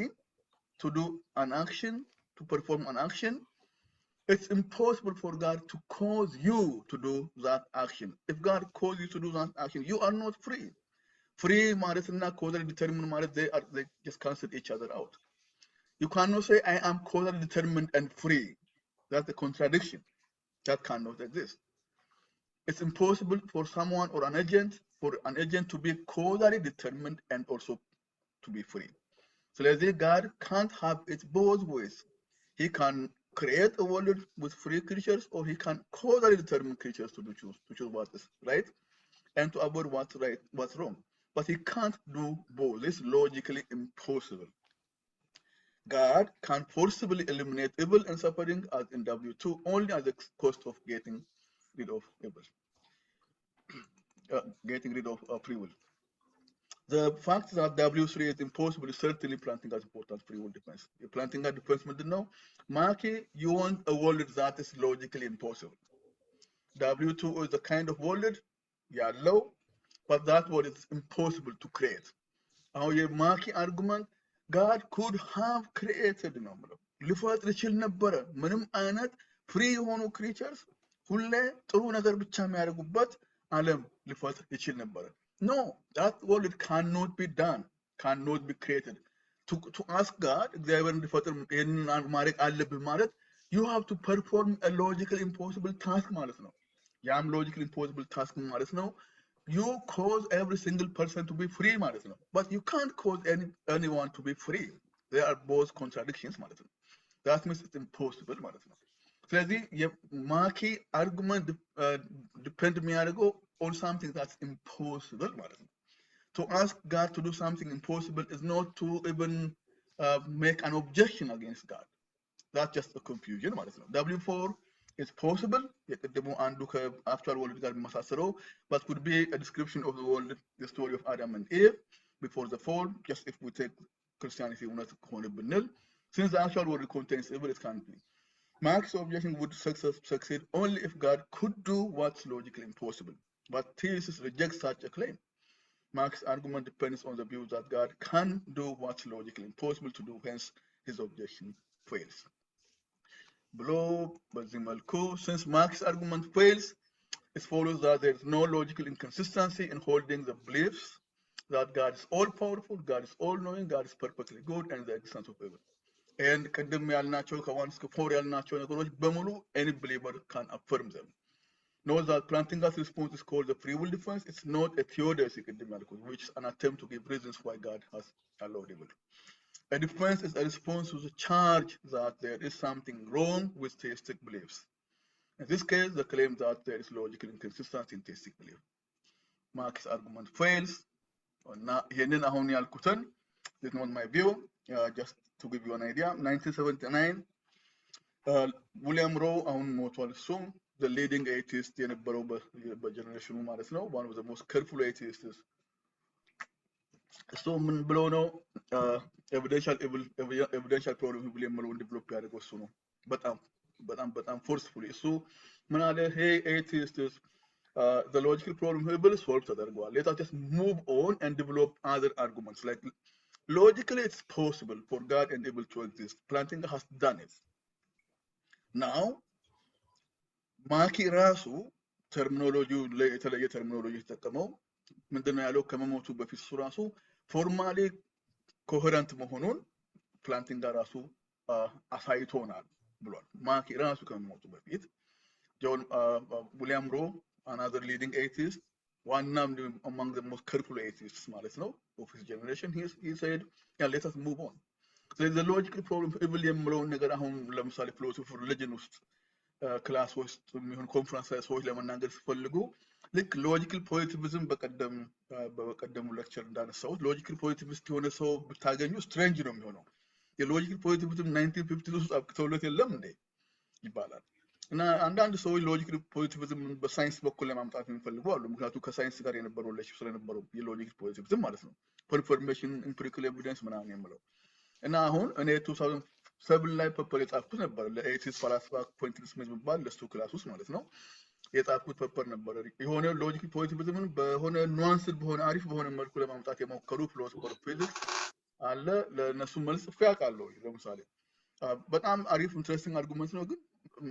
to do an action, to perform an action, it's impossible for God to cause you to do that action. If God calls you to do that action, you are not free. Free ማለት እና causally determined ማለት they just cancel each other out. You cannot say I am causally determined and free. That's a contradiction. That cannot exist. It's impossible for someone or an agent to be causally determined and also to be free. So let's say God can't have it both ways. He can create a world with free creatures, or he can causally determine creatures to choose what is right and to avoid what's right, what's wrong. But he can't do both. It's logically impossible. God can forcibly eliminate evil and suffering as in W2 only at the cost of getting rid of evil, getting rid of free will. The fact that W3 is impossible is certainly Plantinga's important free will defense. The Plantinga defense didn't know. Mackie, you want a world that is logically impossible. W2 is the kind of world, yeah, low, but that world is impossible to create. Now, your Mackie argument, God could have created a number. ሊፈጥር ይችል ነበረ ምንም አይነት ፍሪ የሆኑ ክሪቸርስ ሁሌ ጥሩ ነገር ብቻ የሚያደርጉበት ዓለም ሊፈጥር ይችል ነበረ. No, that world cannot be done, cannot be created. To ask God, እግዚአብሔር እንዲፈጥር ይሄንን ማድረግ አለብህ ማለት you have to perform a logical impossible task ማለት ነው. ያም logical impossible task ማለት ነው. You cause every single person to be free ማለት ነው. But you can't cause anyone to be free. They are both contradictions ማለት ነው. That means it's impossible ማለት ነው. ስለዚህ የማኪ argument depend የሚያደርገው on something that's impossible ማለት ነው. To ask God to do something impossible is not to even make an objection against God. That's just a confusion ማለት ነው. W4 is possible, የቅድሙ አንዱ ከአክቹዋል ወርልድ ጋር የሚመሳሰለው, but could be a description of the world, the story of Adam and Eve before the fall, just if we take Christianity እውነት ከሆነ ብንል, since the actual world contains evil, it can't be. Marx's objection would succeed only if God could do what's logically impossible. But thesis rejects such a claim. Marx's argument depends on the view that God can do what's logically impossible to do, hence his objection fails. Below, በዚህ መልኩ, since Marx's argument fails, it follows that there is no logical inconsistency in holding the beliefs that God is all-powerful, God is all-knowing, God is perfectly good, and the existence of evil. And ቅድም ያልናቸው ከ1 እስከ 4 ያልናቸው ነገሮች በሙሉ any believer can affirm them. Note that Plantinga's response is called the free will defense. It's not a theodicy, which is an attempt to give reasons why God has allowed evil. A defense is a response to the charge that there is something wrong with theistic beliefs. In this case, the claim that there is logical inconsistency in theistic belief. Marx's argument fails. ይህንን አሁን ያልኩትን, this is not my view, just to give you an idea. 1979 William Rowe አሁን ሞቷል እሱ, the leading atheist የነበረው በጀነሬሽኑ ማለት ነው, one of the most careful atheists So ምን ብለው ነው evidential problem ብለው የምለውን ዲቨሎፕ ያደርገው እሱ ነው። በጣም forcefully እሱ ምን አለ hey atheists the logical problem will solve ተደርጓል. Let us just move on and develop other arguments like logically it's possible for God and evil to exist. Plantinga has done it. Now Mackie ራሱ ተርሚኖሎጂው የተለየ ተርሚኖሎጂ ተጠቀመው ምንድነው ያለው ከመሞቱ በፊት እሱ ራሱ ፎርማሊ ኮሄረንት መሆኑን ፕላንቲንጋ ራሱ አሳይቶናል ብሏል። ማኪ ራሱ ከመሞቱ በፊት ጆን ዊሊያም ሮ another leading atheist one among the most careful atheists ማለት ነው of his generation he said yeah let us move on. So the logical problem evil የምለውን ነገር አሁን ለምሳሌ philosophy religion ውስጥ ክላስ ውስጥ የሚሆን ኮንፈረንስ ላይ ሰዎች ለመናገር ሲፈልጉ ልክ ሎጂካል ፖዚቲቪዝም በቀደሙ ሌክቸር እንዳነሳሁት ሎጂካል ፖዚቲቪስት የሆነ ሰው ብታገኙ ስትሬንጅ ነው የሚሆነው። የሎጂካል ፖዚቲቪዝም 1950 ውስጥ አብቅተውለት የለም እንዴ ይባላል። እና አንዳንድ ሰዎች ሎጂካል ፖዚቲቪዝም በሳይንስ በኩል ለማምጣት የሚፈልጉ አሉ። ምክንያቱም ከሳይንስ ጋር የነበረው ሪሌሽን ስለነበረው የሎጂካል ፖዚቲቪዝም ማለት ነው ኮንፈርሜሽን ኢምፒሪካል ኤቪደንስ ምናምን የምለው እና አሁን እኔ 2007 ላይ ፔፐር የጻፍኩት ነበር ለኤቲክስ ፈላስፋ ፖይንትስ የሚባል ለሱ ክላስ ውስጥ ማለት ነው የጻፍኩት ፔፐር ነበር። የሆነ ሎጂካል ፖዚቲቪዝምን በሆነ ኑዋንስድ በሆነ አሪፍ በሆነ መልኩ ለማምጣት የሞከሩ ፊሎሶፈር ፊዚክስ አለ ለነሱ መልስ ጽፌ አውቃለሁ። ለምሳሌ በጣም አሪፍ ኢንትረስቲንግ አርጉመንት ነው፣ ግን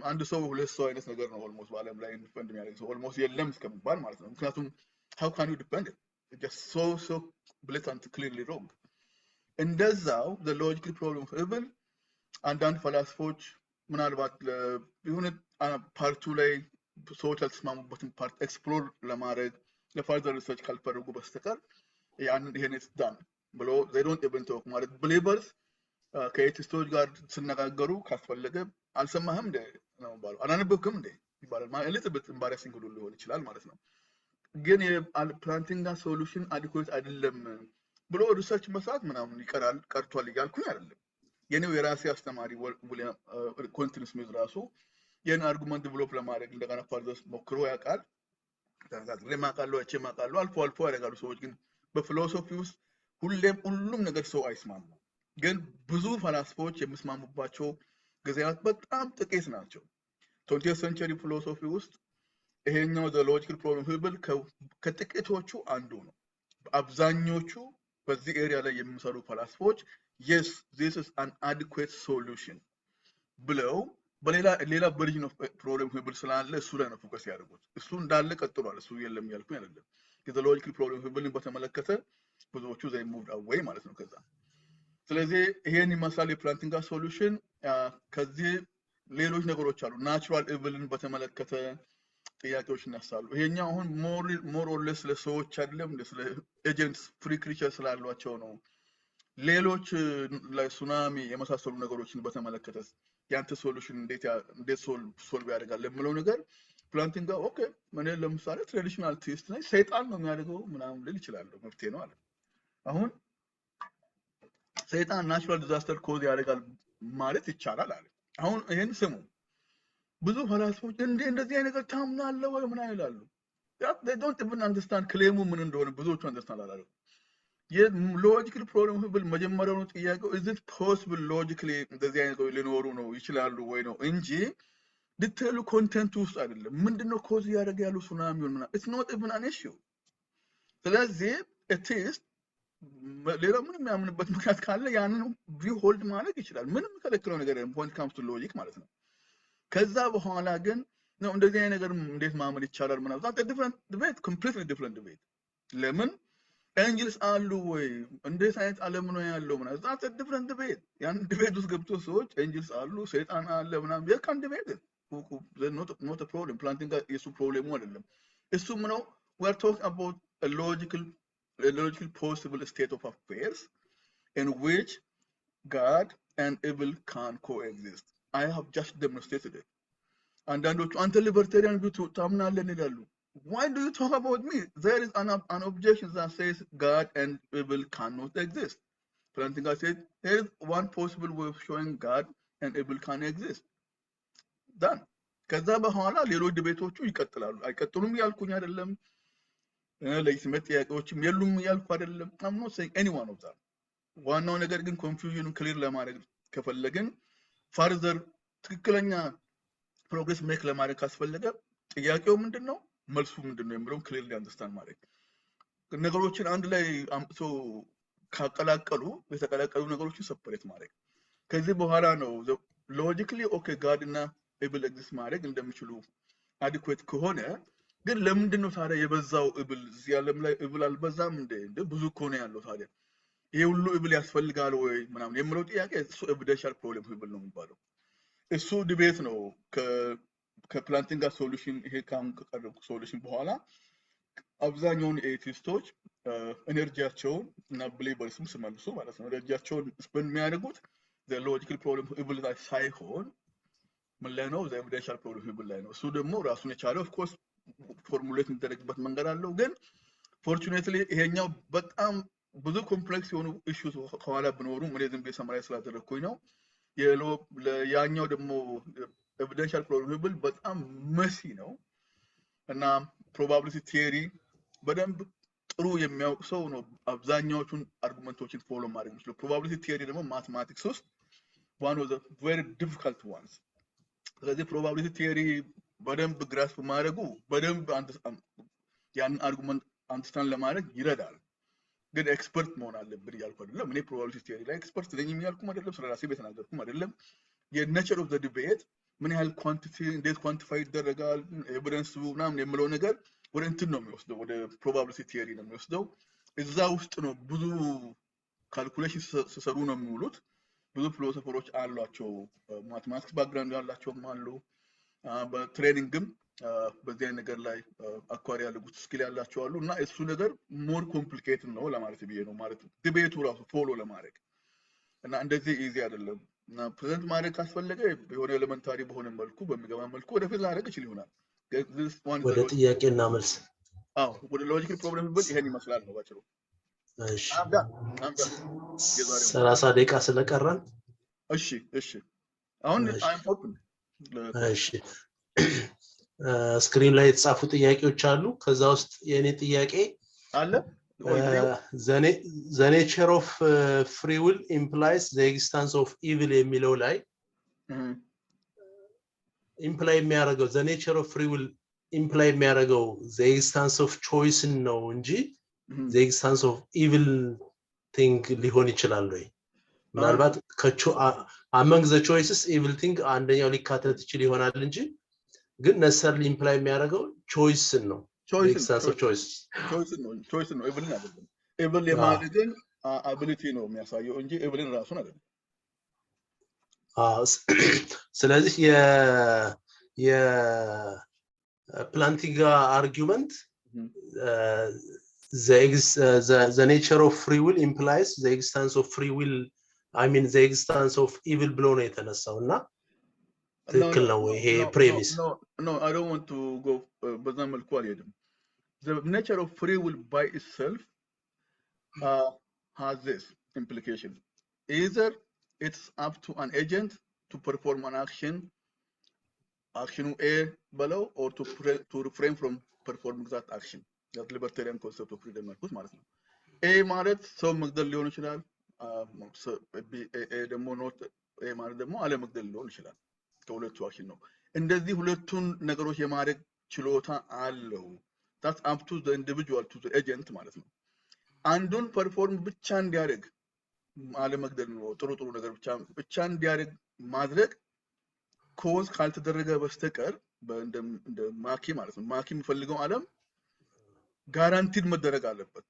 አንድ ሰው ሁለት ሰው አይነት ነገር ነው ኦልሞስት በዓለም ላይ ዲፔንድ የሚያደርግ ሰው ኦልሞስት የለም እስከሚባል ማለት ነው። ምክንያቱም how can you depend it just so blatant clearly wrong. እንደዛው the logical problem of evil አንዳንድ ፈላስፎች ምናልባት የሆነ ፓርቱ ላይ ሰዎች አልተስማሙበትን ፓርት ኤክስፕሎር ለማድረግ ለፋርዘር ሪሰርች ካልፈረጉ በስተቀር ያንን ይሄን ዳን ብሎ they don't even talk ማለት believers ከኤቲስቶች ጋር ሲነጋገሩ ካስፈለገ አልሰማህም እንደ ነው ባሉ አላነበብክም እንደ ይባላል ማለት embarrassing ሁሉ ሊሆን ይችላል ማለት ነው። ግን የፕላንቲንጋ ሶሉሽን አዲኩዌት አይደለም ብሎ ሪሰርች መስራት ምናምን ይቀራል ቀርቷል እያልኩኝ አይደለም። የኔው የራሴ አስተማሪ ዊሊያም ኮንቲኒስ ሚዝ ራሱ የኔ አርጉመንት ዲቨሎፕ ለማድረግ እንደገና ፋርዘስ ሞክሮ ያውቃል። ተጋግሬ ማቃለው ማቃለው አልፎ ያደርጋሉ ሰዎች። ግን በፊሎሶፊ ውስጥ ሁሉም ነገር ሰው አይስማሙ። ግን ብዙ ፈላስፎች የሚስማሙባቸው ጊዜያት በጣም ጥቂት ናቸው። 20th century ፊሎሶፊ ውስጥ ይሄኛው the logical problem ህብል ከጥቂቶቹ አንዱ ነው። አብዛኞቹ በዚህ ኤሪያ ላይ የሚሰሩ ፈላስፎች yes this is an adequate solution ብለው በሌላ version of problem ህብል ስላለ እሱ ላይ ነው ፎከስ ያደርጉት። እሱ እንዳለ ቀጥሏል። እሱ የለም ያልኩኝ አይደለም። the logical problem ህብልን በተመለከተ ብዙዎቹ they moved away ማለት ነው ከዛ። ስለዚህ ይሄን ይመስላል የፕላንቲንጋ ሶሉሽን። ከዚህ ሌሎች ነገሮች አሉ። ናቹራል ኢቪልን በተመለከተ ጥያቄዎች ይነሳሉ። ይሄኛው አሁን ሞር ኦር ሌስ ለሰዎች አይደለም ስለ ኤጀንትስ ፍሪ ክሪቸር ስላሏቸው ነው። ሌሎች ለሱናሚ የመሳሰሉ ነገሮችን በተመለከተ ያንተ ሶሉሽን እንዴት ሶልቭ ያደርጋል ለምለው ነገር ፕላንቲንጋ ኦኬ ምን ለምሳሌ ትራዲሽናል ቴስት ላይ ሰይጣን ነው የሚያደርገው ምናምን ልል ይችላል። መፍትሄ ነው አለ። አሁን ሰይጣን ናቹራል ዲዛስተር ኮዝ ያደርጋል ማለት ይቻላል አለ። አሁን ይሄን ስሙ። ብዙ ፈላስፎች እንደዚህ አይነት ነገር ታምናለህ ወይ ምን አይላሉ። they don't even understand ክሌሙ ምን እንደሆነ ብዙዎቹ አንደርስታንድ አላደረጉም። የሎጂካል ፕሮብለም ህብል መጀመሪያው ነው ጥያቄው is it possible logically እንደዚህ አይነት ወይ ሊኖሩ ነው ይችላሉ ወይ ነው እንጂ ዲቴይሉ ኮንቴንት ውስጥ አይደለም። ምንድነው ኮዝ ያደርግ ያለው ሱናሚውን ምናምን it's not even an issue። ስለዚህ atheist ሌላ ምንም የሚያምንበት ምክንያት ካለ ያንን ቪው ሆልድ ማድረግ ይችላል። ምንም ከለክለው ነገር የለም point comes to logic ማለት ነው። ከዛ በኋላ ግን ነው እንደዚህ አይነት ነገር እንዴት ማመን ይቻላል ምናምን that's a different debate, completely different debate። ለምን ኤንጅልስ አሉ ወይ እንዴት አይነት ዓለም ነው ያለው ምናምን that's a different debate። ያን ዲቤት ውስጥ ገብቶ ሰዎች ኤንጅልስ አሉ ሰይጣን አለ ምናምን they can debate it. not a problem። ፕላንቲንግ የሱ ፕሮብሌሙ አይደለም። እሱም ነው we are talking about a logical possible state of affairs in which God and evil can coexist. I have just demonstrated it. አንዳንዶቹ አንተ ሊበርታሪያን ቪው ታምናለህ ይላሉ። Why do you talk about me? There is an objection that says God and evil cannot exist. Plantinga said there is one possible way of showing God and evil can exist. Done. ከዛ በኋላ ሌሎች ዲቤቶቹ ይቀጥላሉ። አይቀጥሉም ያልኩኝ አይደለም። ለይስመት ጥያቄዎችም የሉም ያልኩ አይደለም I'm not saying any one of that ዋናው ነገር ግን ኮንፊውዥኑን ክሊር ለማድረግ ከፈለግን further ትክክለኛ ፕሮግሬስ ሜክ ለማድረግ ካስፈለገ ጥያቄው ምንድነው መልሱ ምንድነው የሚለውን ክሊርሊ አንደርስታንድ ማድረግ ነገሮችን አንድ ላይ አምጥቶ ካቀላቀሉ የተቀላቀሉ ነገሮችን ሰፐሬት ማድረግ ከዚህ በኋላ ነው ሎጂካሊ ኦኬ ጋድ እና ኤብል ኤግዚስት ማድረግ እንደሚችሉ አዲኩዌት ከሆነ ግን ለምንድነው ታዲያ የበዛው ኤብል እዚህ ዓለም ላይ ኤብል አልበዛም እንደ ብዙ ኮነ ያለው ታዲያ ይሄ ሁሉ ኤብል ያስፈልጋል ወይ ምናምን የሚለው ጥያቄ እሱ ኤቪደንሻል ፕሮብሌም ኤብል ነው የሚባለው እሱ ዲቤት ነው ከፕላንቲንጋ ሶሉሽን ይሄ ካም ከቀረቡ ሶሉሽን በኋላ አብዛኛውን ኤቲስቶች ኤነርጂያቸውን እና ብሌበርስም ስመልሱ ማለት ነው ኤነርጂያቸውን ስፔንድ የሚያደርጉት the logical problem ኤብል ላይ ሳይሆን ምን ላይ ነው the evidential problem ኤብል ላይ ነው እሱ ደግሞ ራሱን የቻለ of course ፎርሙሌት የሚደረግበት መንገድ አለው ግን fortunately ይሄኛው በጣም ብዙ ኮምፕሌክስ የሆኑ ኢሹስ ከኋላ ቢኖሩም እኔ ዝም ብዬ ሰማራይዝ ስላደረኩኝ ነው ያኛው ደግሞ evidential problem ኤብል በጣም መሲ ነው እና probability theory በደንብ ጥሩ የሚያውቅ ሰው ነው አብዛኛዎቹን አርጉመንቶችን ፎሎ ማድረግ የሚችለው probability theory ደግሞ ማትማቲክስ ውስጥ one of the very difficult ones ስለዚህ probability theory በደንብ ግራስፕ ማድረጉ በደንብ ያን አርጉመንት አንደርስታንድ ለማድረግ ይረዳል ግን ኤክስፐርት መሆን አለብን ያልኩ አይደለም እኔ probability theory ላይ ኤክስፐርት ነኝ የሚያልኩም አይደለም ስለራሴ በተናገርኩም አይደለም የኔቸር ኦፍ ዘ ዲቤት ምን ያህል ኳንቲቲ እንዴት ኳንቲፋይ ይደረጋል ኤቪደንስ ምናምን የሚለው ነገር ወደ እንትን ነው የሚወስደው ወደ probability theory ነው የሚወስደው እዛ ውስጥ ነው ብዙ ካልኩሌሽን ሲሰሩ ነው የሚውሉት ብዙ ፊሎሶፈሮች አሏቸው ማትማቲክስ ባክግራውንድ ያላቸውም አሉ በትሬኒንግም በዚህ ነገር ላይ አኳሪ ያሉት ስኪል ያላቸው አሉ እና እሱ ነገር ሞር ኮምፕሊኬትድ ነው ለማለት ብዬ ነው ማለት ዲቤቱ ራሱ ፎሎ ለማድረግ እና እንደዚህ ኢዚ አይደለም እና ፕሬዘንት ማድረግ ካስፈለገ የሆነ ኤሌመንታሪ በሆነ መልኩ በሚገባ መልኩ ወደፊት ላደርግ ይችላል ይሆናል ወደ ጥያቄና መልስ ወደ ሎጂካል ፕሮብሌም ብል ይሄን ይመስላል ነው ባጭሩ እሺ 30 ደቂቃ ስለቀረን እሺ አሁን አይም ኦፕን እሺ ስክሪን ላይ የተጻፉ ጥያቄዎች አሉ ከዛ ውስጥ የኔ ጥያቄ አለ the nature of free will implies the existence of evil የሚለው ላይ imply የሚያደርገው the nature of free will imply የሚያደርገው the existence of choice ነው እንጂ the existence of evil thing ሊሆን ይችላል ወይ ምናልባት among the choices evil thing አንደኛው ሊካተት ይችል ይሆናል እንጂ ግን necessarily imply የሚያደርገው choice ነው existence of choice ነው evil አይደለም evil የማድረግን ability ነው የሚያሳየው እንጂ evilን ራሱን አይደለም ስለዚህ Plantinga argument the nature of free will implies the existence of free will I mean the existence of evil ብሎ ነው የተነሳውና ትክክል ነው ይሄ premise no I don't want to go በዛ መልኩ አልሄድም the nature of free will by itself has this implication either it's up to an agent to perform an action A below or to refrain from performing that action that libertarian concept of freedom ማለት ነው A ማለት ሰው መግደል ሊሆን ይችላል ደግሞ ኖት A ማለት ደግሞ አለ መግደል ሊሆን ይችላል ከሁለቱ አክሽን ነው እንደዚህ ሁለቱን ነገሮች የማድረግ ችሎታ አለው that's up to the individual to the agent ማለት ነው አንዱን ፐርፎርም ብቻ እንዲያደርግ አለ መግደል ነው ጥሩ ነገር ብቻ እንዲያደርግ ማድረግ ኮዝ ካልተደረገ በስተቀር እንደ ማኪ ማለት ነው ማኪ የሚፈልገው ዓለም ጋራንቲድ መደረግ አለበት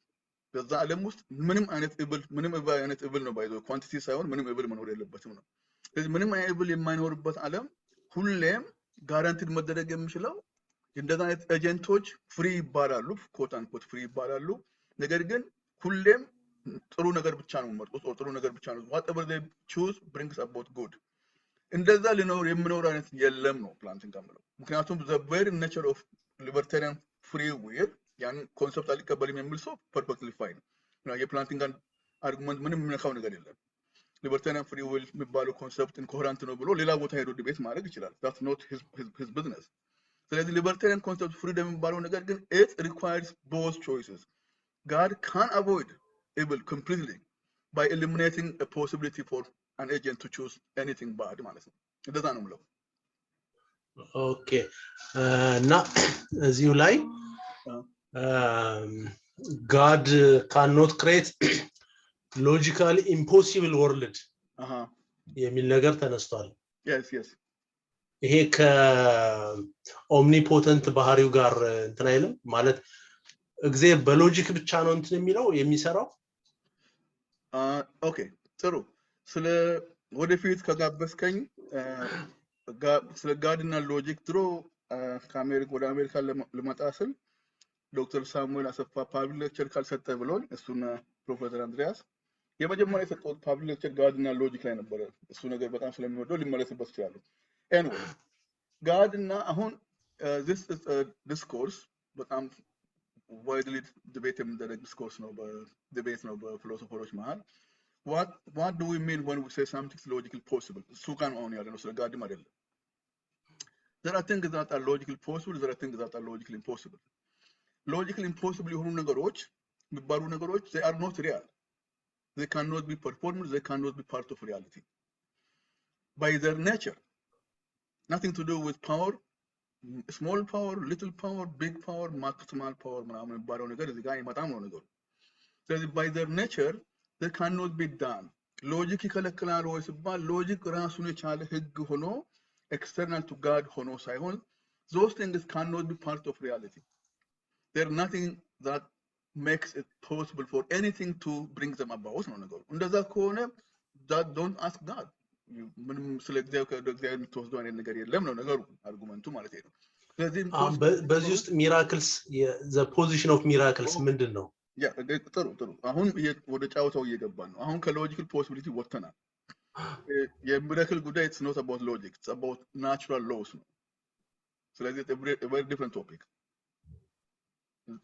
በዛ ዓለም ውስጥ ምንም አይነት ኢብል ነው ባይዘው ኳንቲቲ ሳይሆን ምንም ኢብል መኖር የለበትም ነው ስለዚህ ምንም አይነት ኢብል የማይኖርበት ዓለም ሁሌም ጋራንቲድ መደረግ የሚችለው እንደዛ አይነት ኤጀንቶች ፍሪ ይባላሉ ኮት አንኮት ፍሪ ይባላሉ ነገር ግን ሁሌም ጥሩ ነገር ብቻ ነው የሚመርጡት ጥሩ ነገር ብቻ ነው whatever they choose brings about good እንደዛ ሊኖር የሚኖር አይነት የለም ነው ፕላንቲንጋ ማለት ምክንያቱም the very nature of libertarian free will ያን ኮንሰፕት አልቀበልም የሚል ሰው perfectly fine ነው የፕላንቲንጋ አርጉመንት ምንም የሚነካው ነገር የለም libertarian free will የሚባለው ኮንሰፕት ኢንኮሄረንት ነው ብሎ ሌላ ቦታ ሄዶ ዲቤት ማድረግ ይችላል that's not his business ስለዚህ libertarian concept freedom የሚባለው ነገር ግን it requires both choices. God can avoid evil completely by eliminating a possibility for an agent to choose anything bad ማለት ነው እንደዛ ነው የምለው ኦኬ እና እዚሁ ላይ God cannot create logically impossible world የሚል ነገር ተነስቷል yes ይሄ ከኦምኒፖተንት ባህሪው ጋር እንትን አይልም ማለት እግዚአብሔር በሎጂክ ብቻ ነው እንትን የሚለው የሚሰራው ኦኬ ጥሩ ስለ ወደፊት ከጋበስከኝ ስለ ጋድና ሎጂክ ድሮ ከአሜሪካ ወደ አሜሪካ ለመጣ ስል ዶክተር ሳሙኤል አሰፋ ፓብሊክ ሌክቸር ካልሰጠ ብሎኝ እሱና ፕሮፌሰር አንድሪያስ የመጀመሪያ የሰጠው ፓብሊክ ሌክቸር ጋድና ሎጂክ ላይ ነበር እሱ ነገር በጣም ስለሚወደው ሊመለስበት ይችላል anyway ጋድና አሁን this is a discourse በጣም widely debate የሚደረግ discourse ነው በዲቤት ነው በፊሎሶፈሮች መሃል what do we mean when we say something is logically possible እሱ ጋር ነው አሁን ያለነው ስለ ጋድም አይደለም there are things that are logically possible there are things that are logically impossible logically impossible የሆኑ ነገሮች የሚባሉ ነገሮች they are not real they cannot be performed they cannot be part of reality by their nature nothing to do with power small power little power big power maximal power ምናምን የሚባለው ነገር እዚህ ጋር ይመጣም ነው ነገሩ ስለዚህ by their nature they cannot be done logic ይከለክላል ወይ ሲባል logic ራሱን የቻለ ህግ ሆኖ external to God ሆኖ ሳይሆን those things cannot be part of reality there's nothing that makes it possible for anything to bring them about ነው ነገሩ እንደዛ ከሆነ that don't ask God ምንም ስለ እግዚአብሔር የምትወስደው አይነት ነገር የለም ነው ነገሩ አርጉመንቱ ማለት ነው ስለዚህ በዚህ ውስጥ ሚራክልስ the position of miracles ምንድነው ያ ጥሩ አሁን ወደ ጫወታው እየገባን ነው አሁን ከሎጂካል ፖሲቢሊቲ ወጥተናል የሚራክል ጉዳይ it's not about logic it's about natural laws ነው ስለዚህ it's a very different topic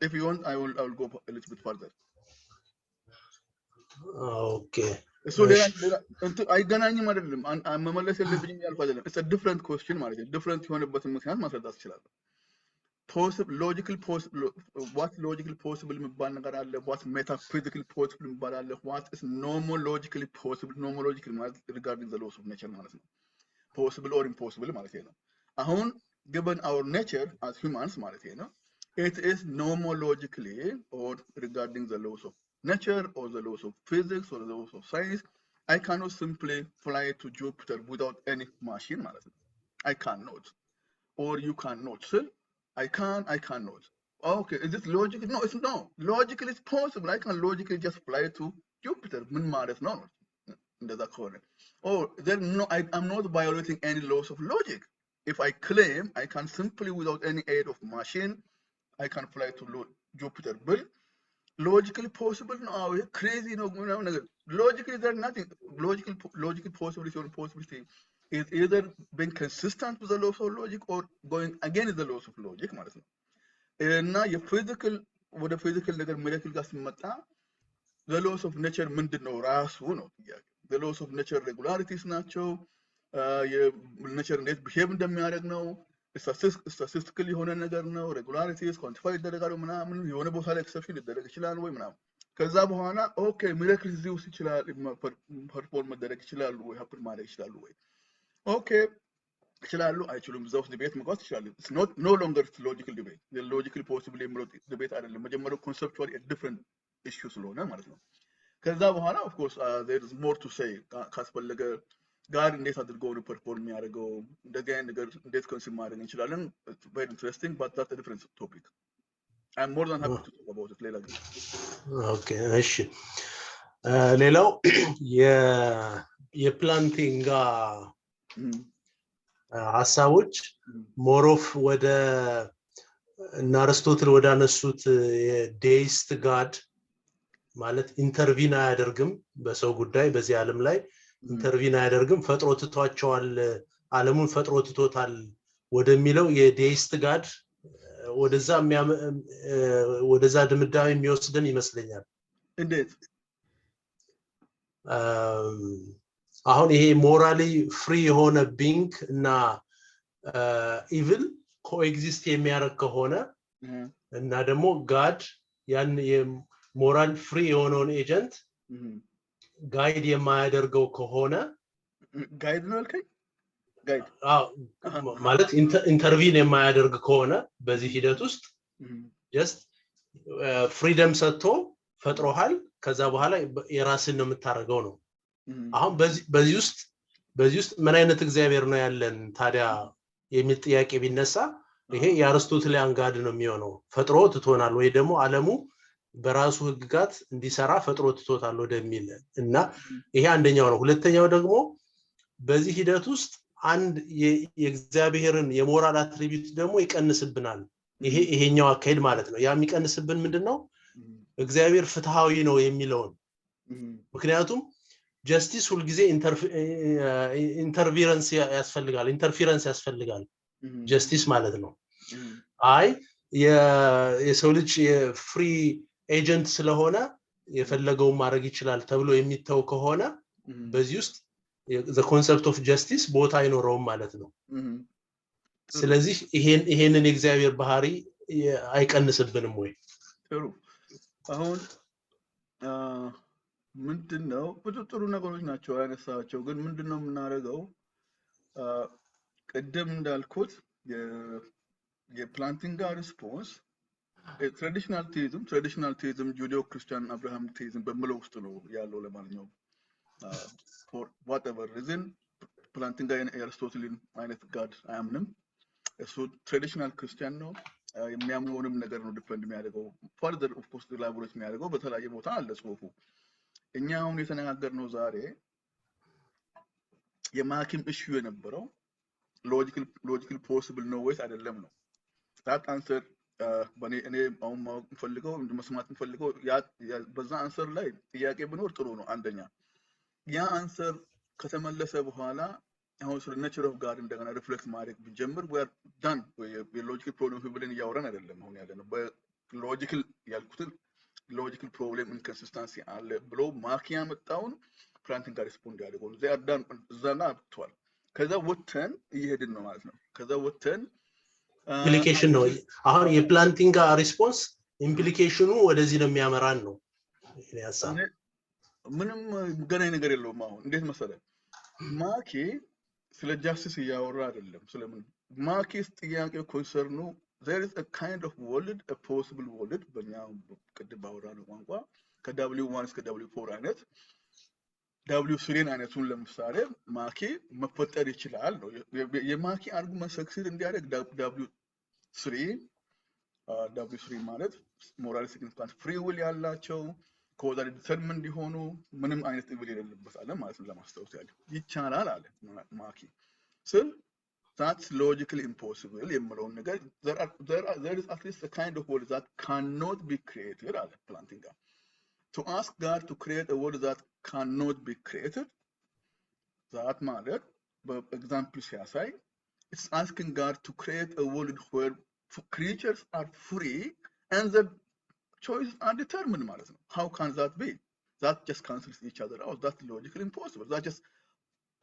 if you want I will go a little bit further okay so አይገናኝም አይደለም መመለስ የለብኝም ያልኩ አይደለም it's a different question ማለት ነው different የሆነበትን ምክንያት ማስረዳት ይችላል possible logical possible what logical possible የሚባል ነገር አለ what metaphysical possible የሚባል አለ what is nomologically possible nomological ማለት regarding the laws of nature ማለት ነው possible or impossible ማለት ነው አሁን given our nature as humans ማለት ነው it is nomologically or regarding the laws of nature or the laws of physics or the laws of science I cannot simply fly to Jupiter without any machine ማለት ነው I cannot or you cannot so I cannot okay is this logical no it's no logically it's possible I can logically just fly to Jupiter ምን ማለት ነው እንደዛ ከሆነ or there no I'm not violating any laws of logic if I claim I can simply without any aid of machine I can fly to Jupiter but logically possible no crazy no logically there's nothing logical possibility or possibility is either being consistent with the laws of logic or going against the laws of logic ማለት ነው እና የፊዚካል ወደ ፊዚካል ነገር ሞለኪል ጋር ሲመጣ the laws of nature ምንድነው ራሱ ነው ጥያቄ the laws of nature regularities ናቸው የኔቸር እንዴት ቢሄቭ እንደሚያደርግ ነው statistical የሆነ ነገር ነው regularities quantify ይደረጋሉ ምናምን የሆነ ቦታ ላይ ኤክሰፕሽን ሊደረግ ይችላል ወይ ምናምን ከዛ በኋላ ኦኬ ሚራክል እዚህ ውስጥ ይችላል ፐርፎርም መደረግ ይችላል ወይ ሀፕን ማድረግ ይችላል ወይ ኦኬ ይችላሉ አይችሉም እዛው ዲቤት መግባት ይችላል it's not no longer logical debate the logical possible debate አይደለም መጀመሪያው conceptually a different issue ስለሆነ ማለት ነው ከዛ በኋላ of course there is more to say ካስፈለገ ጋር እንዴት አድርገው ነው ፐርፎርም ያደርገው እንደዚህ አይነት ነገር እንዴት ኮንሲም ማድረግ እንችላለን it's very interesting but that's a different topic I'm more than happy to talk about it later okay እሺ ሌላው የፕላንቲንጋ ሐሳቦች ሞሮፍ ወደ እና አርስቶትል ወደ አነሱት የዴይስት ጋድ ማለት ኢንተርቪን አያደርግም በሰው ጉዳይ በዚህ ዓለም ላይ ኢንተርቪን አያደርግም ፈጥሮ ትቷቸዋል ዓለሙን ፈጥሮ ትቶታል ወደሚለው የዴይስት ጋድ ወደዛ ድምዳሜ የሚወስደን ይመስለኛል እንዴት አሁን ይሄ ሞራሊ ፍሪ የሆነ ቢንግ እና ኢቪል ኮኤግዚስት የሚያደርግ ከሆነ እና ደግሞ ጋድ ያን የሞራል ፍሪ የሆነውን ኤጀንት ጋይድ የማያደርገው ከሆነ ጋይድ ነው አልከኝ ጋይድ ማለት ኢንተርቪን የማያደርግ ከሆነ በዚህ ሂደት ውስጥ ጀስት ፍሪደም ሰጥቶ ፈጥሮሃል ከዛ በኋላ የራስን ነው የምታረገው ነው አሁን በዚህ ውስጥ ምን አይነት እግዚአብሔር ነው ያለን ታዲያ የሚል ጥያቄ ቢነሳ ይሄ የአርስቶትሊያን ጋድ ነው የሚሆነው ፈጥሮ ትቶናል ወይ ደግሞ ዓለሙ በራሱ ህግጋት እንዲሰራ ፈጥሮ ትቶታል ወደሚል እና ይሄ አንደኛው ነው ሁለተኛው ደግሞ በዚህ ሂደት ውስጥ አንድ የእግዚአብሔርን የሞራል አትሪቢዩት ደግሞ ይቀንስብናል ይሄኛው አካሄድ ማለት ነው ያ የሚቀንስብን ምንድነው እግዚአብሔር ፍትሃዊ ነው የሚለውን ምክንያቱም ጀስቲስ ሁሉ ጊዜ ኢንተርፌረንስ ያስፈልጋል ጀስቲስ ማለት ነው አይ የሰው ልጅ የፍሪ ኤጀንት ስለሆነ የፈለገው ማድረግ ይችላል ተብሎ የሚተው ከሆነ በዚህ ውስጥ the concept of justice ቦታ አይኖረውም ማለት ነው ስለዚህ ይሄንን የእግዚአብሔር ባህሪ አይቀንስብንም ወይ ጥሩ አሁን ምንድነው ብዙ ጥሩ ነገሮች ናቸው ያነሳቸው ግን ምንድነው የምናደርገው ቀደም እንዳልኩት የፕላንቲንጋ ሪስፖንስ ትራዲሽናል ቴይዝም ጁዲዮ ክርስቲያን አብርሃም ቴይዝም በመለው ውስጥ ነው ያለው ለማንኛውም for whatever reason Plantinga የአርስቶትልን አይነት ጋድ አያምንም እሱ ትራዲሽናል ክርስቲያን ነው የሚያምነውንም ነገር ነው ዲፔንድ የሚያደርገው further of course elaborate የሚያደርገው በተለያየ ቦታ አለ ጽሁፉ እኛ አሁን የተነጋገርነው ዛሬ የማኪም ኢሹ የነበረው ሎጂካል ፖሲብል ነው ወይስ አይደለም ነው that answer እኔ አሁን ፈልገው መስማት ፈልገው በዛ አንሰር ላይ ጥያቄ ቢኖር ጥሩ ነው አንደኛ ያ አንሰር ከተመለሰ በኋላ አሁን ስለ nature of God እንደገና ሪፍሌክት ማድረግ ቢጀምር we are done የሎጂካል ፕሮብለም ብለን እያወራን አይደለም አሁን ያለነው በሎጂካል ያልኩትን ሎጂካል ፕሮብለም ኢንኮንሲስተንሲ አለ ብሎ ማኪ ያመጣውን ፕላንቲንጋ ሪስፖንድ ያደርገው they are done እዛና አጥቷል ከዛ ወተን እየሄድን ነው ማለት ነው ከዛ ወተን ኢምፕሊኬሽን ነው አሁን የፕላንቲንጋ ሪስፖንስ ኢምፕሊኬሽኑ ወደዚህ ነው የሚያመራን ነው ያሳ ምንም ገናኝ ነገር የለውም አሁን እንዴት መሰለ ማኪ ስለ ጃስቲስ ያወራ አይደለም ስለምን ማኪስ ጥያቄው ኮንሰርኑ there is a kind of world a possible world በእኛው ቅድም ባወራነው ቋንቋ ከW1 እስከ W4 አይነት W3 አይነቱን ለምሳሌ ማኪ መፈጠር ይችላል ነው የማኪ አርጉመንት ሰክሲድ እንዲያደርግ W3 ማለት ሞራል ሲግኒፊካንት ፍሪ ዊል ያላቸው ኮዛል ዲተርሚን እንዲሆኑ ምንም አይነት ኢቪል የሌለበት አለ ማለት ነው ለማስተዋወቅ ያለው ይቻላል አለ ማኪ ስል that's logically impossible የምለውን ነገር there is at least a kind of world that cannot be created አለ Plantinga to ask God to create a world that cannot be created that ማለት በኤግዛምፕል ሲያሳይ it's asking God to create a world where creatures are free and the choices are determined ማለት ነው how can that be that just cancels each other out that's logically impossible that just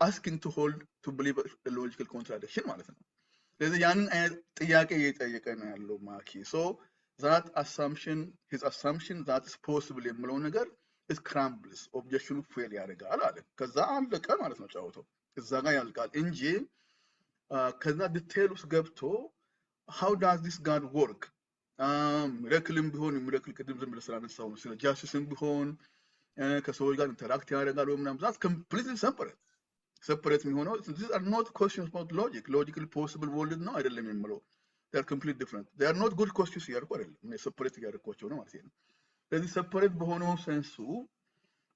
asking to hold to believe a logical contradiction ማለት ነው ስለዚህ ያንን ጥያቄ እየጠየቀ ነው ያለው ማኪ so that assumption his assumption that is possible የምለው ነገር is crumbles objection fail ያደርጋል አለ ከዛ አለቀ ማለት ነው ጫወተው እዛ ጋር ያልቃል እንጂ ከዛ ዲቴል ውስጥ ገብቶ how does this God work ሚራክልም ቢሆን ሚራክል ቅድም ዝም ብለ ስላነሳው ነው ስለ ጃስቲስም ቢሆን ከሰዎች ጋር ኢንተራክት ያደርጋል ወይ ምናምን that's completely separate የሚሆነው these are not questions about logically possible world ነው አይደለም የሚለው they are completely different they are not good questions ያርቁ አይደለም እኔ separate ያደርጓቸው ነው ማለት ነው ስለዚህ separate በሆነው ሴንሱ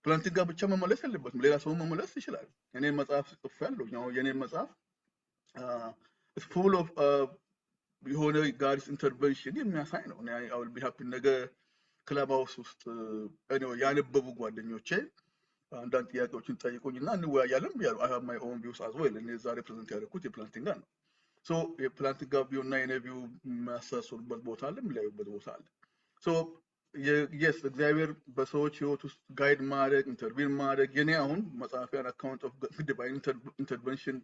ፕላንቲንጋ ብቻ መመለስ የለበትም ሌላ ሰው መመለስ ይችላል እኔ መጽሐፍ ጽፌያለሁ ያው የኔ መጽሐፍ it's full of የሆነ ጋርስ ኢንተርቬንሽን የሚያሳይ ነው እኔ I will be happy ነገ ክለብ ሃውስ ውስጥ anyway ያነበቡ ጓደኞቼ አንዳንድ ጥያቄዎችን ጠይቁኝና እንወያያለን ያሉ I have my own views as well እኔ ዛሬ ፕሬዘንት ያደረኩት የፕላንቲንጋ ነው so የፕላንቲንጋ ቪው እና የኔ ቪው ማሳሰሩበት ቦታ አለ የሚለዩበት ቦታ አለ so yes እግዚአብሔር በሰዎች ህይወት ውስጥ ጋይድ ማድረግ ኢንተርቪን ማድረግ የኔ አሁን መጽሐፊያን አካውንት ኦፍ ዲቫይን ኢንተርቬንሽን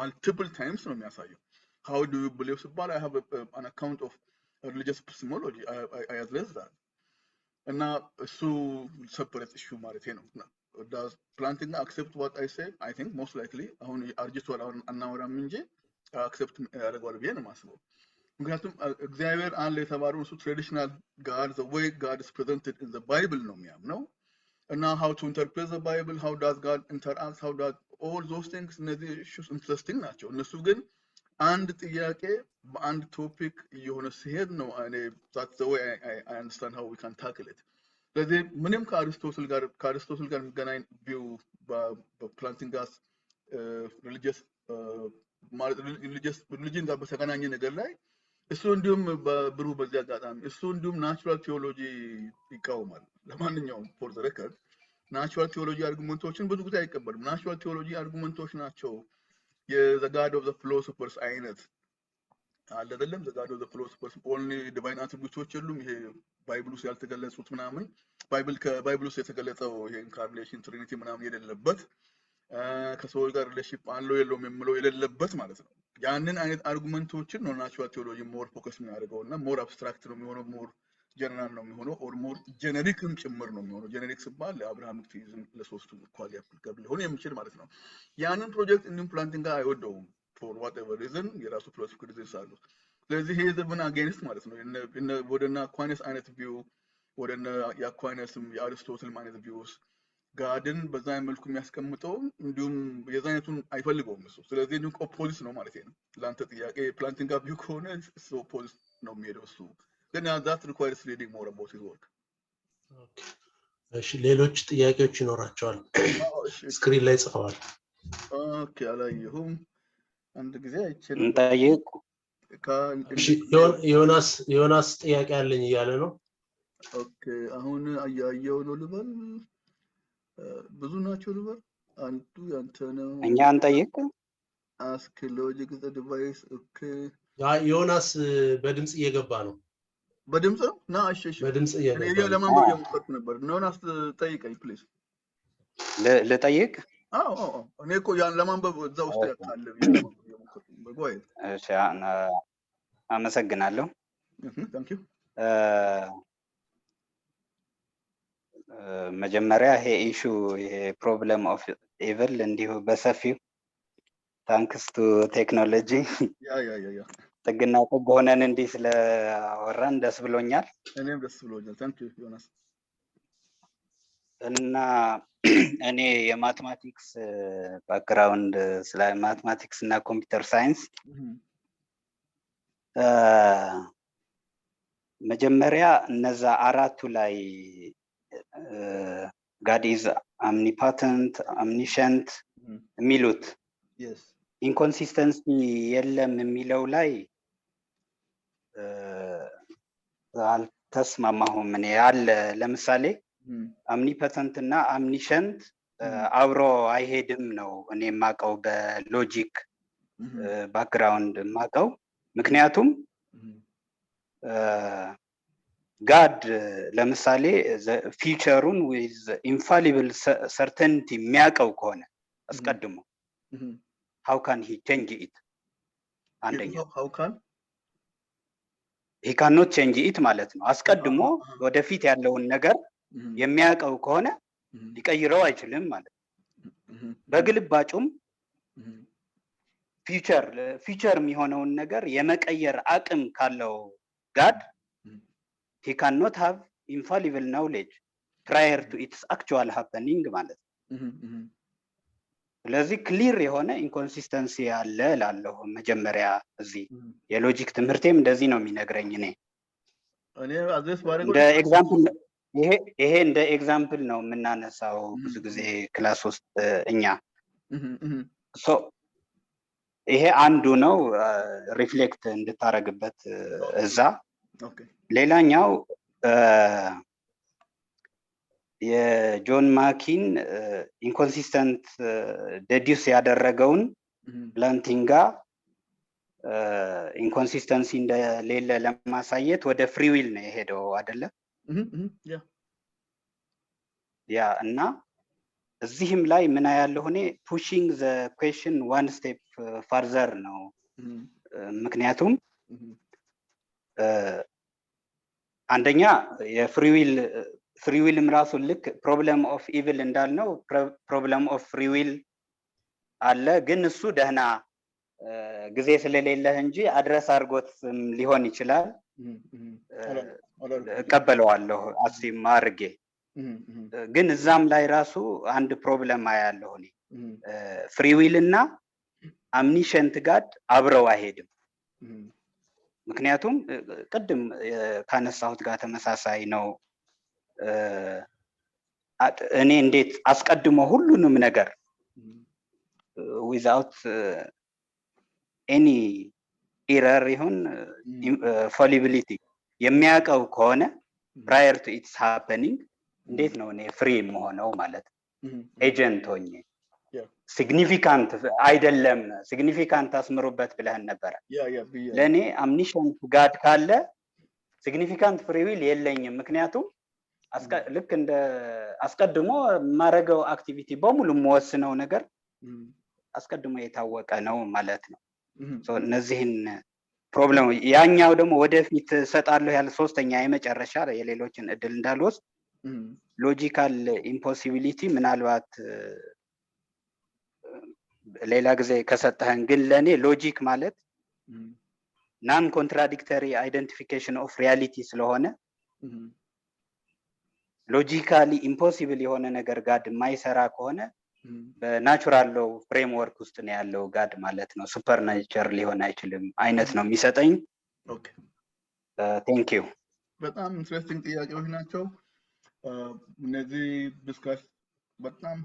multiple times ነው የሚያሳየው how do you believe ሲባል I have an account of religious epistemology. I address that. And now so separate issue ማለት ነው. Does Plantinga accept what I say? I think most likely አሁን አርጅቷል አሁን አናወራም እንጂ accept ያደርጋል ብዬ ነው የማስበው። ምክንያቱም እግዚአብሔር አለ የተባለው እሱ traditional God, the way God is presented in the Bible ነው የሚያምነው. And now how to interpret the Bible, how does God interact, how does all those things, እነዚህ issues interesting ናቸው። እነሱ ግን አንድ ጥያቄ በአንድ ቶፒክ የሆነ ሲሄድ ነው እኔ that's the way I understand how we can tackle it. ስለዚህ ምንም ከአሪስቶትል ጋር የሚገናኝ ቪው በፕላንቲንጋስ ሪሊጅን ጋር በተገናኘ ነገር ላይ እሱ እንዲሁም በብሩህ በዚህ አጋጣሚ እሱ እንዲሁም ናቹራል ቴዎሎጂ ይቃወማል። ለማንኛውም ፎር ዘ ሬከርድ ናቹራል ቴዎሎጂ አርጉመንቶችን ብዙ ጊዜ አይቀበልም። ናቹራል ቴዎሎጂ አርጉመንቶች ናቸው የዘ ጋድ ኦፍ ዘ ፊሎሶፈርስ አይነት አለ አይደለም። ዘ ጋድ ኦፍ ዘ ፊሎሶፈርስ ኦንሊ ዲቫይን አትሪቢዩቶች የሉም። ይሄ ባይብል ውስጥ ያልተገለጹት ምናምን ባይብል ውስጥ የተገለጸው ይሄ ኢንካርኔሽን ትሪኒቲ ምናምን የሌለበት ከሰዎች ጋር ሪሌሽንሺፕ አለው የለውም የሚለው የሌለበት ማለት ነው። ያንን አይነት አርጉመንቶችን ነው ናቹራል ቴዎሎጂ ሞር ፎከስ የሚያደርገውና ሞር አብስትራክት ነው የሚሆነው፣ ሞር ጀነራል ነው የሚሆነው፣ ኦር ሞር ጀነሪክም ጭምር ነው የሚሆነው። ጀነሪክ ሲባል ለአብርሃም ቲዝም ለሶስቱ ኳሊ አፕሊካብል ሊሆን የሚችል ማለት ነው። ያንን ፕሮጀክት እንዲሁም ፕላንቲንጋ አይወደውም ፎር ዋትኤቨር ሪዝን የራሱ ፊሎሶፊካል ሪዝንስ አሉ። ስለዚህ ይሄ ዘመን አጌንስት ማለት ነው ወደና አኳይነስ አይነት ቪው ወደና የአኳይነስም የአሪስቶትልም አይነት ቪውስ ጋድን በዛ መልኩ የሚያስቀምጠው እንዲሁም የዛይነቱን አይፈልገውም እሱ። ስለዚህ እንዲሁም ኦፖዚት ነው ማለት ነው። ለአንተ ጥያቄ ፕላንቲንጋ ቪው ከሆነ እሱ ኦፖዚት ነው የሚሄደው እሱ። ግን that requires reading more about his work. እሺ ሌሎች ጥያቄዎች ይኖራቸዋል? ስክሪን ላይ ጽፈዋል። ኦኬ አላየሁም። አንድ ጊዜ አይችልም እንጠይቅ። እሺ ዮናስ ጥያቄ አለኝ እያለ ነው። ኦኬ አሁን አያየው ነው ልበል? ብዙ ናቸው ልበል? አንዱ ያንተ ነው። እኛ እንጠይቅ። ask logic the device. ኦኬ ዮናስ በድምጽ እየገባ ነው። በድምጽ ነው? ና እሺ በድምጽ እየገባ እኔ ለማንበብ እየሞከርኩ ነበር። ዮናስ ጠይቀኝ ፕሊዝ። ልጠይቅ? አዎ እኔ እኮ ያን ለማንበብ እዛ ውስጥ ያካለ እየሞከርኩ በጓይ። እሺ አመሰግናለሁ። ታንክ ዩ። መጀመሪያ ይሄ ኢሹ ይሄ ፕሮብለም ኦፍ ኢቭል እንዲሁ በሰፊው ታንክስ ቱ ቴክኖሎጂ ያ ጥግና ጥግ ሆነን እንዲህ ስለአወራን ደስ ብሎኛል። እኔም ደስ ብሎኛል። ታንክ ዩ ዮናስ። እና እኔ የማትማቲክስ ባክግራውንድ ስለ ማትማቲክስ እና ኮምፒውተር ሳይንስ መጀመሪያ እነዛ አራቱ ላይ God is omnipotent, omniscient የሚሉት ኢንኮንሲስተንሲ የለም የሚለው ላይ አልተስማማሁም። እኔ አለ ለምሳሌ omnipotent እና omniscient አብሮ አይሄድም ነው እኔ የማውቀው በሎጂክ ባክግራውንድ የማውቀው። ምክንያቱም ጋድ ለምሳሌ ፊቸሩን with infallible certainty የሚያውቀው ከሆነ አስቀድሞ how can he change it? አንደኛ how can he cannot change it ማለት ነው። አስቀድሞ ወደፊት ያለውን ነገር የሚያውቀው ከሆነ ሊቀይረው አይችልም ማለት ነው። በግልባጩም ፊቸር የሚሆነውን ነገር የመቀየር አቅም ካለው ጋድ he cannot have infallible knowledge prior to its actual happening ማለት ነው። ስለዚህ ክሊር የሆነ ኢንኮንሲስተንሲ አለ እላለሁ። መጀመሪያ እዚህ የሎጂክ ትምህርቴም እንደዚህ ነው የሚነግረኝ። እኔ አድሬስ ባደረገው እንደ ኤግዛምፕል ይሄ እንደ ኤግዛምፕል ነው የምናነሳው ብዙ ጊዜ ክላስ ውስጥ እኛ ይሄ አንዱ ነው ሪፍሌክት እንድታረግበት እዛ። ሌላኛው የጆን ማኪን ኢንኮንሲስተንት ዴዲዩስ ያደረገውን ፕላንቲንጋ ኢንኮንሲስተንሲ እንደሌለ ለማሳየት ወደ ፍሪ ዊል ነው የሄደው አይደለ? ያ እና እዚህም ላይ ምን ያለው እኔ ፑሺንግ ዘ ኩዌስችን ዋን ስቴፕ ፋርዘር ነው ምክንያቱም አንደኛ የፍሪዊልም ራሱ ልክ ፕሮብለም ኦፍ ኢቪል እንዳልነው ፕሮብለም ኦፍ ፍሪዊል አለ። ግን እሱ ደህና ጊዜ ስለሌለህ እንጂ አድረስ አድርጎት ሊሆን ይችላል። እቀበለዋለሁ አሲም አድርጌ። ግን እዛም ላይ ራሱ አንድ ፕሮብለም አያለሁ እኔ ፍሪዊል እና አምኒሸንት ጋድ አብረው አይሄድም። ምክንያቱም ቅድም ካነሳሁት ጋር ተመሳሳይ ነው። እኔ እንዴት አስቀድሞ ሁሉንም ነገር ዊዛውት ኤኒ ኢረር ይሁን ፎሊቢሊቲ የሚያውቀው ከሆነ ፕራየር ቱ ኢትስ ሃፐኒንግ እንዴት ነው እኔ ፍሪ የምሆነው ማለት ነው? ኤጀንት ሆኜ ሲግኒፊካንት አይደለም። ሲግኒፊካንት አስምሩበት ብለህን ነበረ። ለእኔ አምኒሸንት ጋድ ካለ ሲግኒፊካንት ፍሪዊል የለኝም። ምክንያቱም ልክ እንደ አስቀድሞ የማደርገው አክቲቪቲ በሙሉ የምወስነው ነገር አስቀድሞ የታወቀ ነው ማለት ነው። እነዚህን ፕሮብለም ያኛው ደግሞ ወደፊት ሰጣለሁ ያለ ሶስተኛ የመጨረሻ የሌሎችን እድል እንዳልወስድ ሎጂካል ኢምፖሲቢሊቲ ምናልባት ሌላ ጊዜ ከሰጠህን። ግን ለእኔ ሎጂክ ማለት ናን ኮንትራዲክተሪ አይደንቲፊኬሽን ኦፍ ሪያሊቲ ስለሆነ ሎጂካሊ ኢምፖሲብል የሆነ ነገር ጋድ የማይሰራ ከሆነ በናቹራል ሎው ፍሬምወርክ ውስጥ ነው ያለው ጋድ ማለት ነው። ሱፐር ናቸር ሊሆን አይችልም አይነት ነው የሚሰጠኝ። ቴንክ ዩ። በጣም ኢንትረስቲንግ ጥያቄዎች ናቸው እነዚህ። ዲስካስ በጣም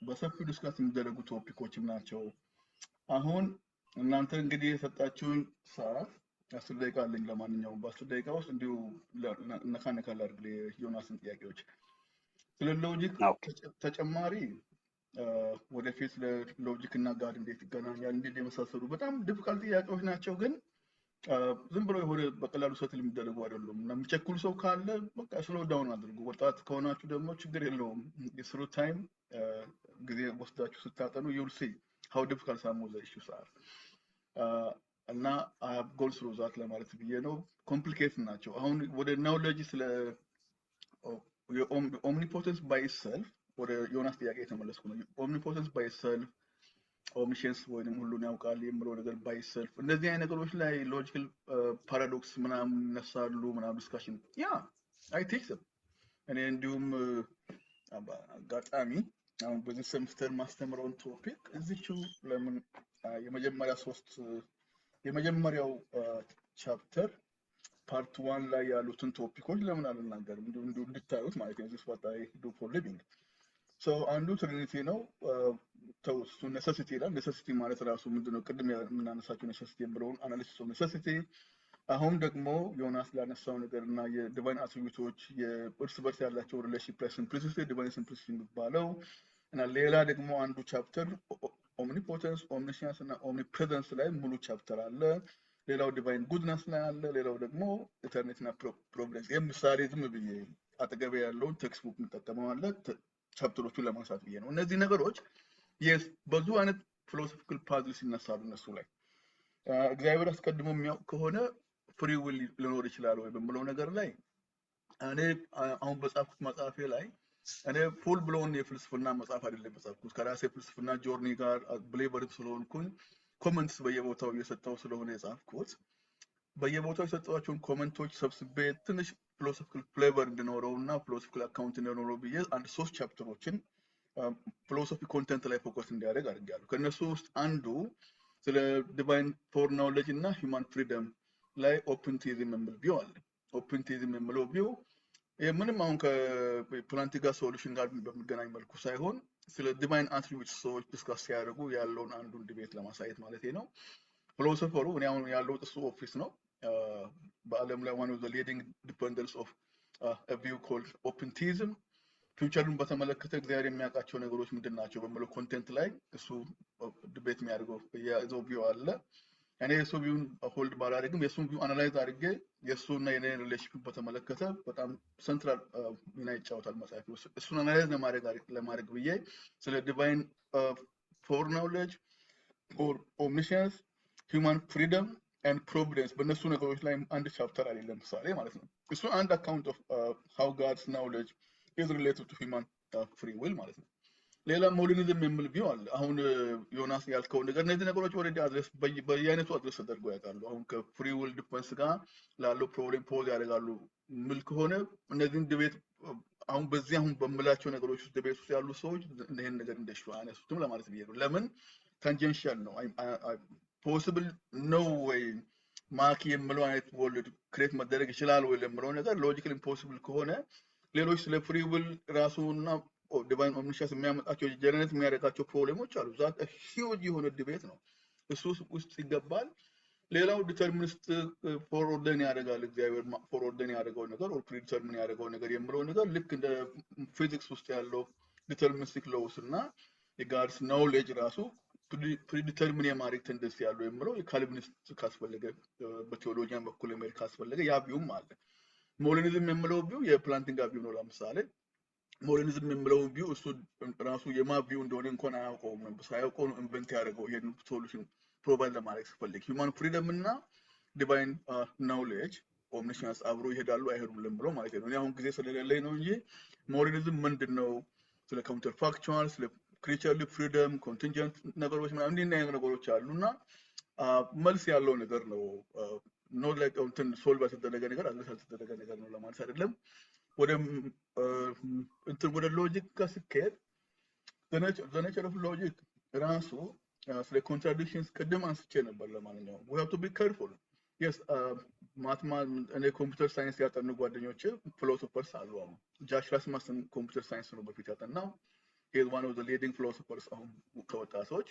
በሰፊው ዲስካስ የሚደረጉ ቶፒኮችም ናቸው። አሁን እናንተ እንግዲህ የሰጣችሁኝ ሰዓት 10 ደቂቃ አለኝ። ለማንኛውም በ10 ደቂቃ ውስጥ እንዲሁ ነካ ላድርግ የዮናስን ጥያቄዎች። ስለ ሎጂክ ተጨማሪ ወደፊት ለሎጂክ እና ጋድ እንዴት ይገናኛል እንዴት የመሳሰሉ በጣም ዲፊካልት ጥያቄዎች ናቸው። ግን ዝም ብሎ የሆነ በቀላሉ ሰትል የሚደረጉ አይደሉም። እና የሚቸኩሉ ሰው ካለ በቃ ስሎ ዳውን አድርጉ። ወጣት ከሆናችሁ ደግሞ ችግር የለውም። የስሩ ታይም ጊዜ ወስዳችሁ ስታጠኑ you'll see how difficult some of the issues are እና I have gone through that ለማለት ብዬ ነው። ኮምፕሊኬት ናቸው። አሁን ወደ ናውሌጅ ስለ ኦምኒፖተንስ ባይ ኢትሰልፍ ወደ ዮናስ ጥያቄ የተመለስኩ ነው። ኦምኒፖተንስ ባይ ኢትሰልፍ ኦምኒሸንስ ወይንም ሁሉን ያውቃል የሚለው ነገር ባይ ኢትሰልፍ እነዚህ አይነት ነገሮች ላይ ሎጂካል ፓራዶክስ ምናምን ነሳሉ ምናምን ዲስካሽን አይ ቲንክ እኔ እንዲሁም አጋጣሚ አሁን በዚህ ሴምስተር ማስተምረውን ቶፒክ እዚህው ለምን የመጀመሪያው ቻፕተር ፓርት 1 ላይ ያሉትን ቶፒኮች ለምን አልናገርም እንዲሁ እንድታዩት ማለት ነው። this what I do for living so አንዱ ትሪኒቲ ነው። ተውሱ ኔሴሲቲ ላይ ኔሴሲቲ ማለት ራሱ ምንድነው? ቅድም የምናነሳቸው ኔሴሲቲ ብለውን አናሊሲስ ኦፍ ኔሴሲቲ። አሁን ደግሞ ዮናስ ላነሳው ነገርና የዲቫይን አትሪቢዩቶች የእርስ በርስ ያላቸው ሪሌሽንሺፕ ላይ ሲምፕሊሲቲ ዲቫይን ሲምፕሊሲቲ የሚባለው እና ሌላ ደግሞ አንዱ ቻፕተር ኦምኒፖተንስ ኦምኒሸንስ እና ኦምኒፕሬዘንስ ላይ ሙሉ ቻፕተር አለ። ሌላው ዲቫይን ጉድነስ ላይ አለ። ሌላው ደግሞ ኢተርኒቲ እና ፕሮግረስ። የምሳሌ ዝም ብዬ አጠገቤ ያለውን ቴክስት ቡክ የምጠቀመው አለ ቻፕተሮቹን ለማንሳት ብዬ ነው። እነዚህ ነገሮች ብዙ አይነት ፊሎሶፊካል ፓዝልስ ይነሳሉ እነሱ ላይ እግዚአብሔር አስቀድሞ የሚያውቅ ከሆነ ፍሪ ዊል ሊኖር ይችላል ወይ በሚለው ነገር ላይ እኔ አሁን በጻፍኩት መጽሐፌ ላይ እኔ ፉል ብሎን የፍልስፍና መጽሐፍ አይደለም የጻፍኩት። ከራሴ ፍልስፍና ጆርኒ ጋር ብሌቨር ስለሆንኩኝ ኮመንትስ በየቦታው እየሰጠው ስለሆነ የጻፍኩት በየቦታው የሰጠዋቸውን ኮመንቶች ሰብስቤ ትንሽ ፊሎሶፊካል ፍሌቨር እንዲኖረውና ፊሎሶፊካል አካውንት እንዲኖረው ብዬ አንድ 3 ቻፕተሮችን ፊሎሶፊ ኮንቴንት ላይ ፎከስ እንዲያደርግ አድርጌያለሁ። ከነሱ ውስጥ አንዱ ስለ ዲቫይን ፎር ናውሌጅ እና ሂውማን ፍሪደም ላይ ኦፕን ቲዝም የሚል ቪው አለ። ኦፕን ቲዝም የሚለው ቪው ምንም አሁን ከፕላንቲጋ ሶሉሽን ጋር በሚገናኝ መልኩ ሳይሆን ስለ ዲቫይን አትሪቢዩትስ ሰዎች ዲስካስ ሲያደርጉ ያለውን አንዱን ዲቤት ለማሳየት ማለት ነው። ፊሎሶፈሩ እኔ አሁን ያለው እሱ ኦፊስ ነው በአለም ላይ one of the leading defenders of a view called open theism ፊውቸርን በተመለከተ እግዚአብሔር የሚያውቃቸው ነገሮች ምንድናቸው በሚለው ኮንቴንት ላይ እሱ ዲቤት የሚያደርገው የዛው ቪው አለ። እኔ የሱ ቪውን ሆልድ ባላደርግም የሱን ቪው አናላይዝ አድርጌ የሱና የኔ ሪሌሽንሺፕ በተመለከተ በጣም ሴንትራል ሚና ይጫወታል መጽሐፍ ውስጥ። እሱን አናላይዝ ለማድረግ ብዬ ስለ ዲቫይን ፎር ናውሌጅ ኦር ኦምኒሸንስ human freedom and providence በእነሱ ነገሮች ላይ አንድ ቻፕተር አለ ለምሳሌ ማለት ነው። እሱ አንድ አካውንት ኦፍ how God's knowledge is related to human free will ማለት ነው። ሌላ ሞደርኒዝም የሚል ቪው አለ። አሁን ዮናስ ያልከው ነገር እነዚህ ነገሮች ኦልሬዲ አድረስ በየአይነቱ አድረስ ተደርገው ያውቃሉ። አሁን ከፍሪ ዊል ዲፌንስ ጋር ላለው ፕሮብሌም ፖዝ ያደርጋሉ ምል ከሆነ እነዚህን ዲቤት አሁን በዚህ አሁን በምላቸው ነገሮች ውስጥ ዲቤት ውስጥ ያሉ ሰዎች ይሄን ነገር እንደሽ አነሱትም ለማለት ነው። ለምን ታንጀንሻል ነው ፖሲብል ነው ወይ ማኪ የምለው አይነት ወርልድ ክሬት መደረግ ይችላል ወይ ለምለው ነገር ሎጂካሊ ኢምፖሲብል ከሆነ ሌሎች ስለ ፍሪ ዊል ራሱና ዲቫይን ኦምኒሸንስ የሚያመጣቸው ጀነሬት የሚያደርጋቸው ፕሮብሌሞች አሉ። ዛት ሂውጅ የሆነ ዲቤት ነው። እሱ ውስጥ ይገባል። ሌላው ዲተርሚኒስት ፎር ኦርደን ያደርጋል እግዚአብሔር ፎር ኦርደን ያደርገው ነገር ኦር ፕሪዲተርሚን ያደርገው ነገር የምለው ነገር ልክ እንደ ፊዚክስ ውስጥ ያለው ዲተርሚኒስቲክ ሎውስ እና የጋድስ ናውሌጅ ራሱ ፕሪዲተርሚን የማድረግ ቴንደንሲ ያለው የምለው የካልቪኒስት ካስፈለገ በቴዎሎጂያን በኩል የሚል ካስፈለገ ያ ቪውም አለ። ሞደርኒዝም የምለው ቪው የፕላንቲንጋ ቪው ነው። ለምሳሌ ሞደርኒዝም የምለው ቪው እሱ ራሱ የማ ቪው እንደሆነ እንኳን አያውቀውም ነበር። ሳያውቀው ነው ኢንቨንት ያደርገው ይሄን ሶሉሽን ፕሮቫይድ ለማድረግ ሲፈልግ ሂውማን ፍሪደም እና ዲቫይን ናውሌጅ ኦምኒሸንስ አብሮ ይሄዳሉ አይሄዱም ለምለው ማለት ነው። እኔ አሁን ጊዜ ስለሌለኝ ነው እንጂ ሞደርኒዝም ምንድነው ስለ ካውንተር ፋክቹዋል ስለ ክሪቸርሊ ፍሪደም ኮንቲንጀንት ነገሮች ምናምን እንዲህ አይነት ነገሮች አሉና መልስ ያለው ነገር ነው። ኖት ላይክ እንትን ሶልቭ ያልተደረገ ነገር ያልተደረገ ነገር ነው ለማለት አይደለም። ወደ እንትን ወደ ሎጂክ ጋር ሲካሄድ the nature of logic ራሱ ስለ ኮንትራዲክሽንስ ቅድም አንስቼ ነበር። ለማንኛውም we have to be careful. yes እኔ ኮምፒውተር ሳይንስ ያጠኑ ጓደኞቼ ፊሎሶፈርስ አሉ። አሁን ጃሽ ራስማስን ኮምፒውተር ሳይንስ ነው በፊት ያጠናው። he is one of the leading philosophers አሁን ከወጣ ሰዎች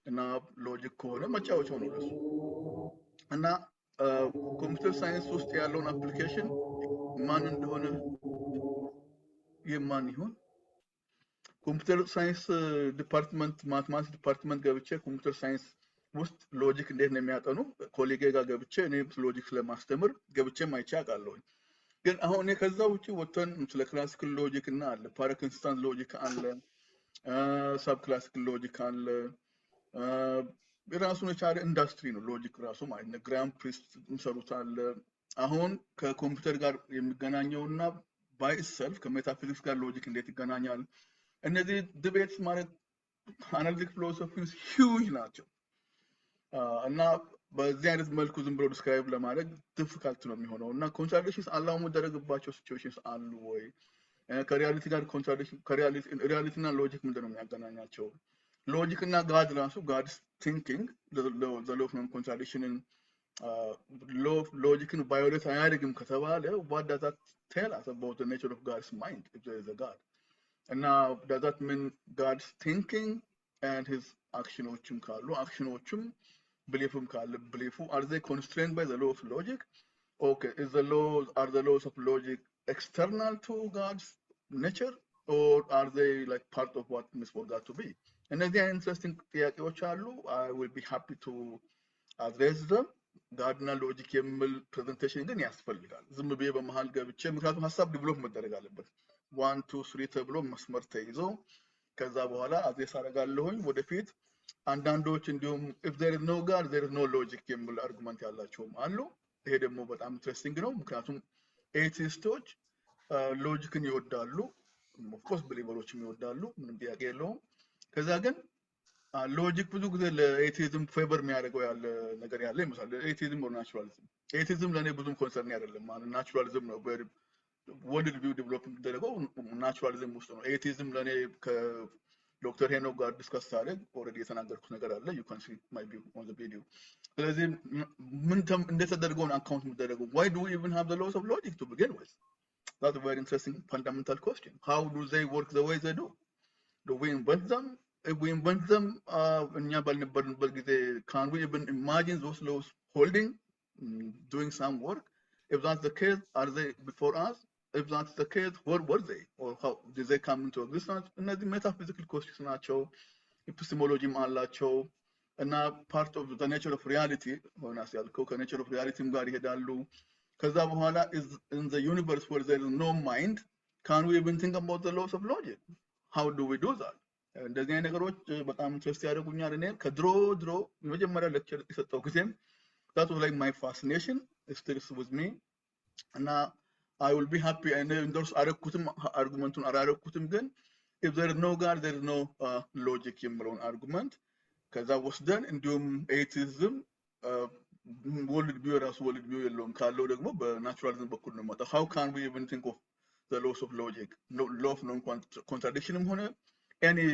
እና ሎጂክ ከሆነ መጫወቻው ነው ለሱ እና ኮምፒውተር ሳይንስ ውስጥ ያለውን አፕሊኬሽን ማን እንደሆነ የማን ይሁን ኮምፒውተር ሳይንስ ዲፓርትመንት ማትማቲክስ ዲፓርትመንት ገብቼ ኮምፒውተር ሳይንስ ውስጥ ሎጂክ እንዴት ነው የሚያጠኑ ኮሌጌ ጋር ገብቼ እኔ ሎጂክ ስለማስተምር ገብቼ ማይቻ አውቃለሁ። ግን አሁን እኔ ከዛ ውጪ ወጥተን ስለ ክላሲካል ሎጂክ እና አለ ፓራኮንስታንት ሎጂክ አለ ሰብ ክላሲካል ሎጂክ አለ የራሱን የቻለ ኢንዱስትሪ ነው ሎጂክ ራሱ ማለት ነው። ግራም ፕሪስት የሚሰሩት አለ። አሁን ከኮምፒውተር ጋር የሚገናኘውና ባይ ኢትሰልፍ ከሜታፊዚክስ ጋር ሎጂክ እንዴት ይገናኛል? እነዚህ ዲቤትስ ማለት አናሊቲክ ፊሎሶፊስ ሂውጅ ናቸው እና በዚህ አይነት መልኩ ዝም ብሎ ዲስክራይብ ለማድረግ ዲፊካልት ነው የሚሆነው እና ኮንትራዲክሽንስ አላው መደረግባቸው ሲቹዌሽንስ አሉ ወይ ከሪያሊቲ ጋር ኮንትራዲክሽን ሪያሊቲ እና ሎጂክ ምንድን ነው የሚያገናኛቸው? ሎጂክ እና ጋድ ራሱ ጋድስ ቲንኪንግ ዘ ሎው ኦፍ ኖን ኮንትራዲክሽንን ሎጂክን ቫዮሌት አያደርግም ከተባለ what does that tell us about the nature of God's mind if there is a God? and now does that mean God's thinking and his actionዎችም ካሉ actionዎችም beliefም ካለ belief are they constrained by the law of logic? okay, are the laws of logic external to God's nature or are they like part of what is for God to be? and these are interesting ጥያቄዎች አሉ። I will be happy to address them. ጋድና ሎጂክ የሚል ፕሬዘንቴሽን ግን ያስፈልጋል። ዝም ብዬ በመሃል ገብቼ ምክንያቱም ሀሳብ ዲቨሎፕ መደረግ አለበት። 1 2 3 ተብሎ መስመር ተይዞ ከዛ በኋላ አድሬስ አደርጋለሁኝ ወደፊት። አንዳንዶች እንዲሁም if there is no God there is no logic የሚል አርጉመንት ያላቸውም አሉ። ይሄ ደግሞ በጣም ኢንትረስቲንግ ነው። ምክንያቱም ኤቲስቶች ሎጂክን ይወዳሉ፣ ኦፍ ኮርስ ብሊቨሮችም ይወዳሉ፣ ምንም ጥያቄ የለውም። ከዛ ግን ሎጂክ ብዙ ጊዜ ለኤቲዝም ፌቨር የሚያደርገው ያለ ነገር ያለ ይመስላል። ኤቲዝም or ናቹራሊዝም ኤቲዝም ለኔ ብዙም ኮንሰርን አይደለም ማለት ናቹራሊዝም ነው ወርልድ ቪው ዲቨሎፕ የሚደረገው ናቹራሊዝም ውስጥ ነው። ኤቲዝም ለኔ ከዶክተር ሄኖክ ጋር ዲስከስ አደረግ ኦልሬዲ የተናገርኩት ነገር አለ you can see my view on the video። ስለዚህ ምን እንዴት ተደርገው አካውንት የሚደረገው why do we even have the laws of logic to begin with? That's a very interesting fundamental question. How do they work the way they do? Do we invent them? If we invent them can we even imagine those laws holding doing some work? If that's the case, are they before us? If that's the case, where were they or how did they come into existence? And the metaphysical questions ናቸው epistemology አላቸው እና part of the nature of reality ሆናስ ያልከው ከnature of reality ጋር ይሄዳሉ። ከዛ በኋላ is in the universe where there is no mind, can we even think about the laws of logic? How do we do that? እንደዚህ አይነት ነገሮች በጣም ኢንትረስት ያደርጉኛል። እኔ ከድሮ የመጀመሪያ ሌክቸር የሰጠው ጊዜም that was like my fascination still with me and I will be happy and endorse አረኩትም አርጉመንቱን አራረኩትም ግን if there is no God there is no logic የሚለውን አርጉመንት ከዛ ወስደን እንዲሁም ኤቲዝም ወርልድ ቪው ራሱ ወርልድ ቪው የለውም ካለው ደግሞ በናቹራሊዝም በኩል ነው ማለት how can we even think of the laws of logic no law of non contradiction ሆነ any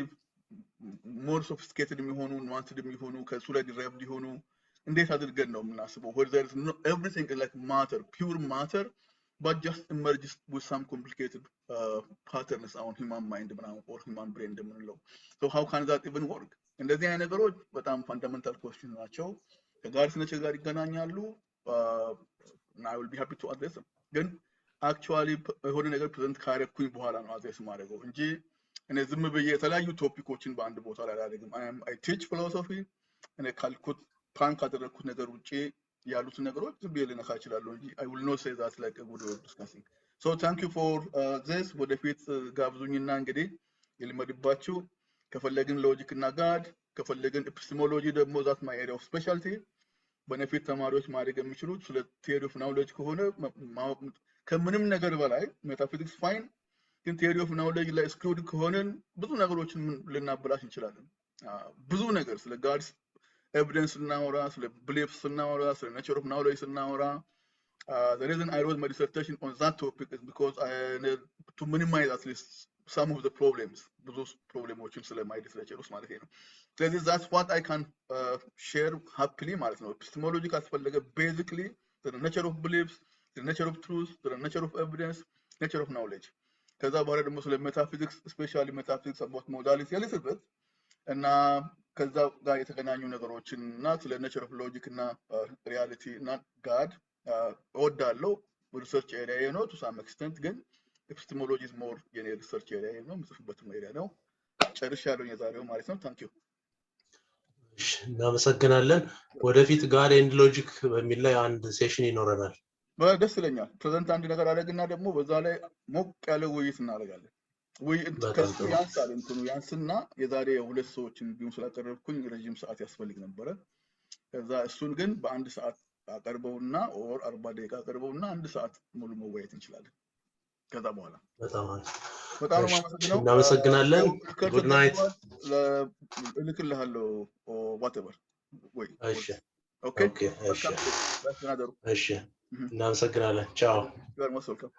more sophisticated የሚሆኑ nuanced የሚሆኑ ከሱ ላይ derived የሆኑ እንዴት አድርገን ነው የምናስበው where there is no, everything is like matter pure matter but just emerges with some complicated patterns on human mind or human brain እንደምንለው so how can that even work እንደዚህ አይነት ነገሮች በጣም fundamental question ናቸው ከጋር ስነች ጋር ይገናኛሉ and I will be happy to address them ግን actually የሆነ ነገር ፕሬዘንት ካረኩኝ በኋላ ነው አድሬስ ማድረገው እንጂ እኔ ዝም ብዬ የተለያዩ ቶፒኮችን በአንድ ቦታ ላይ አላደርግም I teach philosophy and I calculate ፕላን ካደረኩት ነገር ውጪ ያሉት ነገሮች ዝም ብዬ ልነካ እችላለሁ እንጂ I will not say that like a good way of discussing so thank you for this ወደፊት ጋብዙኝና እንግዲህ ይልመድባችሁ ከፈለግን ሎጂክ እና ጋድ ከፈለግን ኤፒስቴሞሎጂ ደግሞ that my area of specialty በነፊት ተማሪዎች ማድረግ የሚችሉት ስለ theory of knowledge ከሆነ ከምንም ነገር በላይ ሜታፊዚክስ ፋይን ግን theory of knowledge ላይ ስክሩድ ከሆነን ብዙ ነገሮችን ልናበላሽ እንችላለን ብዙ ነገር ስለ ጋድ evidence እናወራ ስለ beliefs እናወራ ስለ nature of knowledge እናወራ the reason I wrote my dissertation on that topic is because I need to minimize at least some of the problems ብዙ ፕሮብሌሞችን ስለ my dissertation ውስጥ ማለት ነው ስለዚህ that's what I can share happily ማለት ነው epistemology ካስፈለገ basically the nature of beliefs the nature of truth the nature of evidence nature of knowledge ከዛ በኋላ ደግሞ ስለ metaphysics especially metaphysics about modality a little bit እና ከዛ ጋር የተገናኙ ነገሮችን እና ስለ nature of logic እና reality እና God እወዳለሁ ሪሰርች ኤሪያ ነው to some extent ግን epistemology is more የኔ ሪሰርች ኤሪያ ነው የምጽፍበትም ኤሪያ ነው ጨርሻለሁ የዛሬው ማለት ነው ታንክ ዩ እናመሰግናለን ወደፊት God and logic በሚል ላይ አንድ ሴሽን ይኖረናል በደስ ይለኛል ፕሬዘንት አንድ ነገር አደረግና ደግሞ በዛ ላይ ሞቅ ያለ ውይይት እናደርጋለን ከሱ ያንሳል እንትኑ ያንስና የዛሬ ሁለት ሰዎችን ቢሆን ስላቀረብኩኝ ረጅም ሰዓት ያስፈልግ ነበረ ከዛ እሱን ግን በአንድ ሰዓት አቀርበውና ኦር 40 ደቂቃ አቀርበውና አንድ ሰዓት ሙሉ መወያየት እንችላለን ከዛ በኋላ በጣም ማመሰግነው እናመሰግናለን ጉድ ናይት ልክልሃለሁ whatever ወይ እሺ ኦኬ እሺ እናመሰግናለን ቻው